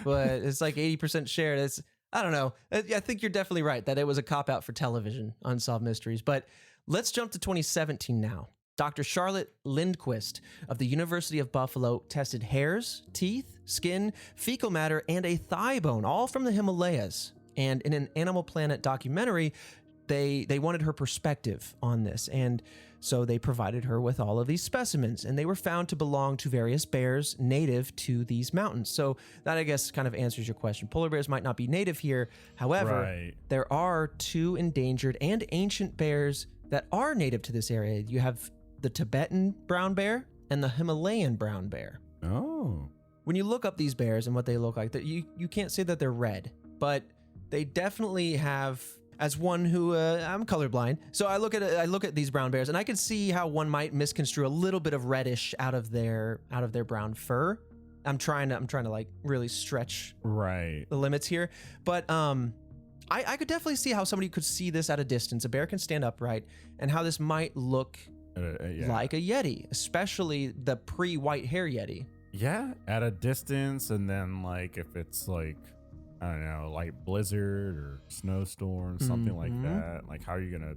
but it's like 80% shared. I don't know. I think you're definitely right that it was a cop-out for television, Unsolved Mysteries. But let's jump to 2017 now. Dr. Charlotte Lindquist of the University of Buffalo tested hairs, teeth, skin, fecal matter, and a thigh bone, all from the Himalayas. And in an Animal Planet documentary, they wanted her perspective on this. And so they provided her with all of these specimens, and they were found to belong to various bears native to these mountains. So that, I guess, kind of answers your question. Polar bears might not be native here. However, Right. there are two endangered and ancient bears that are native to this area. You have the Tibetan brown bear and the Himalayan brown bear. Oh. When you look up these bears and what they look like, you can't say that they're red, but they definitely have. As one who I'm colorblind, so I look at these brown bears, and I can see how one might misconstrue a little bit of reddish out of their brown fur. I'm trying to like really stretch Right. the limits here, but I could definitely see how somebody could see this at a distance. A bear can stand upright, and how this might look Yeah. like a Yeti, especially the pre-white hair Yeti. Yeah, at a distance, and then like if it's like, I don't know, like blizzard or snowstorm, something like Mhm. that. Like, how are you gonna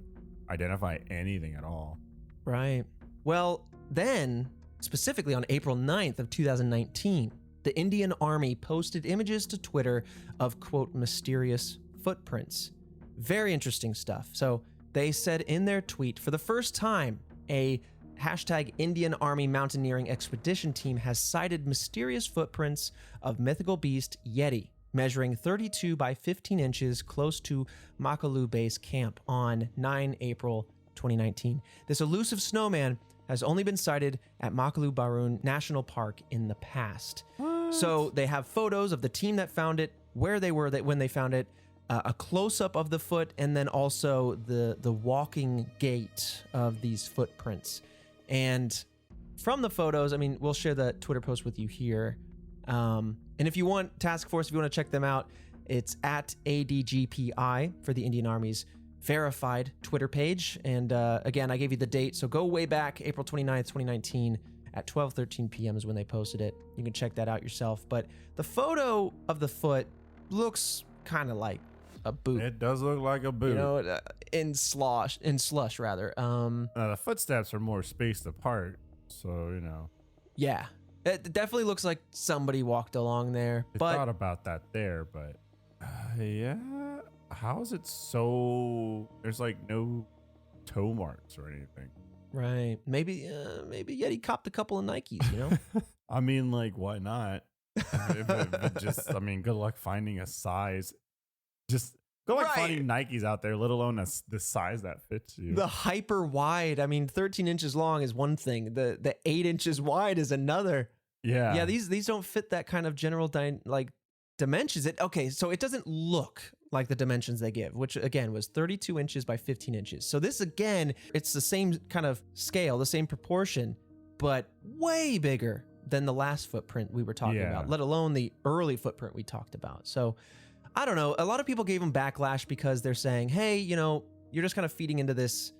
identify anything at all? Right. Well, then, specifically on April 9th of 2019, the Indian Army posted images to Twitter of, quote, mysterious footprints. Very interesting stuff. So they said in their tweet, for the first time, a hashtag Indian Army Mountaineering Expedition team has cited mysterious footprints of mythical beast Yeti, measuring 32 by 15 inches close to Makalu Base Camp on 9 April 2019. This elusive snowman has only been sighted at Makalu Barun National Park in the past. So they have photos of the team that found it, where they were when they found it, a close-up of the foot, and then also the walking gait of these footprints. And from the photos, I mean, we'll share the Twitter post with you here. And if you want Task Force, if you want to check them out, it's at ADGPI for the Indian Army's verified Twitter page. And again, I gave you the date, so go way back, April 29th, 2019 at 12:13 p.m. is when they posted it. You can check that out yourself. But the photo of the foot looks kind of like a boot. It does look like a boot. You know, in slush rather. The footsteps are more spaced apart, so you know. Yeah. It definitely looks like somebody walked along there. I But thought about that there, but yeah, how is it so? There's like no toe marks or anything. right, maybe Yeti copped a couple of Nikes, you know? I mean, like, why not? But just, I mean, good luck finding a size. Just good luck Right. finding Nikes out there, let alone the size that fits you. The hyper wide, I mean, 13 inches long is one thing. The 8 inches wide is another. yeah, Yeah, these don't fit that kind of general dimensions, so it doesn't look like the dimensions they give, which again was 32 inches by 15 inches. So this, again, it's the same kind of scale, the same proportion, but way bigger than the last footprint we were talking about, let alone the early footprint we talked about. So I don't know. A lot of people gave them backlash because they're saying, hey, you're just kind of feeding into this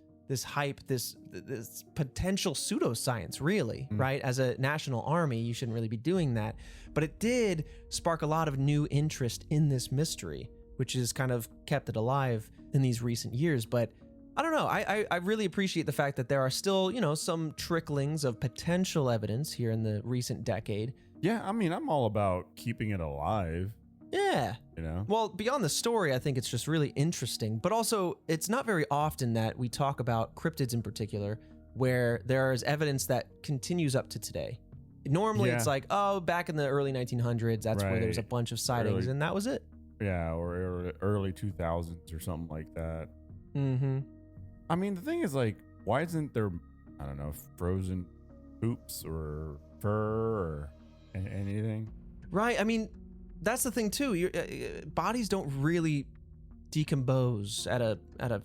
hype, this potential pseudoscience, really, right? As a national army, you shouldn't really be doing that. But it did spark a lot of new interest in this mystery, which has kind of kept it alive in these recent years. But I don't know. I really appreciate the fact that there are still, some tricklings of potential evidence here in the recent decade. Yeah, I mean, I'm all about keeping it alive. Yeah. Well, beyond the story, I think it's just really interesting. But also, it's not very often that we talk about cryptids in particular where there is evidence that continues up to today. Normally, it's like, back in the early 1900s, that's where there's a bunch of sightings, and that was it. Yeah, or early 2000s or something like that. Mm-hmm. I mean, the thing is, like, why isn't there, I don't know, frozen hoops or fur or anything? Right. I mean, that's the thing too. Bodies don't really decompose at a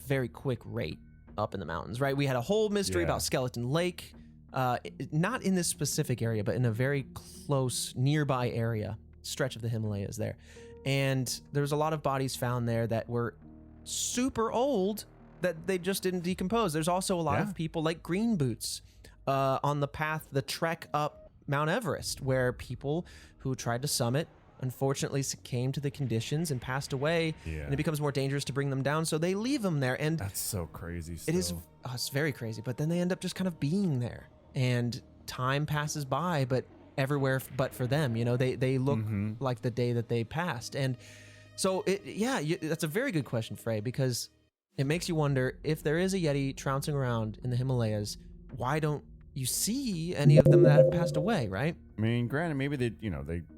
very quick rate up in the mountains, right? We had a whole mystery about Skeleton Lake, not in this specific area, but in a very close nearby area, stretch of the Himalayas there. And there's a lot of bodies found there that were super old that they just didn't decompose. There's also a lot of people like Green Boots on the trek up Mount Everest, where people who tried to summit unfortunately succumbed to the conditions and passed away, and it becomes more dangerous to bring them down, so they leave them there. And that's so crazy still. It is, it's very crazy, but then they end up just kind of being there, and time passes by, but everywhere but for them, they look like the day that they passed. And so that's a very good question, Frey, because it makes you wonder, if there is a Yeti trouncing around in the Himalayas, why don't you see any of them that have passed away, right? I mean, granted, maybe they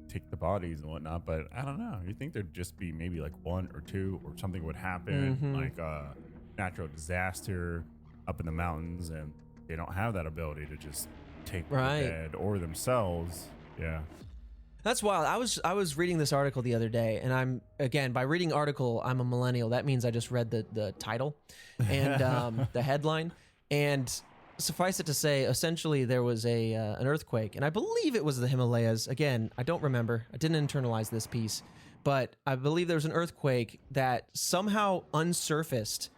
take the bodies and whatnot, but I don't know. You think there'd just be maybe like one or two, or something would happen, like a natural disaster up in the mountains, and they don't have that ability to just take the dead or themselves. Yeah. That's wild. I was reading this article the other day, and by reading article, I'm a millennial. That means I just read the title and the headline. And suffice it to say, essentially there was an earthquake, and I believe it was the Himalayas. Again, I don't remember. I didn't internalize this piece, but I believe there was an earthquake that somehow unsurfaced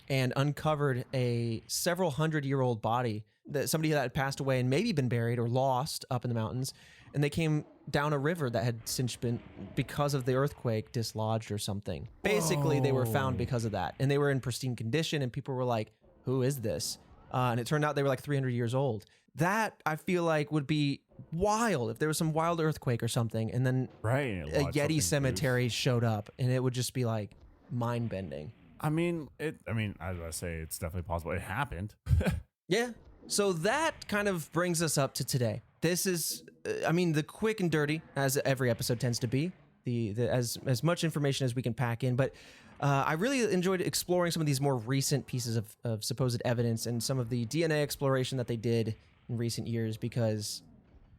and uncovered a several 100-year-old body, that somebody that had passed away and maybe been buried or lost up in the mountains, and they came down a river that had since been, because of the earthquake, dislodged or something. Basically, they were found because of that, and they were in pristine condition, and people were like, who is this? And it turned out they were like 300 years old. That, I feel like, would be wild if there was some wild earthquake or something, and then a Yeti cemetery showed up, and it would just be like mind-bending. I mean, as I say, it's definitely possible. It happened. Yeah. So that kind of brings us up to today. This is, the quick and dirty, as every episode tends to be, as much information as we can pack in. But I really enjoyed exploring some of these more recent pieces of supposed evidence and some of the DNA exploration that they did in recent years, because,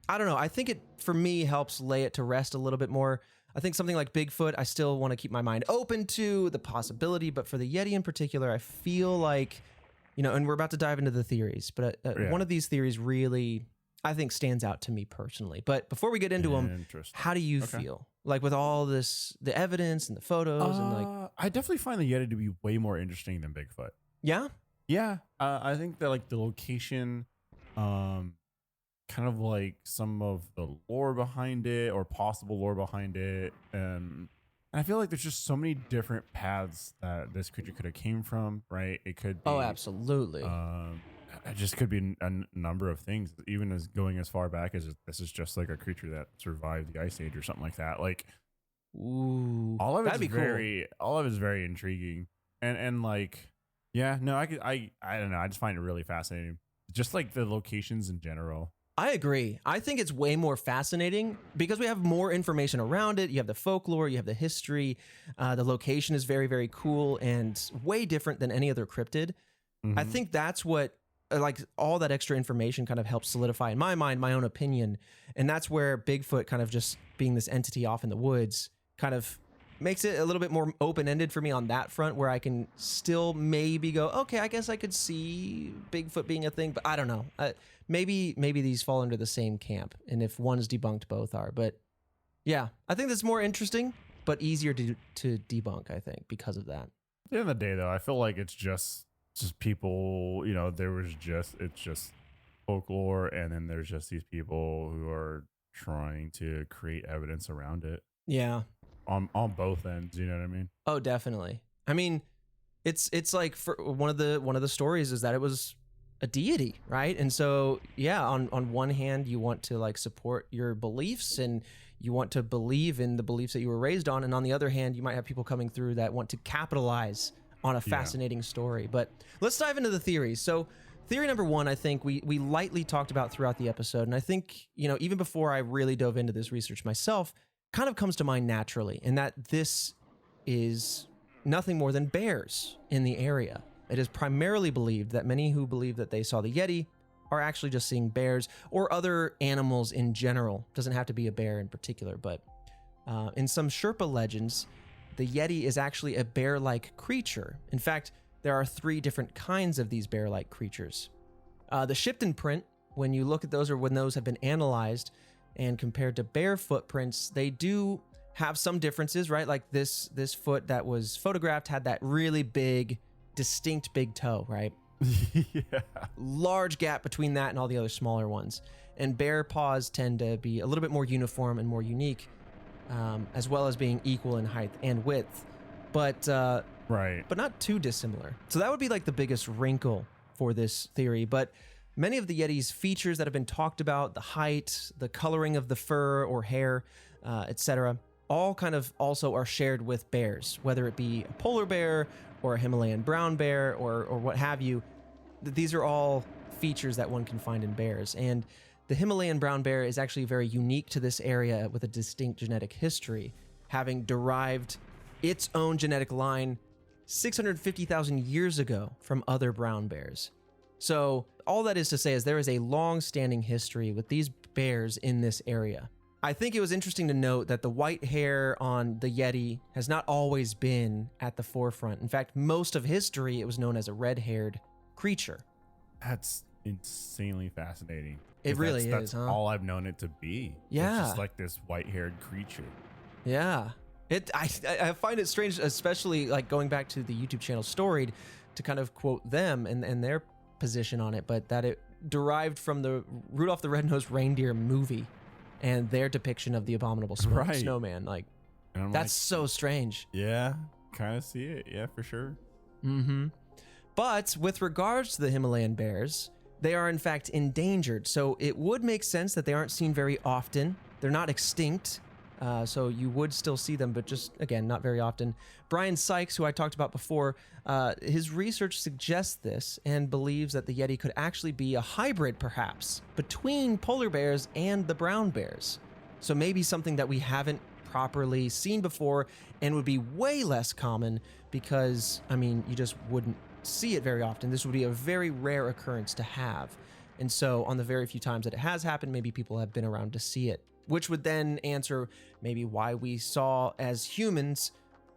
I don't know, I think it, for me, helps lay it to rest a little bit more. I think something like Bigfoot, I still want to keep my mind open to the possibility, but for the Yeti in particular, I feel like, and we're about to dive into the theories, but one of these theories really, I think, stands out to me personally. But before we get into them, how do you feel? Like, with all this, the evidence and the photos and like... I definitely find the Yeti to be way more interesting than Bigfoot. Yeah? Yeah. I think that, like, the location, kind of like some of the lore behind it, or possible lore behind it. And I feel like there's just so many different paths that this creature could have came from, right? It could be... Oh, absolutely. It just could be a number of things, even as going as far back as this is just like a creature that survived the Ice Age or something like that. Like, ooh, all of it's cool. All of it's very intriguing, and like, yeah, no, I don't know, I just find it really fascinating, just like the locations in general. I agree. I think it's way more fascinating because we have more information around it. You have the folklore, you have the history. The location is very, very cool and way different than any other cryptid. Mm-hmm. I think that's what, like, all that extra information kind of helps solidify, in my mind, my own opinion. And that's where Bigfoot kind of just being this entity off in the woods kind of makes it a little bit more open-ended for me on that front, where I can still maybe go, okay, I guess I could see Bigfoot being a thing, but I don't know. Maybe these fall under the same camp, and if one's debunked, both are. But yeah, I think that's more interesting, but easier to debunk, I think, because of that. At the end of the day, though, I feel like it's just people, it's just folklore, and then there's just these people who are trying to create evidence around it. Yeah. On both ends, you know what I mean? Oh, definitely. I mean, it's like, for one of the stories is that it was a deity, right? And so, yeah, on one hand, you want to like support your beliefs and you want to believe in the beliefs that you were raised on, and on the other hand, you might have people coming through that want to capitalize on a fascinating story. But let's dive into the theories. So theory number one, I think we lightly talked about throughout the episode, and I think, even before I really dove into this research myself, kind of comes to mind naturally, and that this is nothing more than bears in the area. It is primarily believed that many who believe that they saw the Yeti are actually just seeing bears or other animals in general. Doesn't have to be a bear in particular, but in some Sherpa legends, the Yeti is actually a bear-like creature. In fact, there are 3 different kinds of these bear-like creatures. The Shipton print, when you look at those, or when those have been analyzed and compared to bear footprints, they do have some differences, right? Like this foot that was photographed had that really big, distinct big toe, right? Yeah. Large gap between that and all the other smaller ones. And bear paws tend to be a little bit more uniform and more unique, as well as being equal in height and width, but Right. but not too dissimilar. So that would be like the biggest wrinkle for this theory. But many of the Yeti's features that have been talked about, the height, the coloring of the fur or hair, etc., all kind of also are shared with bears, whether it be a polar bear or a Himalayan brown bear or what have you. These are all features that one can find in bears. And the Himalayan brown bear is actually very unique to this area with a distinct genetic history, having derived its own genetic line 650,000 years ago from other brown bears. So all that is to say is there is a long-standing history with these bears in this area. I think it was interesting to note that the white hair on the Yeti has not always been at the forefront. In fact, most of history, it was known as a red-haired creature. That's insanely fascinating. It really that's is, huh? all I've known it to be. Yeah. It's just like this white-haired creature. Yeah. I find it strange, especially like going back to the YouTube channel Storied, to kind of quote them and their position on it, but that it derived from the Rudolph the Red-Nosed Reindeer movie and their depiction of the abominable snowman. Like, And I'm that's so strange. yeah, kind of see it. Yeah, for sure. Mm-hmm. But with regards to the Himalayan bears, they are in fact endangered. So it would make sense that they aren't seen very often. They're not extinct. So you would still see them, but just, again, not very often. Brian Sykes, who I talked about before, his research suggests this and believes that the Yeti could actually be a hybrid, perhaps, between polar bears and the brown bears. So maybe something that we haven't properly seen before and would be way less common because, I mean, you just wouldn't see it very often. This would be a very rare occurrence to have. And so on the very few times that it has happened, maybe people have been around to see it, which would then answer maybe why we saw as humans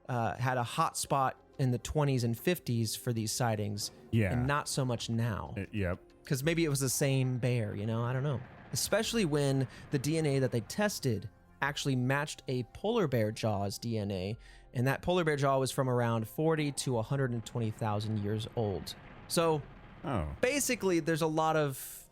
had a hot spot in the 20s and 50s for these sightings, Yeah. and not so much now. Yep. Because maybe it was the same bear, I don't know. Especially when the DNA that they tested actually matched a polar bear jaw's DNA, and that polar bear jaw was from around 40 to 120,000 years old. So Oh. basically, there's a lot of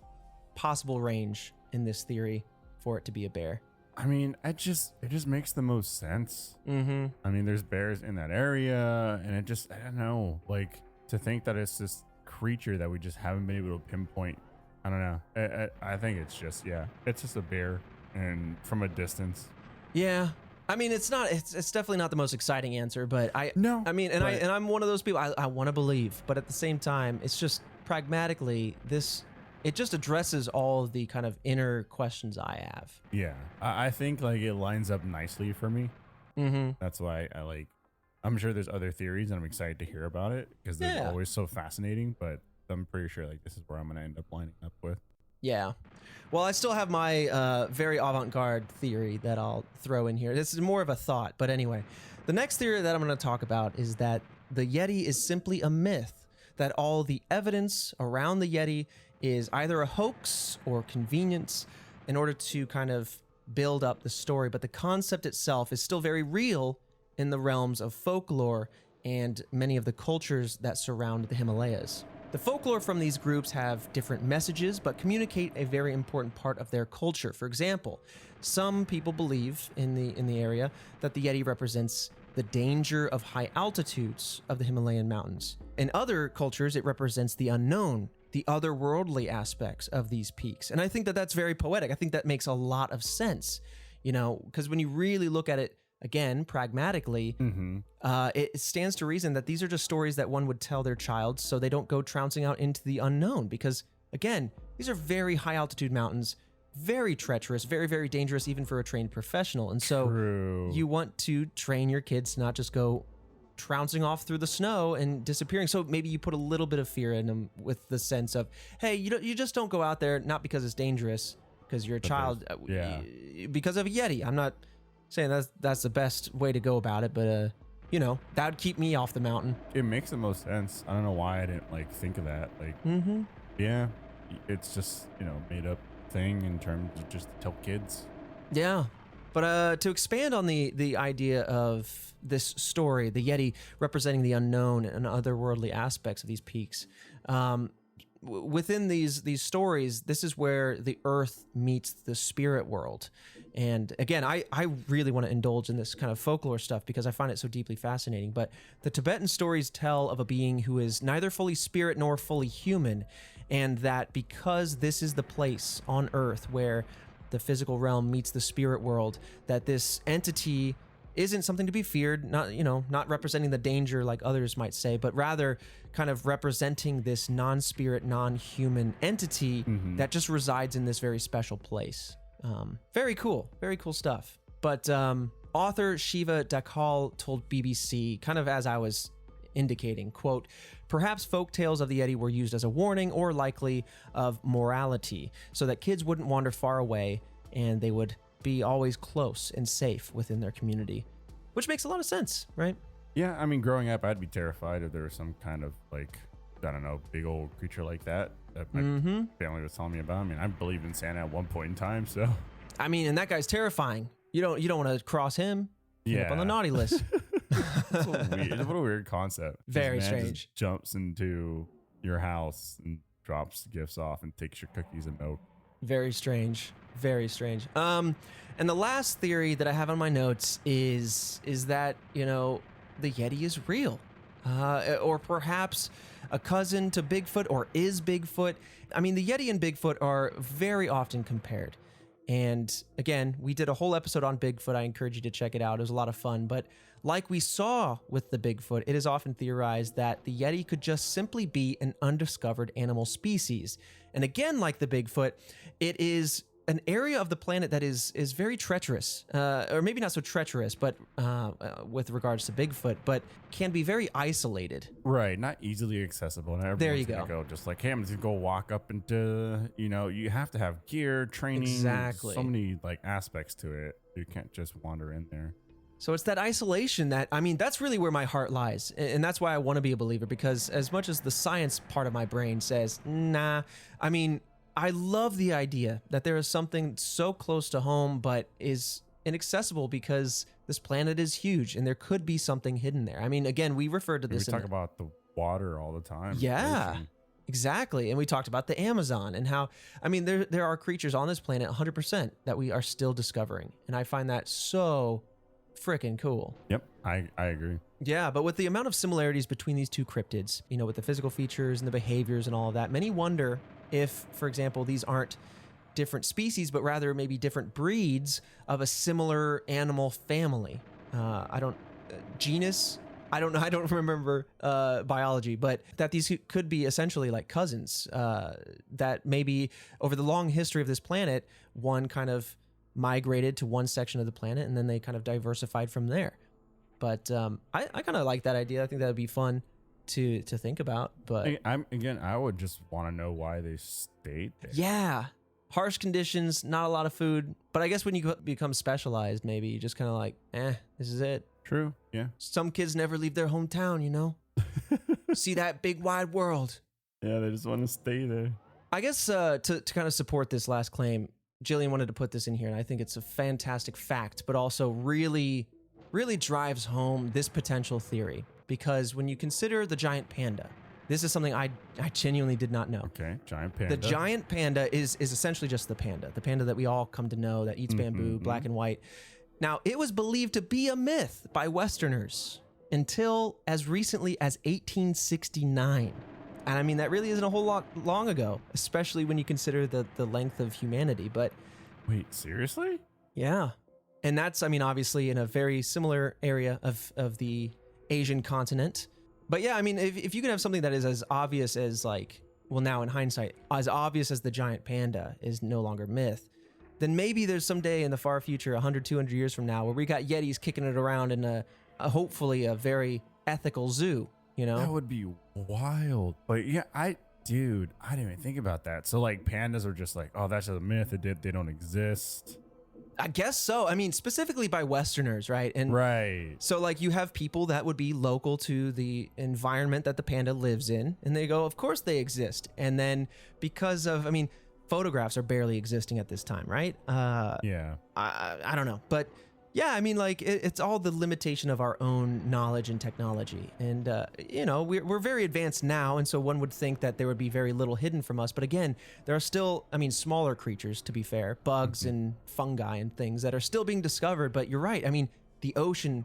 possible range in this theory for it to be a bear. I mean, it just makes the most sense. Mm-hmm. I mean, there's bears in that area, and it just, I don't know, like, to think that it's this creature that we just haven't been able to pinpoint. I don't know. I think it's just a bear, and from a distance. Yeah. I mean, it's definitely not the most exciting answer, but I'm one of those people, I want to believe, but at the same time, it's just pragmatically, it just addresses all of the kind of inner questions I have. Yeah, I think like it lines up nicely for me. Mm-hmm. That's why I'm sure there's other theories, and I'm excited to hear about it because they're Yeah. always so fascinating. But I'm pretty sure like this is where I'm gonna end up lining up with. Yeah. Well, I still have my very avant-garde theory that I'll throw in here. This is more of a thought, but anyway. The next theory that I'm going to talk about is that the Yeti is simply a myth, that all the evidence around the Yeti is either a hoax or convenience in order to kind of build up the story, but the concept itself is still very real in the realms of folklore and many of the cultures that surround the Himalayas. The folklore from these groups have different messages, but communicate a very important part of their culture. For example, some people believe in the area that the Yeti represents the danger of high altitudes of the Himalayan mountains. In other cultures, it represents the unknown, the otherworldly aspects of these peaks. And I think that that's very poetic. I think that makes a lot of sense, you know, because when you really look at it, again, pragmatically, it stands to reason that these are just stories that one would tell their child so they don't go trouncing out into the unknown. Because, again, these are very high altitude mountains, very treacherous, very, very dangerous, even for a trained professional. And so you want to train your kids to not just go trouncing off through the snow and disappearing. So maybe you put a little bit of fear in them with the sense of, hey, you just don't go out there, not because it's dangerous, because you're a child, because of a Yeti. I'm not saying that's the best way to go about it, but you know, that would keep me off the mountain. It makes the most sense. I don't know why I didn't like think of that. Like, yeah, it's just, you know, made up thing in terms of just to tell kids. Yeah. But to expand on the idea of this story, the Yeti representing the unknown and otherworldly aspects of these peaks, within these stories, this is where the earth meets the spirit world. And again, I really want to indulge in this kind of folklore stuff because I find it so deeply fascinating. But the Tibetan stories tell of a being who is neither fully spirit nor fully human, and that because this is the place on earth where the physical realm meets the spirit world, that this entity isn't something to be feared, not representing the danger like others might say, but rather kind of representing this non-spirit, non-human entity that just resides in this very special place. Very cool stuff. But author Shiva Dakal told BBC, kind of as I was indicating, quote, perhaps folk tales of the Yeti were used as a warning or likely of morality so that kids wouldn't wander far away and they would be always close and safe within their community, which makes a lot of sense, right? Yeah, I mean, growing up, I'd be terrified if there was some kind of, like, I don't know, big old creature like that my family was telling me about. I mean, I believed in Santa at one point in time, so. I mean, and that guy's terrifying. You don't want to cross him. Up on the naughty list. That's what a weird concept. Very this man strange. Just jumps into your house and drops gifts off and takes your cookies and milk. Very strange. Very strange. And the last theory that I have on my notes is that, you know, the Yeti is real. Or perhaps a cousin to Bigfoot, or is Bigfoot. I mean, the Yeti and Bigfoot are very often compared. And again, we did a whole episode on Bigfoot. I encourage you to check it out. It was a lot of fun. But like we saw with the Bigfoot, it is often theorized that the Yeti could just simply be an undiscovered animal species. And again, like the Bigfoot, it is an area of the planet that is very treacherous, or maybe not so treacherous, but with regards to Bigfoot, but can be very isolated. Right, not easily accessible. And There you go. Just like, hey, I'm just gonna go walk up into, you know, you have to have gear, training. Exactly. So many like aspects to it. You can't just wander in there. So it's that isolation that, I mean, that's really where my heart lies. And that's why I want to be a believer, because as much as the science part of my brain says, nah, I mean, I love the idea that there is something so close to home, but is inaccessible because this planet is huge and there could be something hidden there. I mean, again, we referred to this. We talk about the water all the time. Yeah, Ocean. exactly. And we talked about the Amazon and how, I mean, there are creatures on this planet 100% that we are still discovering. And I find that so freaking cool. Yep, I agree. Yeah, but with the amount of similarities between these two cryptids, you know, with the physical features and the behaviors and all of that, many wonder if, for example, these aren't different species, but rather maybe different breeds of a similar animal family. Genus? I don't know. I don't remember biology, but that these could be essentially like cousins, that maybe over the long history of this planet, one kind of migrated to one section of the planet and then they kind of diversified from there. But I kind of like that idea. I think that would be fun. to think about. But I would just want to know why they stayed there. yeah, harsh conditions, not a lot of food. But I guess when you become specialized, maybe you just kind of like, this is it. True. Yeah. Some kids never leave their hometown, you know? See that big wide world. Yeah, they just want to stay there. I guess to kind of support this last claim, Jillian wanted to put this in here, and I think it's a fantastic fact, but also really, really drives home this potential theory. Because when you consider the giant panda, this is something I genuinely did not know. Okay, giant panda. The giant panda is essentially just the panda that we all come to know, that eats bamboo, black and white. Now, it was believed to be a myth by Westerners until as recently as 1869. And I mean, that really isn't a whole lot long ago, especially when you consider the length of humanity. But wait, seriously? yeah. And that's, I mean, obviously in a very similar area of the Asian continent. But yeah, I mean, if you can have something that is as obvious as like, well, now in hindsight, as obvious as the giant panda is no longer myth, then maybe there's some day in the far future, 100, 200 years from now, where we got Yetis kicking it around in a hopefully a very ethical zoo, you know? That would be wild. But yeah, I didn't even think about that. So like pandas are just like, oh, that's just a myth. They don't exist. I guess so. I mean, specifically by Westerners, right? And right. So like you have people that would be local to the environment that the panda lives in, and they go, of course they exist. And then because of, I mean, photographs are barely existing at this time, right? Yeah. I don't know. But yeah, I mean, like it's all the limitation of our own knowledge and technology. And, you know, we're very advanced now. And so one would think that there would be very little hidden from us. But again, there are still, I mean, smaller creatures, to be fair, bugs and fungi and things that are still being discovered. But you're right. I mean, the ocean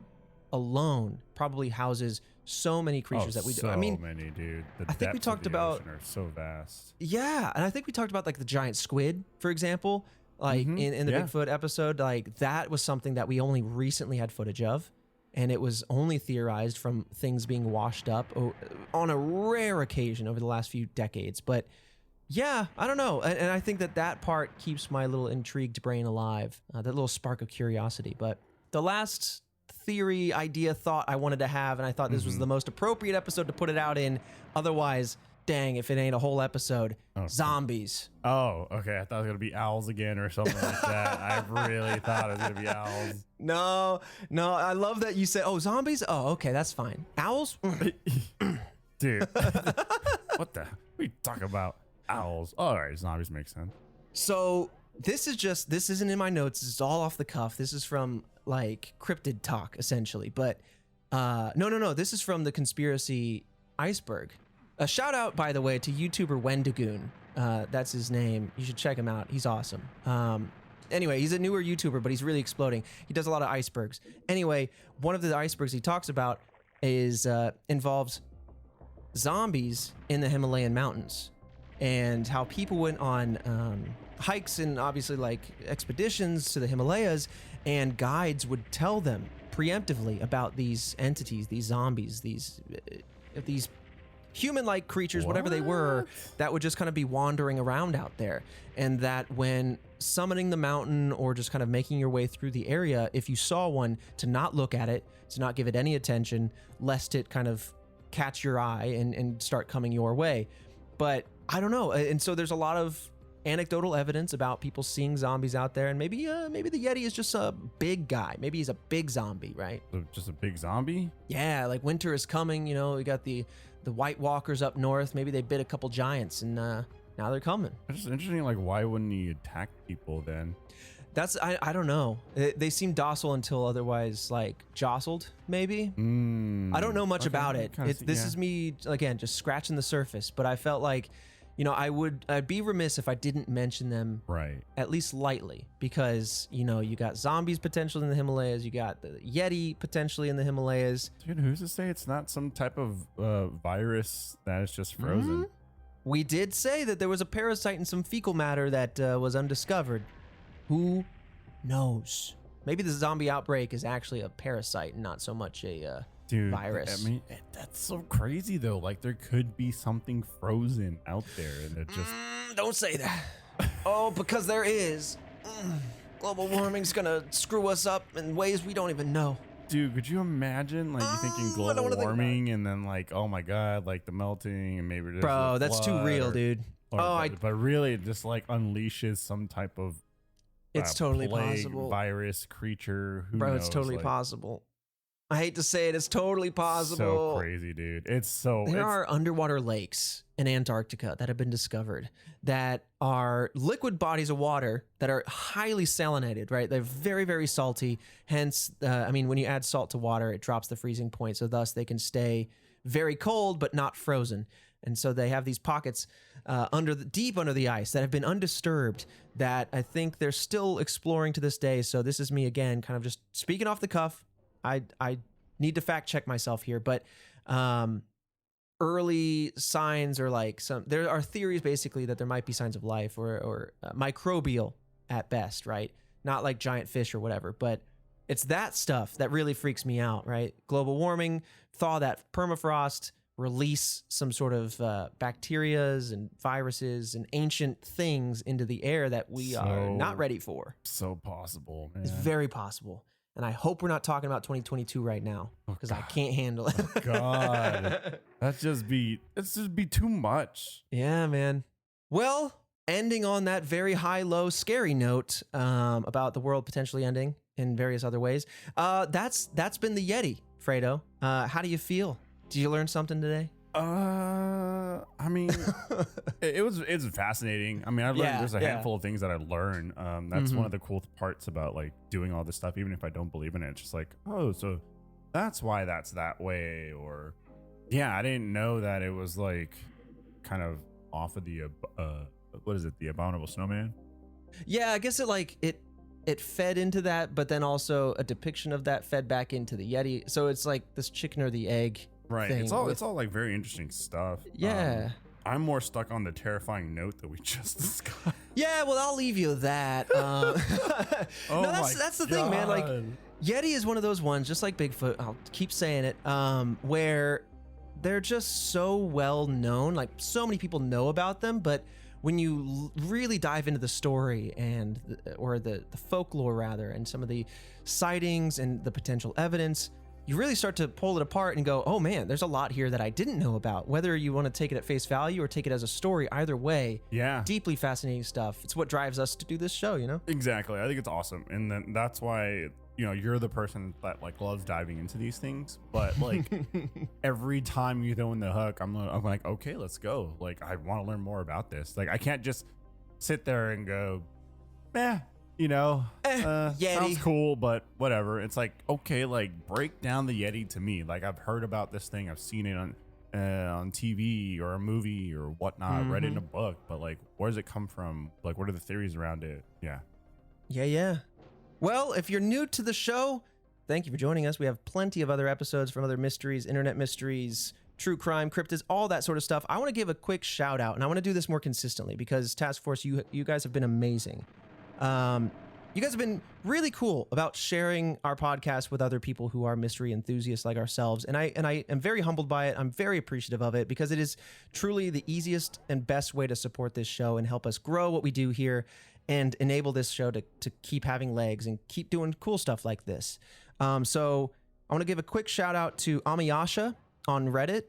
alone probably houses so many creatures that we do. I mean, so many, dude. I think we talked about are so vast. Yeah, and I think we talked about like the giant squid, for example, like in the Bigfoot episode. Like that was something that we only recently had footage of, and it was only theorized from things being washed up on a rare occasion over the last few decades. But yeah, I don't know, and I think that part keeps my little intrigued brain alive, that little spark of curiosity. But the last theory, idea, thought I wanted to have, and I thought this was the most appropriate episode to put it out in. Otherwise, dang, if it ain't a whole episode, zombies. Oh, okay. I thought it was gonna be owls again or something like that. I really thought it was gonna be owls. No. I love that you said, oh, zombies. Oh, okay, that's fine. Owls, dude. What the? We talk about owls. All right, zombies make sense. So this isn't in my notes. This is all off the cuff. This is from like cryptid talk, essentially. But no. This is from the Conspiracy Iceberg. A shout out, by the way, to YouTuber Wendigoon. That's his name. You should check him out. He's awesome. Anyway, he's a newer YouTuber, but he's really exploding. He does a lot of icebergs. Anyway, one of the icebergs he talks about involves zombies in the Himalayan mountains, and how people went on hikes and obviously like expeditions to the Himalayas, and guides would tell them preemptively about these entities, these zombies, these human-like creatures, whatever they were, that would just kind of be wandering around out there. And that when summoning the mountain or just kind of making your way through the area, if you saw one, to not look at it, to not give it any attention, lest it kind of catch your eye and start coming your way. But I don't know. And so there's a lot of anecdotal evidence about people seeing zombies out there, and maybe the Yeti is just a big guy. Maybe he's a big zombie, right? So just a big zombie? Yeah, like winter is coming, you know, we got the White Walkers up north. Maybe they bit a couple giants, and now they're coming. It's just interesting, like, why wouldn't he attack people then? That's, I don't know. They seem docile until otherwise, like, jostled, maybe? I don't know much about it. This is me, again, just scratching the surface, but I felt like, you know, I'd be remiss if I didn't mention them, right, at least lightly, because, you know, you got zombies potentially in the Himalayas, you got the Yeti potentially in the Himalayas. Dude, who's to say it's not some type of virus that is just frozen? We did say that there was a parasite in some fecal matter that was undiscovered. Who knows? Maybe the zombie outbreak is actually a parasite and not so much a virus. I mean, that's so crazy though. Like, there could be something frozen out there, and it just don't say that. Oh, because there is. Global warming's gonna screw us up in ways we don't even know. Dude, could you imagine like you thinking I don't global wanna think about warming and then like, oh my god, like the melting and maybe there's Bro, a that's too flood real, dude. but really it just like unleashes some type of It's totally plague, possible. virus creature. Who Bro, knows? it's totally like, possible. I hate to say it, it's totally possible. So crazy, dude. It's so There it's, are underwater lakes in Antarctica that have been discovered that are liquid bodies of water that are highly salinated, right? They're very, very salty. Hence, I mean, when you add salt to water, it drops the freezing point. So thus they can stay very cold, but not frozen. And so they have these pockets deep under the ice that have been undisturbed that I think they're still exploring to this day. So this is me again, kind of just speaking off the cuff. I need to fact check myself here, but early signs are like there are theories basically that there might be signs of life or microbial at best, right? Not like giant fish or whatever, but it's that stuff that really freaks me out, right? Global warming, thaw that permafrost, release some sort of bacterias and viruses and ancient things into the air that we are not ready for. so possible, man. It's very possible. And I hope we're not talking about 2022 right now because I can't handle it. God. It's just be too much. Yeah, man. Well, ending on that very high, low, scary note about the world potentially ending in various other ways. That's been the Yeti, Fredo. How do you feel? Did you learn something today? I mean, it's fascinating. I mean, I've learned there's a handful of things that I learned. That's one of the cool parts about like doing all this stuff, even if I don't believe in it. It's just like, oh, so that's why that's that way. Or yeah, I didn't know that it was like kind of off of the what is it, the abominable snowman? Yeah, I guess it fed into that, but then also a depiction of that fed back into the Yeti. So it's like this chicken or the egg. Right. Thing It's all like very interesting stuff. Yeah. I'm more stuck on the terrifying note that we just discussed. Yeah, well, I'll leave you that. No, that's the thing, man. Like, Yeti is one of those ones, just like Bigfoot. I'll keep saying it. Where they're just so well known. Like, so many people know about them, but when you really dive into the story and the folklore rather, and some of the sightings and the potential evidence, you really start to pull it apart and go, oh man, there's a lot here that I didn't know about. Whether you want to take it at face value or take it as a story, either way, yeah, deeply fascinating stuff. It's what drives us to do this show, you know? Exactly. I think it's awesome. And then that's why, you know, you're the person that like loves diving into these things. But like every time you throw in the hook, I'm like, okay, let's go. Like, I want to learn more about this. Like, I can't just sit there and go, you know, Yeti. sounds cool, but whatever. It's like, okay, like break down the Yeti to me. Like, I've heard about this thing, I've seen it on TV or a movie or whatnot, read it in a book, but like, where does it come from? Like, what are the theories around it? Yeah. Well, if you're new to the show, thank you for joining us. We have plenty of other episodes from other mysteries, internet mysteries, true crime, cryptids, all that sort of stuff. I want to give a quick shout out, and I want to do this more consistently because Task Force, you guys have been amazing. You guys have been really cool about sharing our podcast with other people who are mystery enthusiasts like ourselves. And I am very humbled by it. I'm very appreciative of it because it is truly the easiest and best way to support this show and help us grow what we do here and enable this show to keep having legs and keep doing cool stuff like this. So I want to give a quick shout out to Amiyasha on Reddit.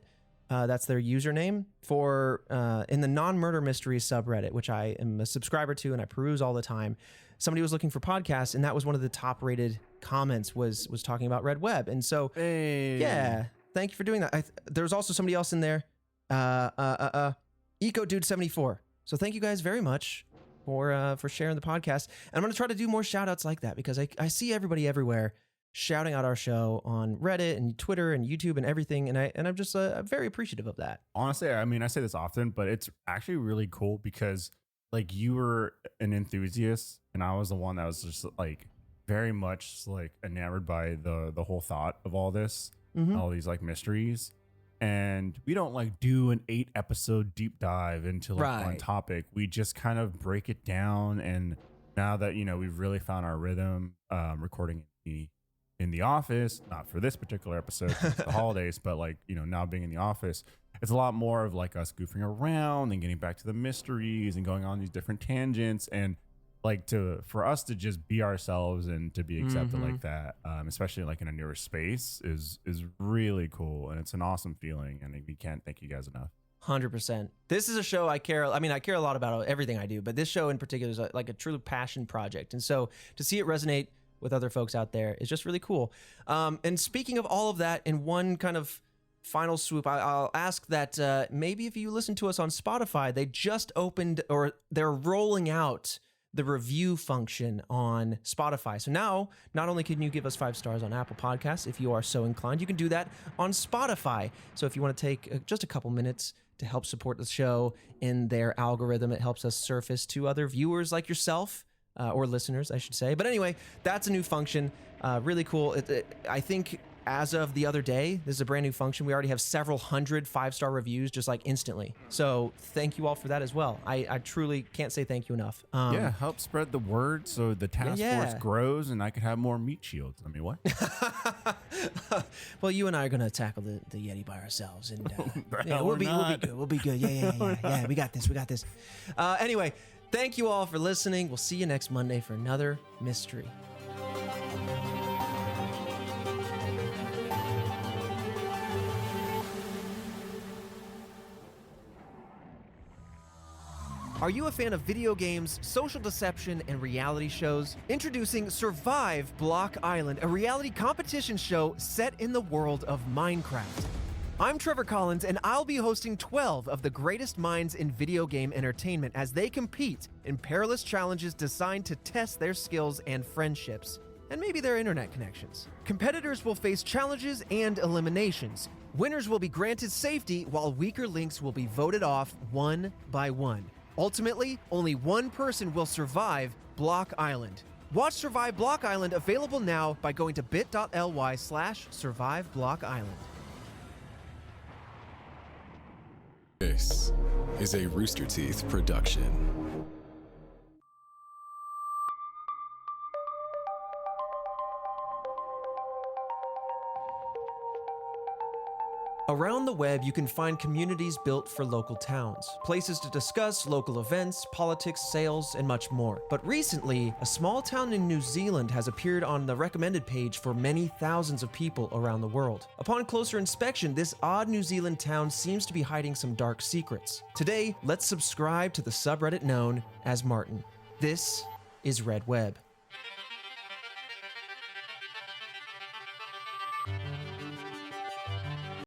That's their username for in the non-murder mysteries subreddit, which I am a subscriber to and I peruse all the time. Somebody was looking for podcasts, and that was one of the top-rated comments was talking about Red Web. And so, yeah, thank you for doing that. There was also somebody else in there, EcoDude74. So thank you guys very much for sharing the podcast. And I'm going to try to do more shout-outs like that because I see everybody everywhere shouting out our show on Reddit and Twitter and YouTube and everything, and I'm just very appreciative of that. Honestly, I mean, I say this often, but it's actually really cool because like you were an enthusiast and I was the one that was just like very much like enamored by the whole thought of all this, all these like mysteries. And we don't like do an 8-episode deep dive into like one topic. We just kind of break it down. And now that, you know, we've really found our rhythm, recording in the office, not for this particular episode, the holidays, but like, you know, now being in the office, it's a lot more of like us goofing around and getting back to the mysteries and going on these different tangents. And for us to just be ourselves and to be accepted Mhm. like that, especially like in a newer space, is really cool, and it's an awesome feeling, and we can't thank you guys enough. 100%. This is a show I care a lot about everything I do, but this show in particular is like a true passion project. And so to see it resonate with other folks out there is just really cool. And speaking of all of that, in one kind of final swoop, I'll ask that maybe if you listen to us on Spotify, they just opened, or they're rolling out the review function on Spotify. So now, not only can you give us 5 stars on Apple Podcasts, if you are so inclined, you can do that on Spotify. So if you want to take just a couple minutes to help support the show in their algorithm, it helps us surface to other viewers like yourself, or listeners, I should say. But anyway, that's a new function. Really cool. I think as of the other day, this is a brand new function. We already have several hundred 5-star reviews just like instantly. So thank you all for that as well. I truly can't say thank you enough. Yeah, help spread the word so the task force grows and I could have more meat shields. I mean, what? Well, you and I are going to tackle the Yeti by ourselves. And hell we'll we're be not. good. We'll be good. Yeah. We got this. Anyway, thank you all for listening. We'll see you next Monday for another mystery. Are you a fan of video games, social deception, and reality shows? Introducing Survive Block Island, a reality competition show set in the world of Minecraft. I'm Trevor Collins, and I'll be hosting 12 of the greatest minds in video game entertainment as they compete in perilous challenges designed to test their skills and friendships, and maybe their internet connections. Competitors will face challenges and eliminations. Winners will be granted safety, while weaker links will be voted off one by one. Ultimately, only one person will survive Block Island. Watch Survive Block Island, available now by going to bit.ly/surviveblockisland. This is a Rooster Teeth production. Around the web, you can find communities built for local towns, places to discuss local events, politics, sales, and much more. But recently, a small town in New Zealand has appeared on the recommended page for many thousands of people around the world. Upon closer inspection, this odd New Zealand town seems to be hiding some dark secrets. Today, let's subscribe to the subreddit known as Martin. This is Red Web.